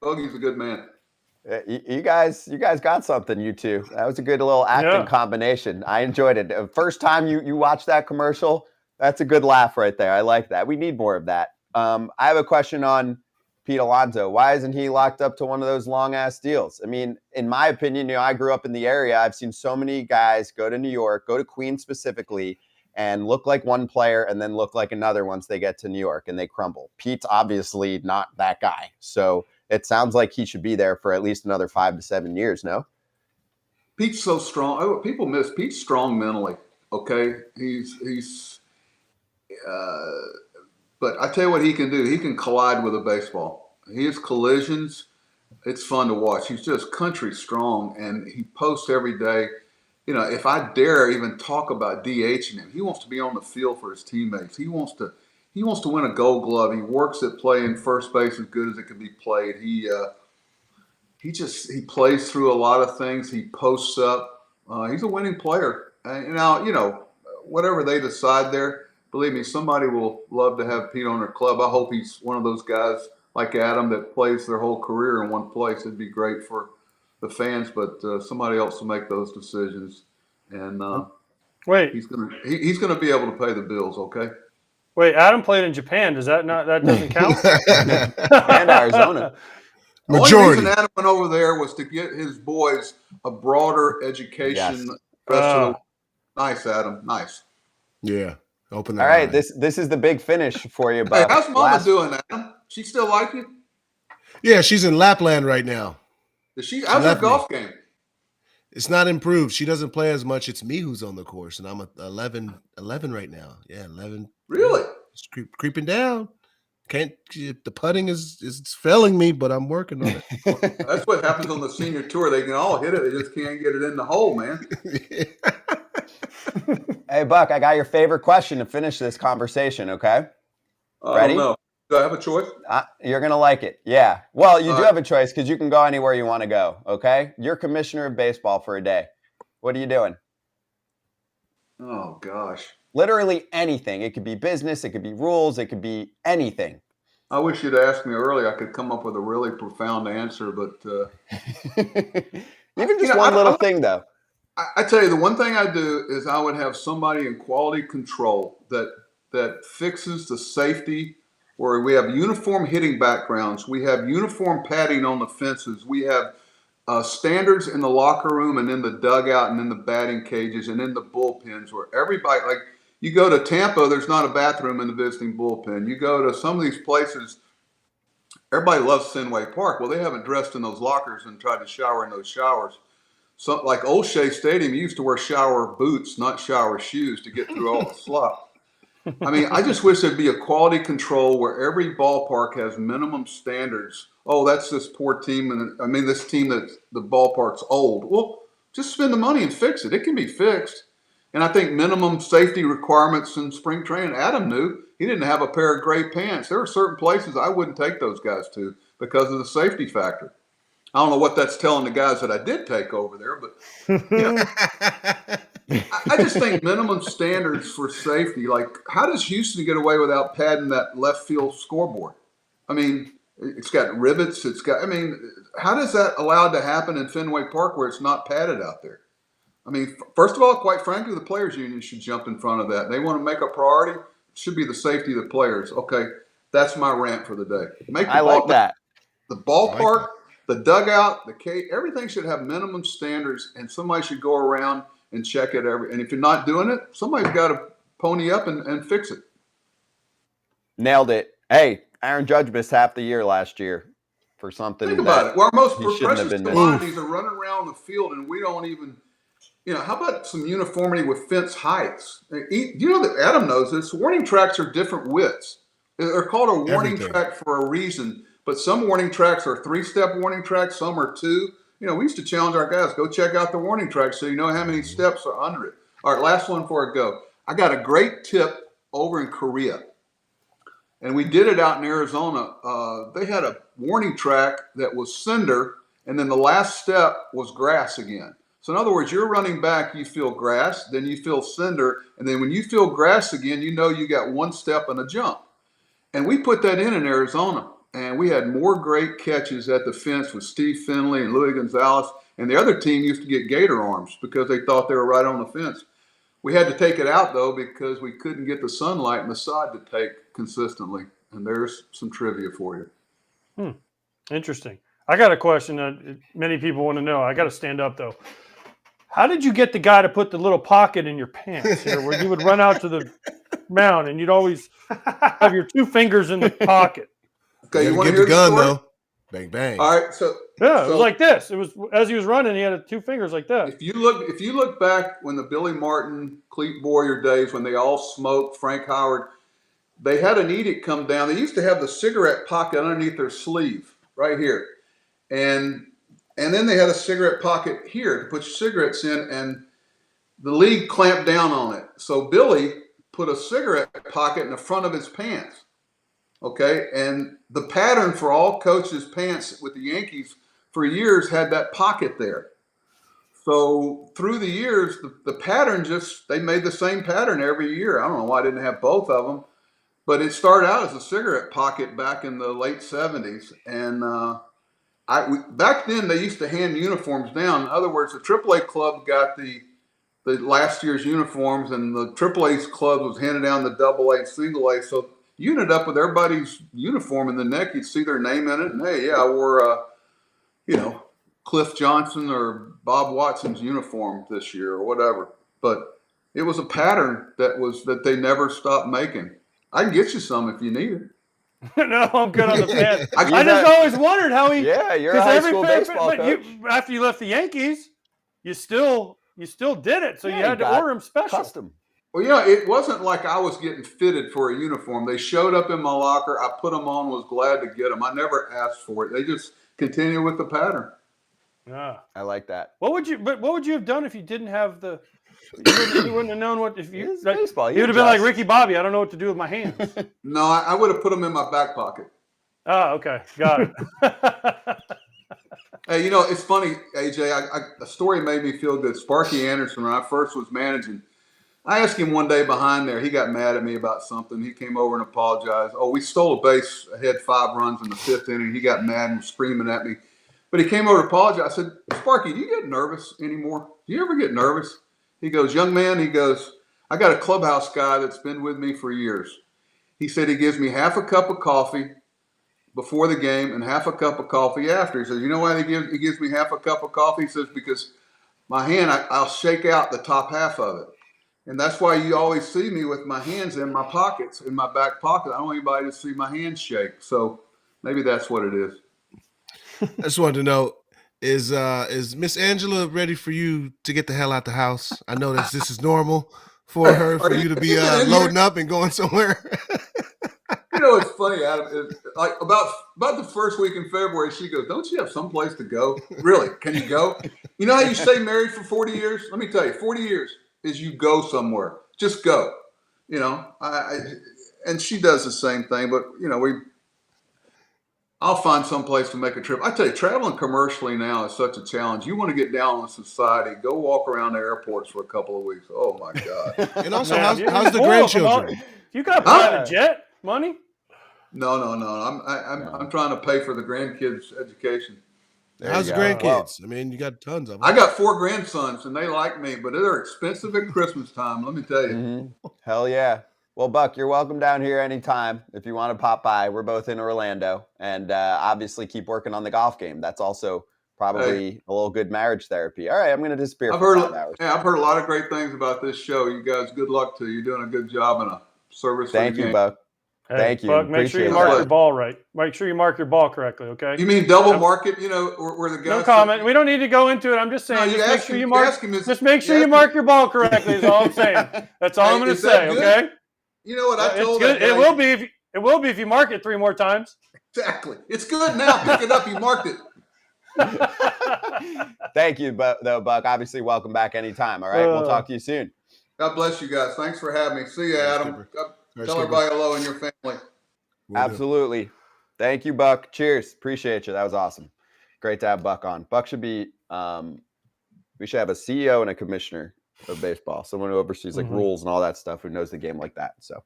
Bogey's a good man. You guys got something, you two. That was a good little acting combination. I enjoyed it. First time you watched that commercial, that's a good laugh right there. I like that. We need more of that. I have a question on Pete Alonso. Why isn't he locked up to one of those long-ass deals? I mean, in my opinion, I grew up in the area. I've seen so many guys go to New York, go to Queens specifically, and look like one player and then look like another once they get to New York and they crumble. Pete's obviously not that guy. So it sounds like he should be there for at least another 5 to 7 years, no? Pete's so strong. Oh, people miss Pete's strong mentally. Okay. But I tell you what he can do. He can collide with a baseball. He has collisions. It's fun to watch. He's just country strong, and he posts every day. If I dare even talk about DHing him, he wants to be on the field for his teammates. He wants to win a Gold Glove. He works at playing first base as good as it can be played. He plays through a lot of things. He posts up. He's a winning player. Now, whatever they decide there, believe me, somebody will love to have Pete on their club. I hope he's one of those guys like Adam that plays their whole career in one place. It'd be great for the fans, but somebody else will make those decisions. And wait, he's gonna be able to pay the bills. Okay. Wait, Adam played in Japan. Does that doesn't count? And Arizona. The only reason Adam went over there was to get his boys a broader education. Yes. Nice, Adam. Nice. Yeah. Open. All right, this is the big finish for you. Hey, how's Mama doing, Adam? She still like you? Yeah, she's in Lapland right now. How's her golf game? It's not improved. She doesn't play as much. It's me who's on the course, and I'm at 11 right now. Yeah, 11. Really? It's creeping down. The putting is failing me, but I'm working on it. That's what happens on the senior tour. They can all hit it. They just can't get it in the hole, man. Hey, Buck, I got your favorite question to finish this conversation, okay? Ready? I don't know. Do I have a choice? You're going to like it. Yeah. Well, you do have a choice because you can go anywhere you want to go, okay? You're commissioner of baseball for a day. What are you doing? Oh, gosh. Literally anything. It could be business. It could be rules. It could be anything. I wish you'd asked me early. I could come up with a really profound answer, but even just one little thing, though. I tell you, the one thing I do is I would have somebody in quality control that fixes the safety, where we have uniform hitting backgrounds, we have uniform padding on the fences, we have standards in the locker room and in the dugout and in the batting cages and in the bullpens, where everybody, like, you go to Tampa, there's not a bathroom in the visiting bullpen. You go to some of these places, everybody loves Fenway Park. Well, they haven't dressed in those lockers and tried to shower in those showers. So, like Old Shea Stadium, you used to wear shower boots, not shower shoes, to get through all the slop. I mean, I just wish there'd be a quality control where every ballpark has minimum standards. Oh, that's this poor team, and I mean this team that the ballpark's old. Well, just spend the money and fix it. It can be fixed. And I think minimum safety requirements in spring training. Adam knew he didn't have a pair of gray pants. There are certain places I wouldn't take those guys to because of the safety factor. I don't know what that's telling the guys that I did take over there, but I just think minimum standards for safety. Like, how does Houston get away without padding that left field scoreboard? I mean, it's got rivets. How does that allowed to happen in Fenway Park where it's not padded out there? I mean, first of all, quite frankly, the players' union should jump in front of that. They want to make a priority. It should be the safety of the players. Okay, that's my rant for the day. I like that. The ballpark, the dugout, the cage, everything should have minimum standards, and somebody should go around and check it and if you're not doing it, somebody's got to pony up and fix it. Nailed it. Hey, Aaron Judge missed half the year last year for something. Think about it. Well, our most precious been commodities are running around the field, and we don't even. How about some uniformity with fence heights? You know that Adam knows this. Warning tracks are different widths. They're called a warning track for a reason, but some warning tracks are 3-step warning tracks, some are 2. We used to challenge our guys, go check out the warning track so you know how many steps are under it. All right, last one before I go. I got a great tip over in Korea, and we did it out in Arizona. They had a warning track that was cinder, and then the last step was grass again. So in other words, you're running back, you feel grass, then you feel cinder, and then when you feel grass again, you know you got one step and a jump. And we put that in Arizona, and we had more great catches at the fence with Steve Finley and Louis Gonzalez, and the other team used to get gator arms because they thought they were right on the fence. We had to take it out, though, because we couldn't get the sunlight and the sod to take consistently. And there's some trivia for you. Interesting. I got a question that many people want to know. I got to stand up, though. How did you get the guy to put the little pocket in your pants here where you would run out to the mound and you'd always have your 2 fingers in the pocket? Okay, you want to get hear the gun, story? though. Bang, bang. All right, so Yeah, it was like this. It was as he was running, he had 2 fingers like that. if you look back when the Billy Martin, Clete Boyer days, when they all smoked, Frank Howard, they had an edict come down. They used to have the cigarette pocket underneath their sleeve right here, and then they had a cigarette pocket here to put your cigarettes in, and the league clamped down on it. So Billy put a cigarette pocket in the front of his pants. Okay, and the pattern for all coaches' pants with the Yankees for years had that pocket there. So through the years, the pattern they made the same pattern every year. I don't know why I didn't have both of them, but it started out as a cigarette pocket back in the late 70s. And back then they used to hand uniforms down. In other words, the AAA club got the last year's uniforms, and the AAA club was handing down the AA, single A. So you ended up with everybody's uniform in the neck. You'd see their name in it, and hey, yeah, I wore, Cliff Johnson or Bob Watson's uniform this year or whatever. But it was a pattern that they never stopped making. I can get you some if you need it. No, I'm good on the pants. I just always wondered how he. Yeah, you're a high school baseball coach. After you left the Yankees, you still did it, so you had to order them special. Custom. Well, yeah, it wasn't like I was getting fitted for a uniform. They showed up in my locker. I put them on, was glad to get them. I never asked for it. They just continue with the pattern. Yeah, I like that. What would you have done if you didn't have the? You wouldn't have known what if you. It's baseball. You'd have been like Ricky Bobby. I don't know what to do with my hands. No, I would have put them in my back pocket. Oh, okay, got it. Hey, it's funny, AJ. A story made me feel good. Sparky Anderson, when I first was managing, I asked him one day behind there. He got mad at me about something. He came over and apologized. Oh, we stole a base, had 5 runs in the 5th inning. He got mad and was screaming at me. But he came over to apologize. I said, Sparky, do you get nervous anymore? Do you ever get nervous? He goes, young man, I got a clubhouse guy that's been with me for years. He said he gives me half a cup of coffee before the game and half a cup of coffee after. He says, you know why he gives me half a cup of coffee? He says, because my hand, I'll shake out the top half of it. And that's why you always see me with my hands in my pockets, in my back pocket. I don't want anybody to see my hands shake. So maybe that's what it is. I just wanted to know, is Miss Angela ready for you to get the hell out the house? I know that this is normal for her, for you to be loading up and going somewhere. It's funny, Adam. It's like about the first week in February, she goes, don't you have someplace to go? Really? Can you go? You know how you stay married for 40 years? Let me tell you, 40 years is you go somewhere. Just go. And she does the same thing, but, I'll find some place to make a trip. I tell you, traveling commercially now is such a challenge. You want to get down on society, go walk around the airports for a couple of weeks. Oh, my God. And also, how's the grandchildren? You got a private jet money? No. I'm trying to pay for the grandkids' education. How's the grandkids? I mean, you got tons of them. I got 4 grandsons, and they like me, but they're expensive at Christmas time, let me tell you. Mm-hmm. Hell yeah. Well, Buck, you're welcome down here anytime if you want to pop by. We're both in Orlando, and obviously keep working on the golf game. That's also probably a little good marriage therapy. All right, I'm going to disappear for 5 hours. Yeah, I've heard a lot of great things about this show. You guys, good luck to you. You're doing a good job in a service for the game. Thank you, Buck. Hey, Thank you. Buck, make sure you mark your ball right. Make sure you mark your ball correctly, okay? You mean double mark it? Where the guys. No comment. We don't need to go into it. I'm just saying. No, Just make sure you mark your ball correctly. Is all I'm saying. That's all I'm going to say. Okay. You know what I told that guy? It will be if you mark it 3 more times. Exactly. It's good now. Pick it up. You marked it. Thank you, Buck. Obviously, welcome back anytime. All right, we'll talk to you soon. God bless you guys. Thanks for having me. See you, Adam. Tell everybody hello and your family. Absolutely. Thank you, Buck. Cheers. Appreciate you. That was awesome. Great to have Buck on. Buck should be. We should have a CEO and a commissioner of baseball, someone who oversees like rules and all that stuff, who knows the game like that. So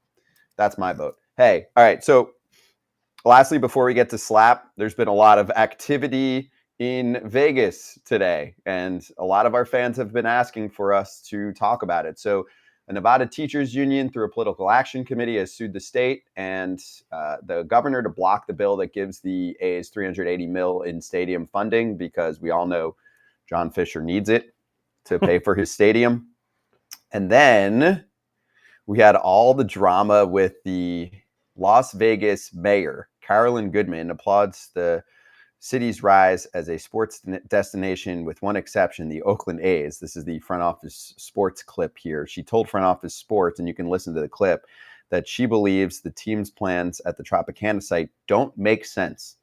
that's my vote. Hey, all right. So lastly, before we get to Slap, there's been a lot of activity in Vegas today, and a lot of our fans have been asking for us to talk about it. So A Nevada teachers union through a political action committee has sued the state and the governor to block the bill that gives the A's $380 million in stadium funding, because we all know John Fisher needs it to pay for his stadium. And then we had all the drama with the Las Vegas mayor. Carolyn Goodman applauds the city's rise as a sports destination, with one exception, the Oakland A's. This is the front office sports clip here. She told front office sports, and you can listen to the clip, that she believes the team's plans at the Tropicana site don't make sense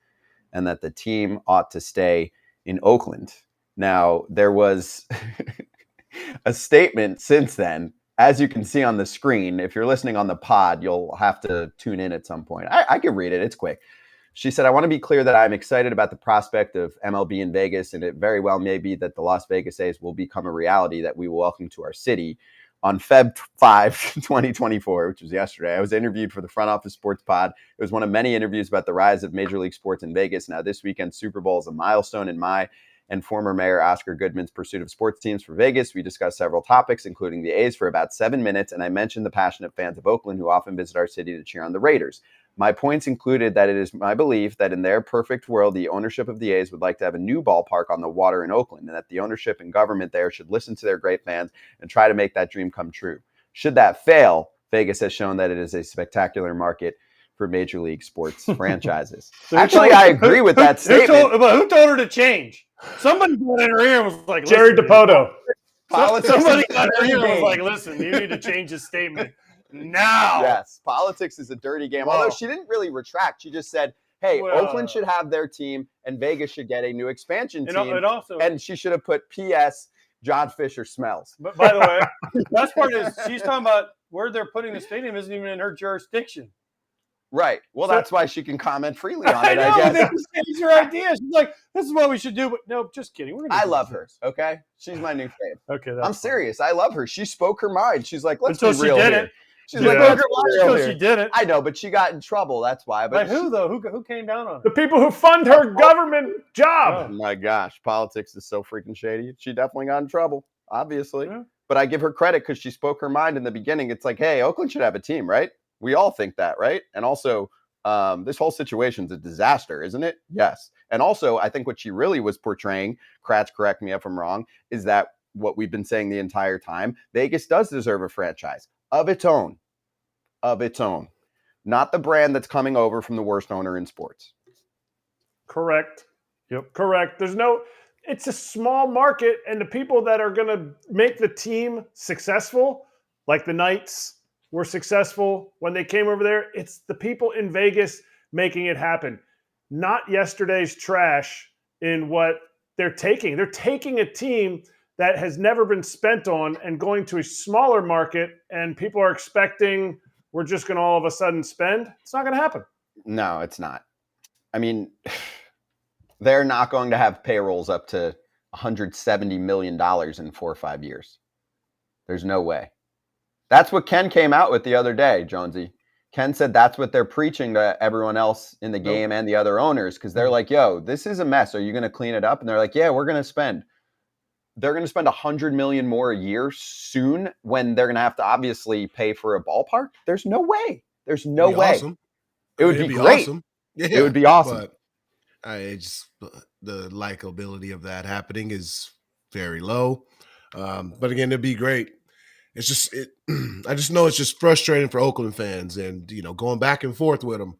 and that the team ought to stay in Oakland. Now, there was a statement since then, as you can see on the screen. If you're listening on the pod, you'll have to tune in at some point. I can read it. It's quick. She said, "I want to be clear that I'm excited about the prospect of MLB in Vegas, and it very well may be that the Las Vegas A's will become a reality that we will welcome to our city." On Feb 5, 2024, which was yesterday, I was interviewed for the Front Office Sports Pod. It was one of many interviews about the rise of Major League Sports in Vegas. Now, this weekend's Super Bowl is a milestone in my and former Mayor Oscar Goodman's pursuit of sports teams for Vegas. We discussed several topics, including the A's, for about 7 minutes, and I mentioned the passionate fans of Oakland who often visit our city to cheer on the Raiders. My points included that it is my belief that in their perfect world, the ownership of the A's would like to have a new ballpark on the water in Oakland, and that the ownership and government there should listen to their great fans and try to make that dream come true. Should that fail, Vegas has shown that it is a spectacular market for Major League Sports franchises. Actually, I agree with that statement. Who told her to change? Somebody got in her ear and was like, Jerry DePoto. Somebody got in her ear and was like, listen, you need to change his statement now. Yes, politics is a dirty game. Although she didn't really retract. She just said, hey, Oakland should have their team and Vegas should get a new expansion team. And she should have put P.S. John Fisher smells. But by the way, the best part is she's talking about where they're putting the stadium isn't even in her jurisdiction. Right. Well, that's why she can comment freely on it, I guess. It's your idea. She's like, this is what we should do. But no, just kidding. I love her, okay? She's my new fave. Okay, I'm serious. I love her. She spoke her mind. She's like, let's until be real she did here. it. She's like, let's be real until here. she did it. I know, but she got in trouble. That's why. But who, though? Who came down on her? The people who fund her government job. Oh, my gosh. Politics is so freaking shady. She definitely got in trouble, obviously. Yeah. But I give her credit because she spoke her mind in the beginning. It's like, hey, Oakland should have a team, right? We all think that, right? And also, this whole situation's a disaster, isn't it? Yes. And also, I think what she really was portraying, Kratz, correct me if I'm wrong, is that what we've been saying the entire time, Vegas does deserve a franchise of its own. Of its own. Not the brand that's coming over from the worst owner in sports. Correct. Yep. Correct. It's a small market, and the people that are going to make the team successful, like the Knights were successful when they came over there, it's the people in Vegas making it happen. Not yesterday's trash in what they're taking. They're taking a team that has never been spent on and going to a smaller market, and people are expecting we're just going to all of a sudden spend. It's not going to happen. No, it's not. I mean, they're not going to have payrolls up to $170 million in 4 or 5 years. There's no way. That's what Ken came out with the other day, Jonesy. Ken said that's what they're preaching to everyone else in the game and the other owners, because they're like, yo, this is a mess. Are you going to clean it up? And they're like, yeah, we're going to spend. They're going to spend $100 million more a year soon when they're going to have to obviously pay for a ballpark. There's no way. There's no way. Awesome. It would be great. Awesome. Yeah, it would be awesome. But the likability of that happening is very low. But again, it'd be great. It's just I just know it's just frustrating for Oakland fans, and going back and forth with them.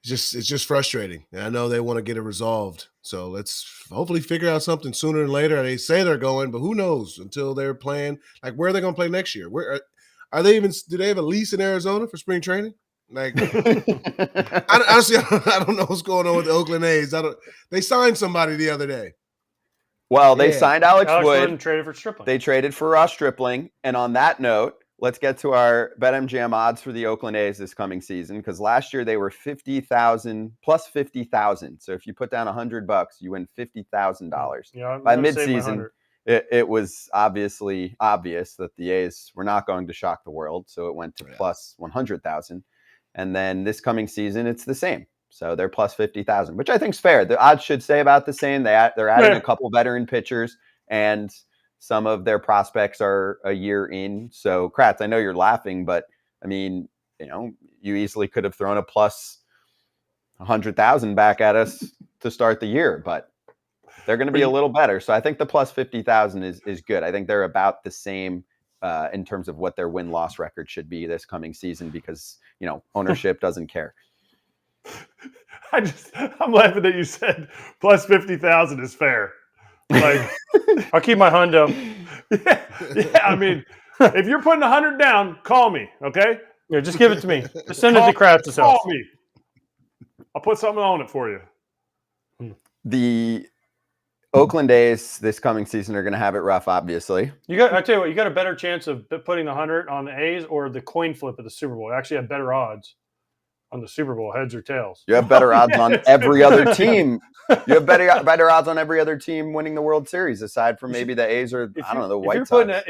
It's just frustrating. And I know they want to get it resolved. So let's hopefully figure out something sooner than later. They say they're going, but who knows until they're playing. Like, where are they going to play next year? Where are they even? Do they have a lease in Arizona for spring training? Like, honestly, I don't know what's going on with the Oakland A's. They signed somebody the other day. Well, they signed Alex Wood. And traded for Stripling. They traded for Ross Stripling. And on that note, let's get to our BetMGM odds for the Oakland A's this coming season, because last year they were 50,000 plus 50,000. So if you put down $100, you win $50,000. Yeah, by midseason, it was obviously obvious that the A's were not going to shock the world, so it went to plus 100,000. And then this coming season, it's the same. So they're plus 50,000, which I think is fair. The odds should stay about the same. They're adding a couple veteran pitchers, and some of their prospects are a year in. So, Kratz, I know you're laughing, but I mean, you easily could have thrown a plus 100,000 back at us to start the year, but they're going to be a little better. So I think the plus 50,000 is good. I think they're about the same in terms of what their win-loss record should be this coming season because, ownership doesn't care. I'm laughing that you said plus 50,000 is fair. Like, I'll keep my hundo. Yeah, I mean, if you're putting 100 down, call me, okay? Yeah, just give it to me. Just send it to Kratz's house. Call me. I'll put something on it for you. The Oakland A's this coming season are going to have it rough, obviously. I tell you what, you got a better chance of putting the 100 on the A's or the coin flip at the Super Bowl. You actually have better odds on the Super Bowl, heads or tails. You have better odds on every other team. You have better odds on every other team winning the World Series, aside from maybe the A's or the White Sox.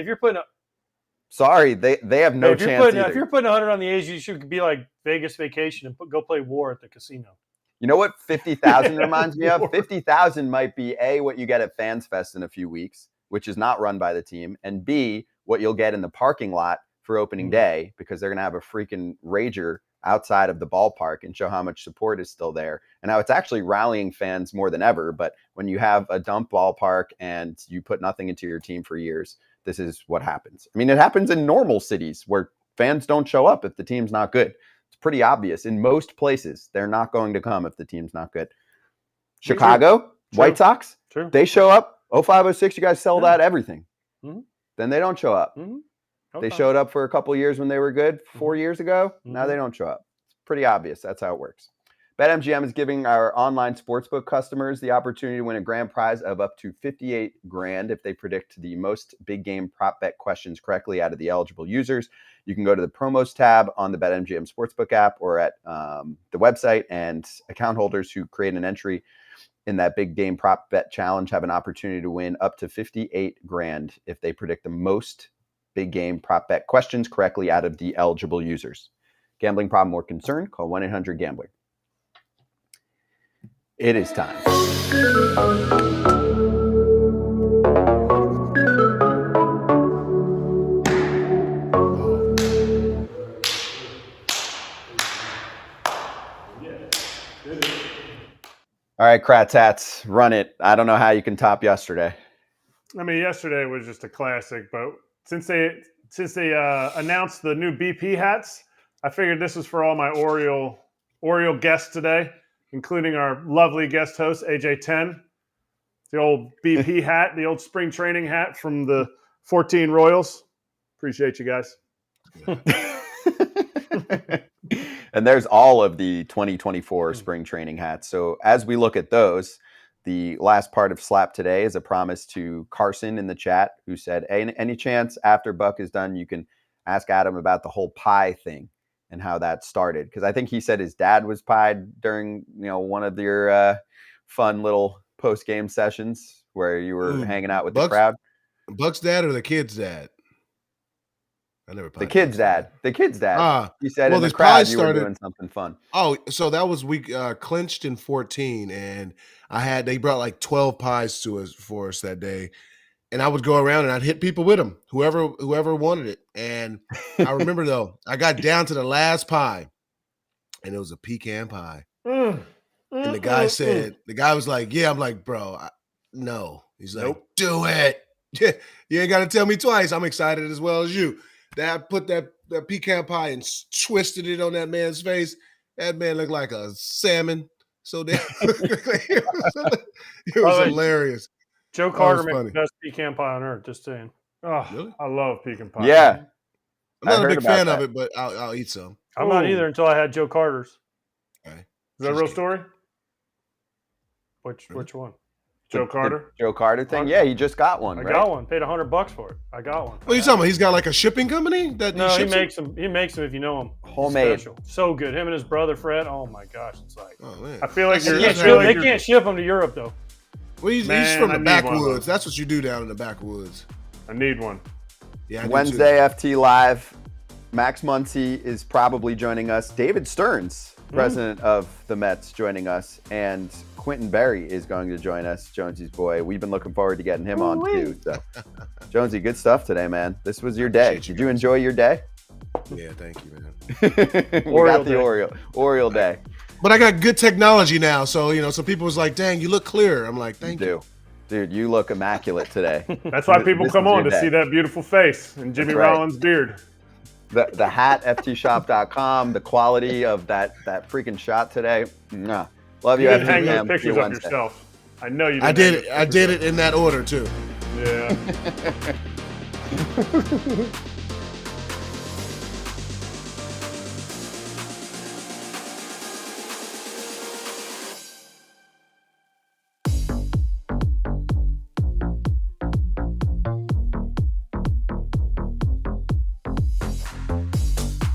Sorry, they have no chance. If you're putting 100 on the A's, you should be like Vegas vacation and go play war at the casino. You know what 50,000 reminds me of? 50,000 might be A, what you get at Fans Fest in a few weeks, which is not run by the team, and B, what you'll get in the parking lot for opening day because they're going to have a freaking rager outside of the ballpark and show how much support is still there. And now it's actually rallying fans more than ever, but when you have a dump ballpark and you put nothing into your team for years, this is what happens. I mean, it happens in normal cities where fans don't show up if the team's not good. Pretty obvious. In most places, they're not going to come if the team's not good. Chicago, White Sox, they show up. 0506, you guys sold out everything. Mm-hmm. Then they don't show up. Mm-hmm. Okay. They showed up for a couple years when they were good 4 years ago. Mm-hmm. Now they don't show up. It's pretty obvious. That's how it works. BetMGM is giving our online sportsbook customers the opportunity to win a grand prize of up to $58,000 if they predict the most big game prop bet questions correctly out of the eligible users. You can go to the promos tab on the BetMGM Sportsbook app or at the website, and account holders who create an entry in that big game prop bet challenge have an opportunity to win up to $58,000 if they predict the most big game prop bet questions correctly out of the eligible users. Gambling problem or concern? Call 1-800-GAMBLER. It is time. All right, Kratz hats, run it. I don't know how you can top yesterday. I mean, yesterday was just a classic, but since they announced the new BP hats, I figured this was for all my Oriole guests today, including our lovely guest host, AJ10. The old BP hat, the old spring training hat from the 14 Royals. Appreciate you guys. And there's all of the 2024 spring training hats. So as we look at those, the last part of Slap today is a promise to Carson in the chat, who said, hey, any chance after Buck is done, you can ask Adam about the whole pie thing and how that started. Because I think he said his dad was pied during, one of your fun little post-game sessions where you were hanging out with the crowd. Buck's dad or the kid's dad? I never pied. The kid's dad. The kid's dad. He said in the crowd you were doing something fun. Oh, so that was clinched in 14, and they brought like 12 pies for us that day. And I would go around and I'd hit people with them, whoever wanted it. And I remember though, I got down to the last pie, and it was a pecan pie. And the guy was like, "Yeah." I'm like, "Bro, no." He's like, "Nope. Do it. You ain't got to tell me twice. I'm excited as well as you." I put that pecan pie and twisted it on that man's face. That man looked like a salmon. So it was hilarious. Joe Carter makes the best pecan pie on earth, just saying. Oh, really? I love pecan pie. Yeah. I'm not a big fan of it, but I'll eat some. I'm not either until I had Joe Carter's. Okay. Is that a real story? Which one? Joe Carter? Joe Carter thing? Yeah, he just got one. I got one. Paid $100 for it. I got one. What are you talking about? He's got like a shipping company? He makes them. He makes them if you know him. Homemade. Special. So good. Him and his brother Fred. Oh my gosh, it's like. Oh man. I feel like they can't ship them to Europe though. Well, he's from the backwoods. That's what you do down in the backwoods. I need one. Yeah. Wednesday FT Live. Max Muncy is probably joining us. David Stearns president of the Mets, joining us, and Quentin Berry is going to join us, Jonesy's boy. We've been looking forward to getting him on too. So, Jonesy, good stuff today, man. This was your day. Did you enjoy your day? Yeah, thank you, man. We got the Oriole day. But I got good technology now, so some people was like, "Dang, you look clear." I'm like, "Thank you." Dude, you look immaculate today. That's why people come on to see that beautiful face and Jimmy Rollins' beard. The hat, ftshop.com, the quality of that freaking shot today. Nah. Love you. You didn't hang those pictures up yourself. I know you did. I did it in that order too. Yeah.